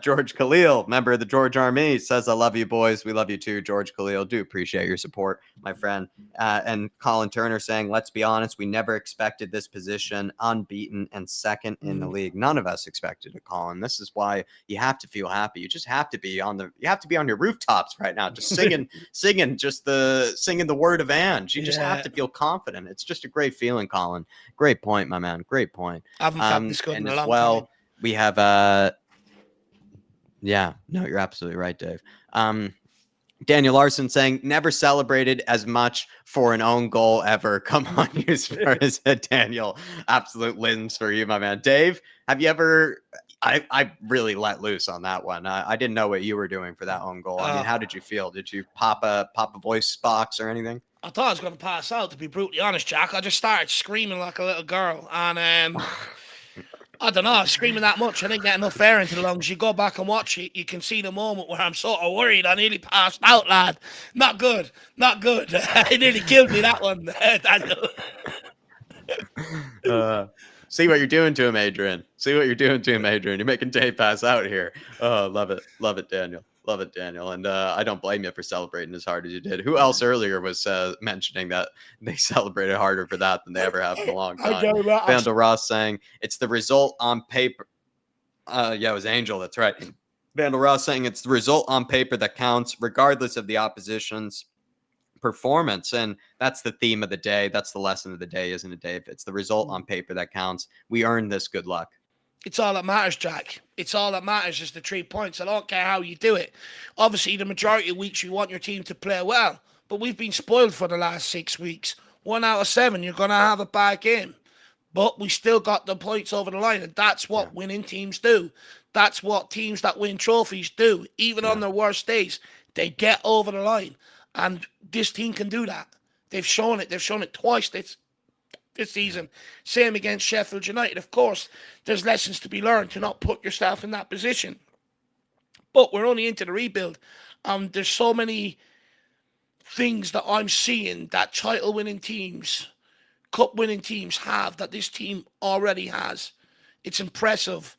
George Khalil, member of the George Army, says, "I love you, boys. We love you too, George Khalil. Do appreciate your support, my friend." And Colin Turner saying, "Let's be honest, we never expected this position, unbeaten and second in the league. None of us expected it, Colin. This is why you have to feel happy. You just have to be on your rooftops right now, just singing the word of Ange. You just have to feel confident. It's just a great feeling, Colin. Great point, my man. Great point." I haven't felt this good in a long time. We have you're absolutely right, Dave. Daniel Larson saying, "Never celebrated as much for an own goal ever." Come on, you Spurs, Daniel. Absolute lens for you, my man. Dave, have you ever? I really let loose on that one. I didn't know what you were doing for that own goal. I mean, how did you feel? Did you pop a voice box or anything? I thought I was going to pass out, to be brutally honest, Jack. I just started screaming like a little girl. And I don't know, I was screaming that much. I didn't get enough air into the lungs. You go back and watch it, you can see the moment where I'm sort of worried. I nearly passed out, lad. Not good. It nearly killed me, that one. See what you're doing to him, Adrian. You're making Dave pass out here. Oh, love it, Daniel. And I don't blame you for celebrating as hard as you did. Who else earlier was mentioning that they celebrated harder for that than they ever have in a long time? Vandal Ross saying it's the result on paper. It was Angel. That's right. Vandal Ross saying it's the result on paper that counts, regardless of the opposition's performance. And that's the theme of the day. That's the lesson of the day, isn't it, Dave? It's the result on paper that counts. We earned this. Good luck. It's all that matters, Jack. It's all that matters is the 3 points. I don't care how you do it. Obviously, the majority of weeks you want your team to play well, but we've been spoiled for the last 6 weeks. 1 out of 7, you're going to have a bad game. But we still got the points over the line, and that's what winning teams do. That's what teams that win trophies do. Even on their worst days, they get over the line. And this team can do that. They've shown it. They've shown it twice this season. Same against Sheffield United. Of course, there's lessons to be learned to not put yourself in that position. But we're only into the rebuild. There's so many things that I'm seeing that title-winning teams, cup-winning teams have that this team already has. It's impressive.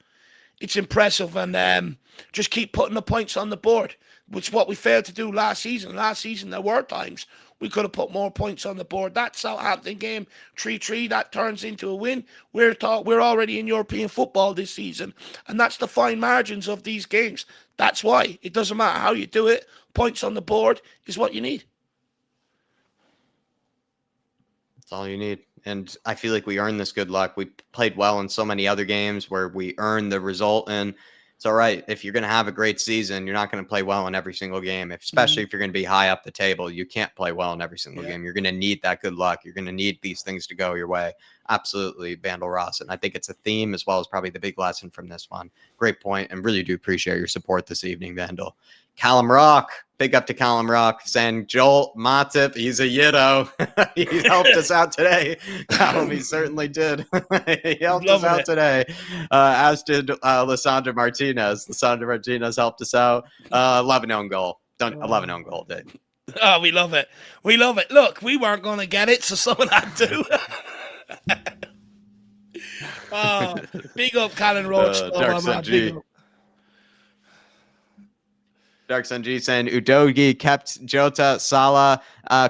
It's impressive, and just keep putting the points on the board, which is what we failed to do last season. Last season, there were times we could have put more points on the board. That Southampton game, 3-3, that turns into a win. We're already in European football this season, and that's the fine margins of these games. That's why it doesn't matter how you do it. Points on the board is what you need. That's all you need. And I feel like we earned this good luck. We played well in so many other games where we earned the result. And it's all right. If you're going to have a great season, you're not going to play well in every single game, especially if you're going to be high up the table. You can't play well in every single game. You're going to need that good luck. You're going to need these things to go your way. Absolutely, Vandal Ross. And I think it's a theme as well as probably the big lesson from this one. Great point, and really do appreciate your support this evening, Vandal. Callum Rock, big up to Callum Rock, saying Joel Matip, he's a yiddo. He helped us out today. Callum, he certainly did. He helped us out today, as did Lissandra Martinez. Lissandra Martinez helped us out. 11 own goal. 11 own goal, Dave. Oh, we love it. We love it. Look, we weren't going to get it, so someone had to. Oh, big up Callum Roach. Dark Sun G saying Udogie kept Jota Salah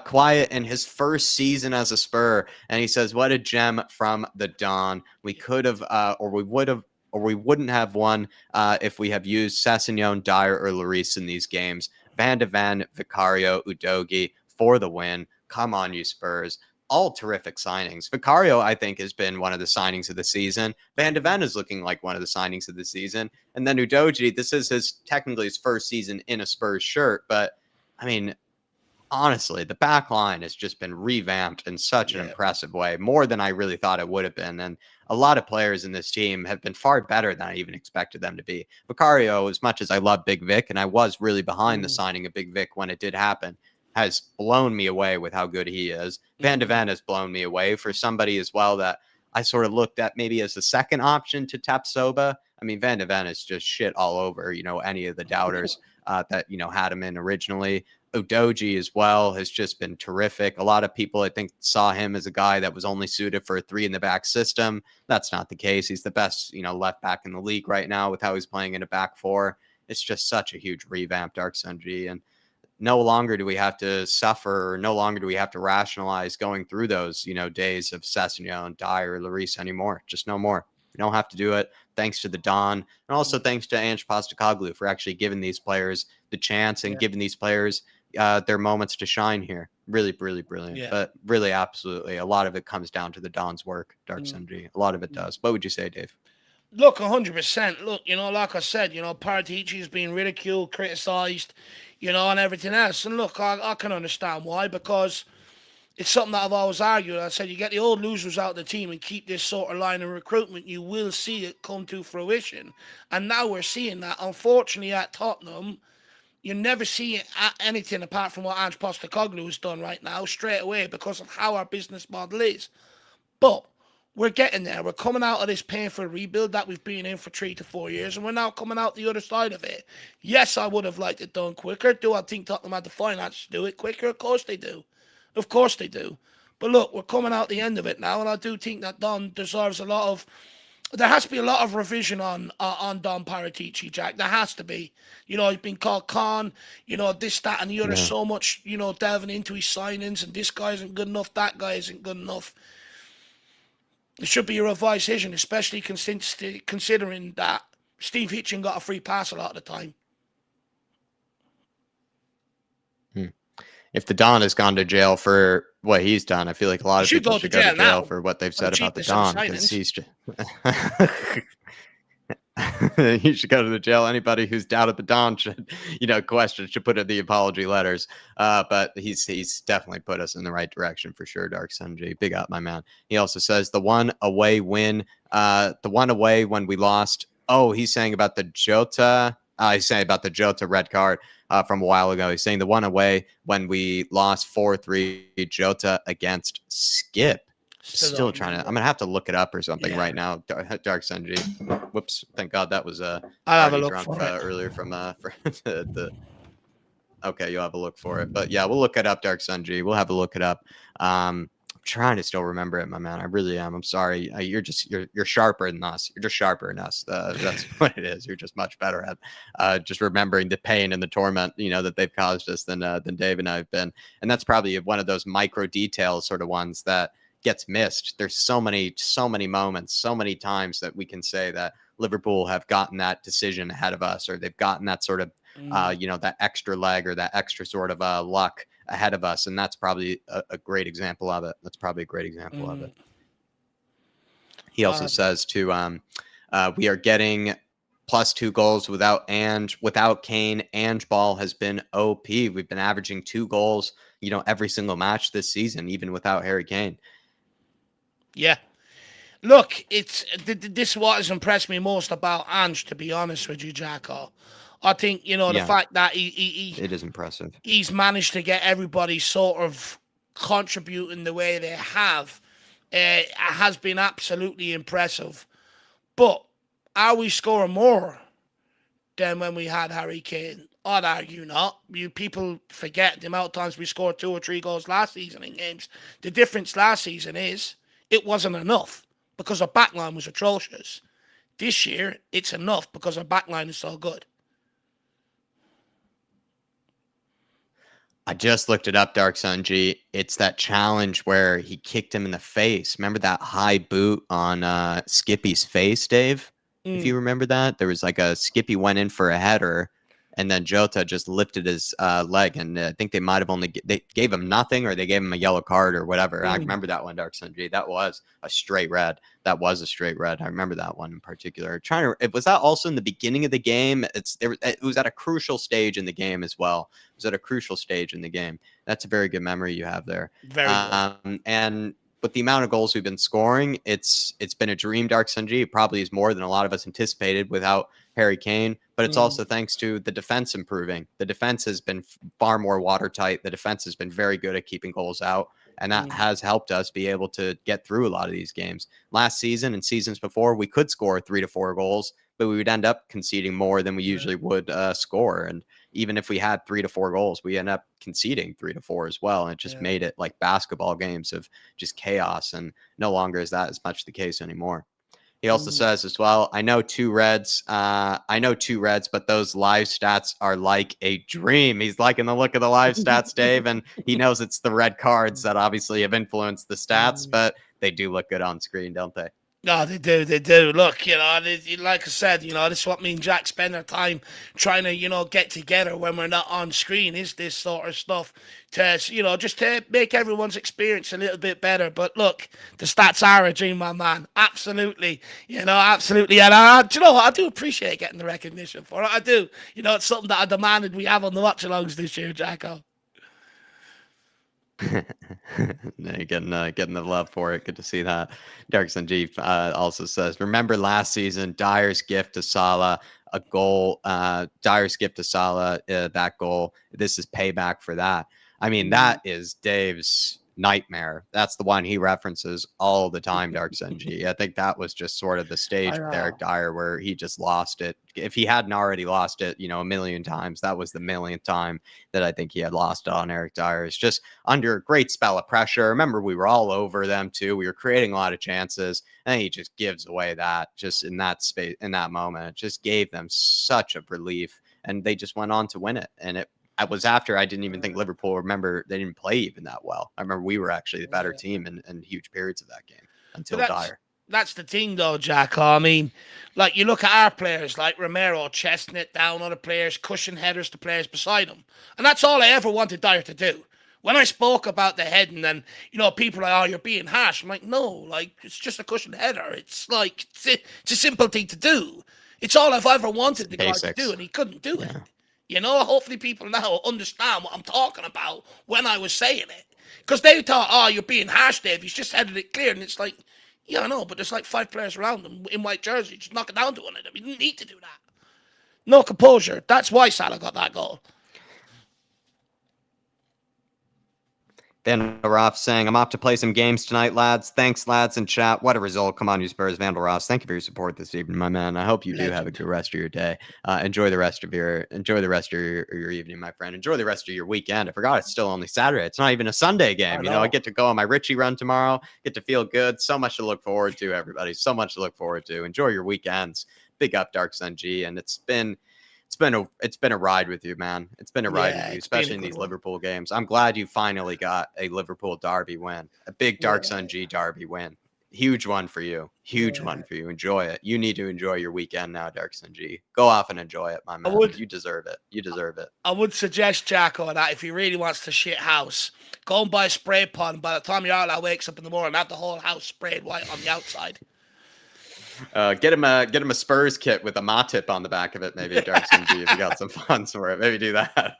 quiet in his first season as a Spur, and he says, "What a gem from the Don. We could have, or we would have, or we wouldn't have won if we have used Sessegnon, Dyer, or Lloris in these games. Van de Ven, Vicario, Udogie for the win. Come on, you Spurs." All terrific signings. Vicario, I think, has been one of the signings of the season. Van de Ven is looking like one of the signings of the season. And then Udogie, this is technically his first season in a Spurs shirt. But, I mean, honestly, the back line has just been revamped in such an impressive way, more than I really thought it would have been. And a lot of players in this team have been far better than I even expected them to be. Vicario, as much as I love Big Vic, and I was really behind the signing of Big Vic when it did happen, has blown me away with how good he is. Van de Ven has blown me away for somebody as well that I sort of looked at maybe as a second option to Tapsoba. I mean, Van de Ven is just shit all over, any of the doubters that, had him in originally. Udogie as well has just been terrific. A lot of people, I think, saw him as a guy that was only suited for a 3-in-the-back system. That's not the case. He's the best, left back in the league right now with how he's playing in a back four. It's just such a huge revamp, Dark Sunji. And no longer do we have to suffer, or no longer do we have to rationalize going through those, days of Sessegnon, Dyer, Lloris anymore. Just no more. We don't have to do it. Thanks to the Don, and also thanks to Ange Postecoglou for actually giving these players the chance and giving these players their moments to shine here. Really, really brilliant. Yeah. But really, absolutely, a lot of it comes down to the Don's work, Dark Sunji. A lot of it does. What would you say, Dave? Look, 100%. Look, like I said, Paratici is being ridiculed, criticised, and everything else. And look, I can understand why, because it's something that I've always argued. I said, you get the old losers out of the team and keep this sort of line of recruitment, you will see it come to fruition. And now we're seeing that. Unfortunately, at Tottenham, you never see anything apart from what Ange Postecoglou has done right now, straight away, because of how our business model is. But we're getting there. We're coming out of this painful rebuild that we've been in for 3 to 4 years, and we're now coming out the other side of it. Yes, I would have liked it done quicker. Do I think Tottenham had the finance to do it quicker? Of course they do. Of course they do. But look, we're coming out the end of it now, and I do think that Don deserves a lot of... There has to be a lot of revision on Don Paratici, Jack. There has to be. He's been called con, this, that, and the other. So much, delving into his signings, and this guy isn't good enough, that guy isn't good enough. It should be a revised vision, especially considering that Steve Hitchen got a free pass a lot of the time. If the Don has gone to jail for what he's done, I feel like a lot of people should go to jail for what they've said about the Don. Because he's just... You should go to the jail. Anybody who's doubted the Don should, should put in the apology letters. But he's definitely put us in the right direction for sure, Dark Sunji. Big up, my man. He also says the one away win, the one away when we lost. Oh, he's saying about the Jota. He's saying about the Jota red card from a while ago. He's saying the one away when we lost 4-3 Jota against Skip. Still trying to... I'm going to have to look it up or something right now. Dark Sunji. Whoops. Thank God that was I'll have a look drunk, for it. Earlier from the... Okay, you'll have a look for it. But yeah, we'll look it up, Dark Sunji. We'll have a look it up. trying to still remember it, my man. I really am. I'm sorry. You're sharper than us. You're just sharper than us. That's what it is. You're just much better at just remembering the pain and the torment, that they've caused us than Dave and I have been. And that's probably one of those micro details sort of ones that gets missed. There's so many moments, so many times that we can say that Liverpool have gotten that decision ahead of us, or they've gotten that sort of, that extra leg or that extra sort of luck ahead of us, and that's probably a great example of it. He also says we are getting +2 goals without Kane. Ange ball has been OP. We've been averaging 2 goals, every single match this season, even without Harry Kane. Yeah. Look, this is what has impressed me most about Ange, to be honest with you, Jacko. I think, the fact that it is impressive. He's managed to get everybody sort of contributing the way they have. Has been absolutely impressive. But are we scoring more than when we had Harry Kane? I'd argue not. People forget the amount of times we scored 2 or 3 goals last season in games. The difference last season is it wasn't enough because our backline was atrocious. This year, it's enough because our backline is so good. I just looked it up, Dark Sun G. It's that challenge where he kicked him in the face. Remember that high boot on Skippy's face, Dave? If you remember that, there was like a Skippy went in for a header, and then Jota just lifted his leg, and I think they might have they gave him nothing, or they gave him a yellow card or whatever. I remember that one, Dark Sun G. That was a straight red. I remember that one in particular. Was that also in the beginning of the game? It was at a crucial stage in the game as well. That's a very good memory you have there. Very good. And with the amount of goals we've been scoring, it's been a dream, Dark Sun G. It probably is more than a lot of us anticipated without Harry Kane, but it's also thanks to the defense improving. The defense has been far more watertight. The defense has been very good at keeping goals out, and that has helped us be able to get through a lot of these games. Last season and seasons before, we could score 3 to 4 goals, but we would end up conceding more than we usually would score. And even if we had 3 to 4 goals, we end up conceding 3 to 4 as well. And it just made it like basketball games of just chaos. And no longer is that as much the case anymore. He also says as well, I know 2 Reds, but those live stats are like a dream. He's liking the look of the live stats, Dave, and he knows it's the red cards that obviously have influenced the stats, but they do look good on screen, don't they? No, they do. Look, like I said, this is what me and Jack spend our time trying to, get together when we're not on screen, is this sort of stuff to, just to make everyone's experience a little bit better. But look, the stats are a dream, my man. Absolutely. Absolutely. And I do appreciate getting the recognition for it. I do. It's something that I demanded we have on the watch-alongs this year, Jacko. Getting the love for it. Good to see that. Dark Sun G also says, remember last season, Dyer's gift to Salah, a goal. Dyer's gift to Salah, that goal. This is payback for that. I mean, that is Dave's nightmare. That's the one he references all the time, Dark Sun G. I think that was just sort of the stage with Eric Dyer where he just lost it. If he hadn't already lost it, a million times, that was the millionth time that I think he had lost it on Eric Dyer. It's just under a great spell of pressure. Remember, we were all over them too. We were creating a lot of chances, and he just gives away that just in that space, in that moment. It just gave them such a relief, and they just went on to win it. And it was after I didn't even think Liverpool, they didn't play even that well. I remember we were actually the better team in huge periods of that game until Dyer. That's the thing, though, Jack. I mean, like, you look at our players, like Romero, chesting it down other players, cushion headers to players beside him. And that's all I ever wanted Dyer to do. When I spoke about the heading, and, people are like, oh, you're being harsh. I'm like, no, like, it's just a cushion header. It's like, it's a simple thing to do. It's all I've ever wanted the guy to do, and he couldn't do it. Hopefully people now understand what I'm talking about when I was saying it. Because they thought, oh, you're being harsh, Dave. He's just headed it clear. And it's like, yeah, I know, but there's like 5 players around him in white jersey. Just knock it down to one of them. He didn't need to do that. No composure. That's why Salah got that goal. Vandal Roth saying, I'm off to play some games tonight, lads. Thanks, lads, in chat. What a result. Come on, you Spurs. Vandal Roth, thank you for your support this evening, my man. I hope you do have a good rest of your day. Enjoy the rest of your evening, my friend. Enjoy the rest of your weekend. I forgot it's still only Saturday. It's not even a Sunday game. I get to go on my Richie run tomorrow. Get to feel good. So much to look forward to, everybody. So much to look forward to. Enjoy your weekends. Big up, Dark Sun G. And it's been a ride with you, man. It's been a ride with you, especially in these Liverpool games. I'm glad you finally got a Liverpool derby win, a big Dark Sun G derby win. Huge one for you. One for you. Enjoy it. You need to enjoy your weekend now, Dark Sun G. Go off and enjoy it, my man. You deserve it. You deserve it. I would suggest Jacko that if he really wants to shit house, go and buy a spray pond. By the time your outlet wakes up in the morning, have the whole house sprayed white on the outside. Get him a Spurs kit with a Matip on the back of it, maybe, Dark Sun G, if you got some funds for it. Maybe do that.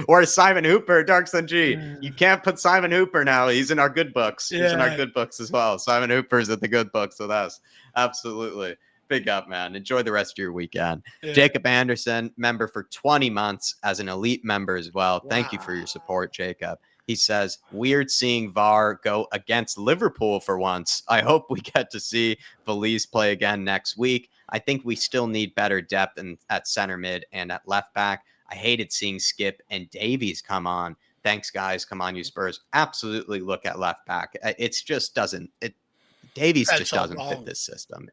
Or Simon Hooper, Dark Sun G. You can't put Simon Hooper now. He's in our good books. He's in our good books as well. Simon Hooper's at the good books with us. Absolutely. Big up, man. Enjoy the rest of your weekend. Jacob Anderson, member for 20 months as an elite member as well. Thank you for your support, Jacob. He says, weird seeing VAR go against Liverpool for once. I hope we get to see Valise play again next week. I think we still need better depth at center mid and at left back. I hated seeing Skip and Davies come on. Thanks, guys. Come on, you Spurs. Absolutely look at left back. It's just doesn't. Davies just doesn't fit this system.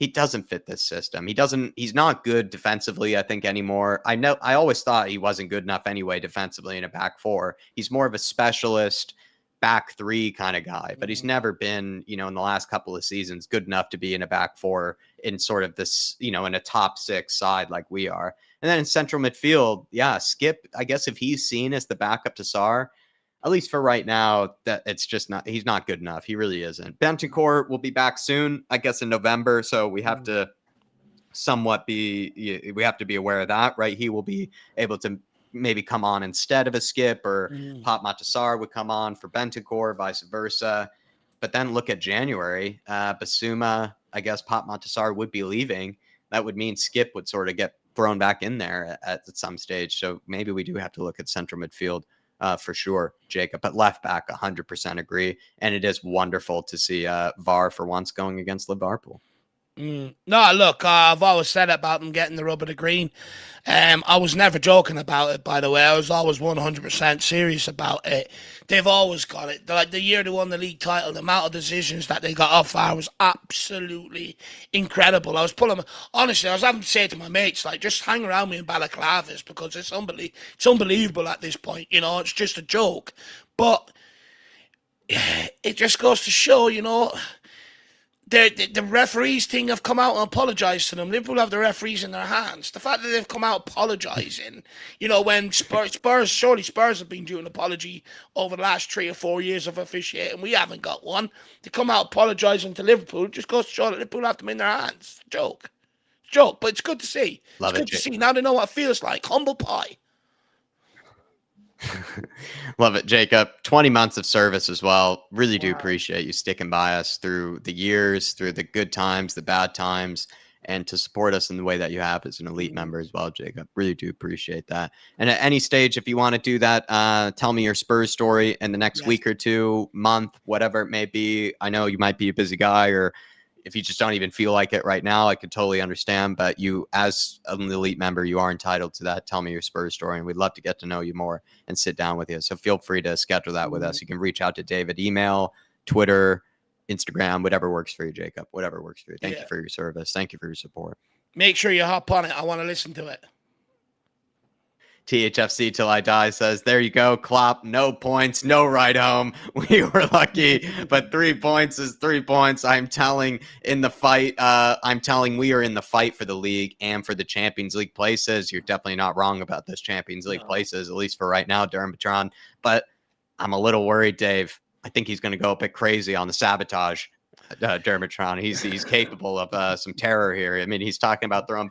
He doesn't fit this system. He's not good defensively, I think, anymore. I always thought he wasn't good enough anyway defensively in a back four. He's more of a specialist back three kind of guy, but he's never been, in the last couple of seasons, good enough to be in a back four in sort of this, in a top six side like we are. And then in central midfield, Skip, I guess if he's seen as the backup to Sarr, at least for right now, that it's just not, he's not good enough. He really isn't. Bentancur will be back soon, I guess in November. So we have to we have to be aware of that, right? He will be able to maybe come on instead of a Skip, or Pop Matasar would come on for Bentancur, vice versa. But then look at January, Basuma, I guess Pop Matasar would be leaving. That would mean Skip would sort of get thrown back in there at some stage. So maybe we do have to look at central midfield. For sure, Jacob. But left back, 100% agree. And it is wonderful to see VAR for once going against Liverpool. No, look, I've always said about them getting the rub of the green. I was never joking about it, by the way. I was always 100% serious about it. They've always got it. Like the year they won the league title, the amount of decisions that they got off VAR was absolutely incredible. Honestly, I was having to say to my mates, like, just hang around me in balaclavas because it's unbelievable at this point. It's just a joke. But it just goes to show, the referees thing have come out and apologised to them. Liverpool have the referees in their hands. The fact that they've come out apologising, when Spurs have been due an apology over the last 3 or 4 years of officiating. We haven't got one. They come out apologising to Liverpool. It just goes to show that Liverpool have them in their hands. Joke, but it's good to see. It's good to see. Now they know what it feels like. Humble pie. Love it, Jacob. 20 months of service as well. Really do appreciate you sticking by us through the years, through the good times, the bad times, and to support us in the way that you have as an elite member as well, Jacob. Really do appreciate that. And at any stage, if you want to do that, tell me your Spurs story in the next week or two, month, whatever it may be. I know you might be a busy guy, or if you just don't even feel like it right now, I could totally understand. But you, as an elite member, you are entitled to that. Tell me your Spurs story, and we'd love to get to know you more and sit down with you. So feel free to schedule that with us. You can reach out to David, email, Twitter, Instagram, whatever works for you, Jacob. Whatever works for you. Thank you for your service. Thank you for your support. Make sure you hop on it. I want to listen to it. THFC Till I Die says, there you go, Klopp, no points, no ride home. We were lucky, but 3 points is 3 points. I'm telling we are in the fight for the league and for the Champions League places. You're definitely not wrong about those Champions League places, at least for right now, Dermatron. But I'm a little worried, Dave. I think he's going to go a bit crazy on the sabotage. Dermatron, he's capable of some terror here. I mean, he's talking about throwing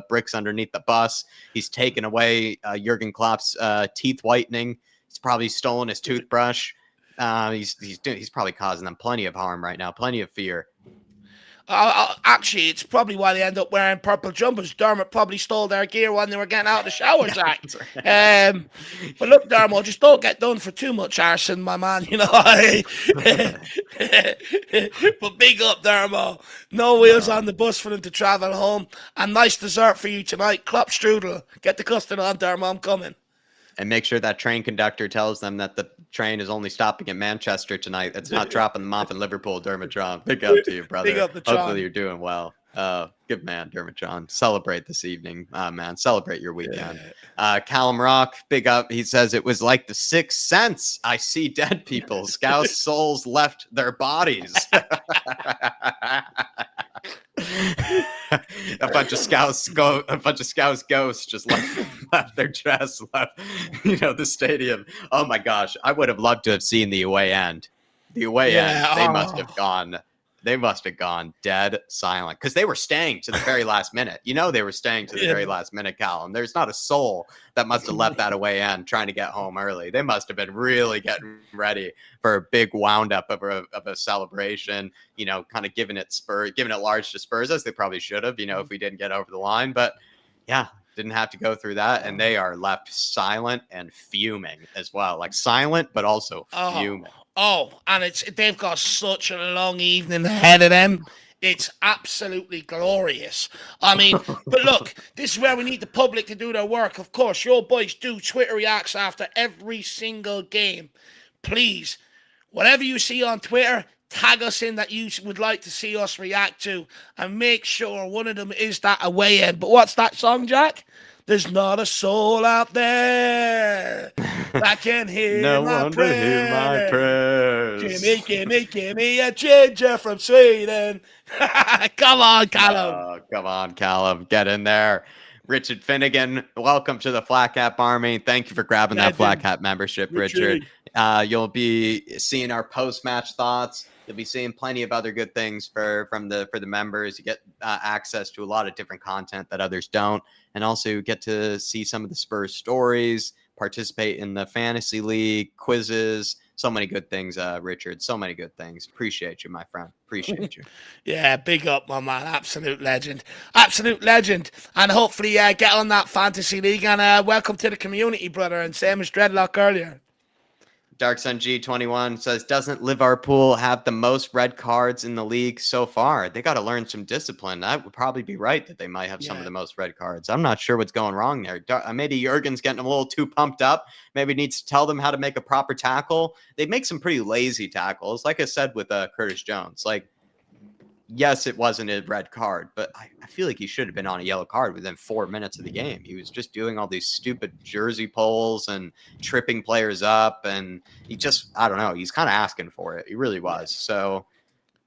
bricks underneath the bus. He's taken away Jurgen Klopp's teeth whitening. He's probably stolen his toothbrush. He's probably causing them plenty of harm right now, plenty of fear. Actually, it's probably why they end up wearing purple jumpers. Dermot probably stole their gear when they were getting out of the shower, Jack. That's right. But look, Dermot, just don't get done for too much arson, my man. You know. But big up, Dermot. No wheels on the bus for them to travel home. And nice dessert for you tonight, Klopstrudel. Get the custard on, Dermot. I'm coming. And make sure that train conductor tells them that the train is only stopping at Manchester tonight. It's not dropping them off in Liverpool, Dermot John. Big up to you, brother. Big up the John. Hopefully you're doing well. Good man, Dermot John. Celebrate this evening, man. Celebrate your weekend. Callum Rock, big up. He says it was like the Sixth Sense. I see dead people. Scouse souls left their bodies. a bunch of Scouse ghosts just left their dress, left the stadium. Oh my gosh, I would have loved to have seen the away end. The away end, they must have gone dead silent because they were staying to the very last minute. They were staying to the very last minute, Callum. There's not a soul that must have left that away end trying to get home early. They must have been really getting ready for a big wound up of a celebration, kind of giving it large to Spurs, as they probably should have, if we didn't get over the line. But yeah, didn't have to go through that. And they are left silent and fuming as well. Like silent, but also fuming. Oh, and they've got such a long evening ahead of them. It's absolutely glorious. I mean, but look, this is where we need the public to do their work. Of course, your boys do Twitter reacts after every single game. Please, whatever you see on Twitter, tag us in that you would like to see us react to, and make sure one of them is that away end. But what's that song, Jack? There's not a soul out there that can hear no my one prayers. To hear my prayers. Give me a ginger from Sweden. Come on, Callum. Oh, come on, Callum. Get in there. Richard Finnegan, welcome to the Flat Cap Army. Thank you for grabbing that Flat Cap membership, Richard. You'll be seeing our post-match thoughts. You'll be seeing plenty of other good things for the members. You get access to a lot of different content that others don't, and also get to see some of the Spurs stories, participate in the fantasy league, quizzes. So many good things, Richard. So many good things. Appreciate you, my friend. Appreciate you. Yeah, big up, my man. Absolute legend. Absolute legend. And hopefully get on that fantasy league. And welcome to the community, brother. And same as Dreadlock earlier. Dark Sun G21 says, doesn't Liverpool have the most red cards in the league so far? They got to learn some discipline. That would probably be right that they might have some of the most red cards. I'm not sure what's going wrong there. Maybe Jurgen's getting a little too pumped up. Maybe needs to tell them how to make a proper tackle. They make some pretty lazy tackles. Like I said with Curtis Jones, yes, it wasn't a red card, but I feel like he should have been on a yellow card within 4 minutes of the game. He was just doing all these stupid jersey pulls and tripping players up, and I don't know, he's kind of asking for it. He really was. So,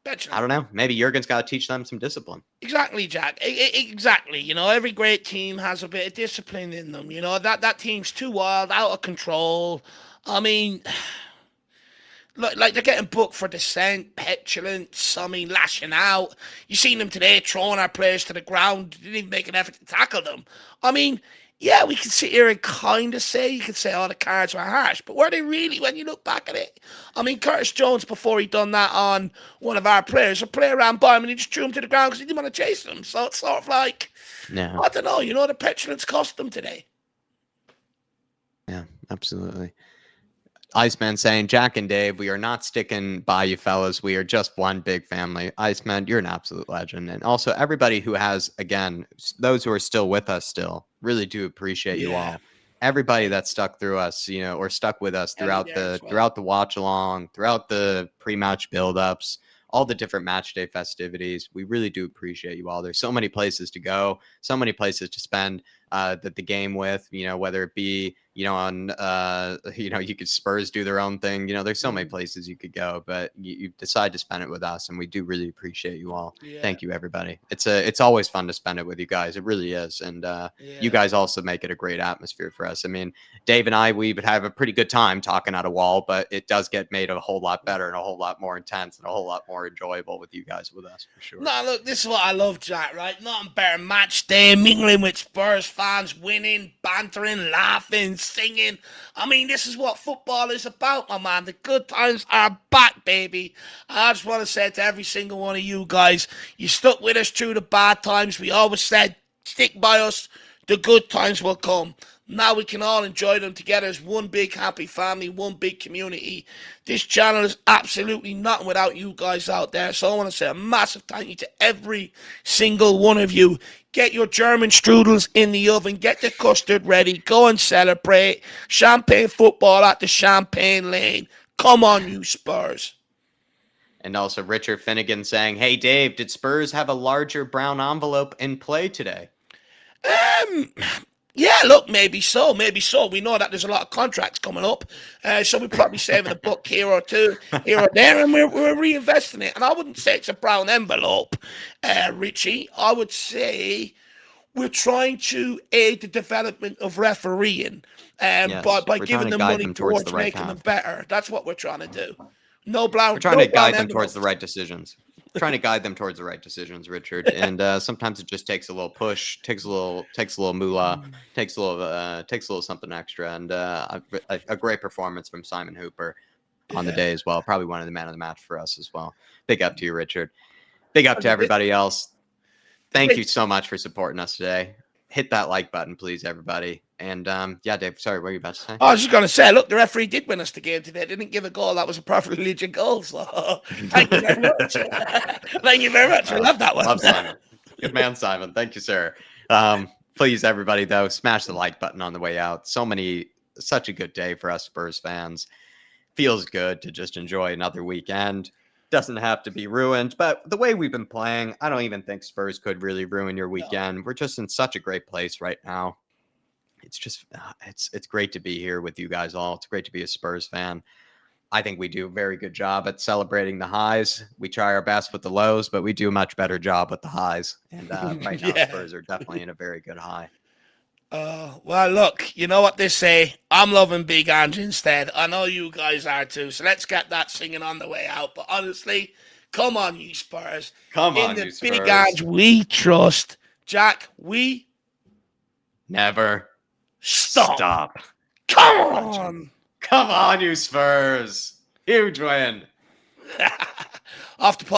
I don't know. Maybe Jurgen's got to teach them some discipline. Exactly, Jack. Exactly. Every great team has a bit of discipline in them. That team's too wild, out of control. I mean... Like they're getting booked for dissent, petulance, lashing out. You seen them today throwing our players to the ground, didn't even make an effort to tackle them. Yeah, we can sit here and kind of say, you could say, the cards were harsh, but were they really when you look back at it? Curtis Jones, before he done that on one of our players, a player ran by him and he just threw him to the ground because he didn't want to chase them. So it's sort of like, I don't know, the petulance cost them today. Yeah, absolutely. Iceman saying, Jack and Dave, we are not sticking by you fellas. We are just one big family. Iceman, you're an absolute legend. And also everybody who has, again, those who are still with us still, really do appreciate you all. Everybody that stuck through us, or stuck with us throughout the watch along, throughout the pre-match buildups, all the different match day festivities. We really do appreciate you all. There's so many places to go, so many places to spend the game with, whether it be, on, you could Spurs do their own thing. There's so many places you could go, but you decide to spend it with us, and we do really appreciate you all. Thank you, everybody. It's always fun to spend it with you guys. It really is. And you guys also make it a great atmosphere for us. Dave and I, we would have a pretty good time talking at a wall, but it does get made a whole lot better and a whole lot more intense and a whole lot more enjoyable with you guys with us, for sure. No, look, this is what I love, Jack, right? Nothing better match day, mingling with Spurs fans, winning, bantering, laughing, singing. This is what football is about, my man. The good times are back, baby. baby. I just want to say to every single one of you guys, you stuck with us through the bad times. We always said, stick by us. The good times will come. Now we can all enjoy them together as one big happy family, one big community. This channel is absolutely nothing without you guys out there. So I want to say a massive thank you to every single one of you. Get your German strudels in the oven. Get the custard ready. Go and celebrate. Champagne football at the Champagne Lane. Come on, you Spurs. And also Richard Finnegan saying, hey, Dave, did Spurs have a larger brown envelope in play today? Yeah, look, maybe so. We know that there's a lot of contracts coming up, so we're probably saving a buck here or two, here or there, and we're reinvesting it. And I wouldn't say it's a brown envelope, Richie. I would say we're trying to aid the development of refereeing by giving them money towards making them better. That's what we're trying to do. No brown. We're trying to guide them towards the right decisions. Trying to guide them towards the right decisions, Richard. And sometimes it just takes a little push, takes a little moolah, takes a little something extra, and a great performance from Simon Hooper on the day as well. Probably one of the man of the match for us as well. Big up to you, Richard. Big up to everybody else. Thank you so much for supporting us today. Hit that like button, please, everybody. And yeah, Dave, sorry, what were you about to say? I was just going to say, look, the referee did win us the game today. They didn't give a goal. That was a perfectly legit goal. So thank you very much. Thank you very much. I love that one. Love Simon. Good man, Simon. Thank you, sir. Please, everybody, though, smash the like button on the way out. Such a good day for us Spurs fans. Feels good to just enjoy another weekend. Doesn't have to be ruined, but the way we've been playing, I don't even think Spurs could really ruin your weekend. No. We're just in such a great place right now. It's just, it's great to be here with you guys all. It's great to be a Spurs fan. I think we do a very good job at celebrating the highs. We try our best with the lows, but we do a much better job with the highs. And right now, Spurs are definitely in a very good high. Well, look, you know what they say. I'm loving Big Andrew instead. I know you guys are too. So let's get that singing on the way out. But honestly, come on, you Spurs. Come on, you Spurs. In the Big Andrew we trust. Jack, we never stop. Come on. Come on, you Spurs. Huge win. Off the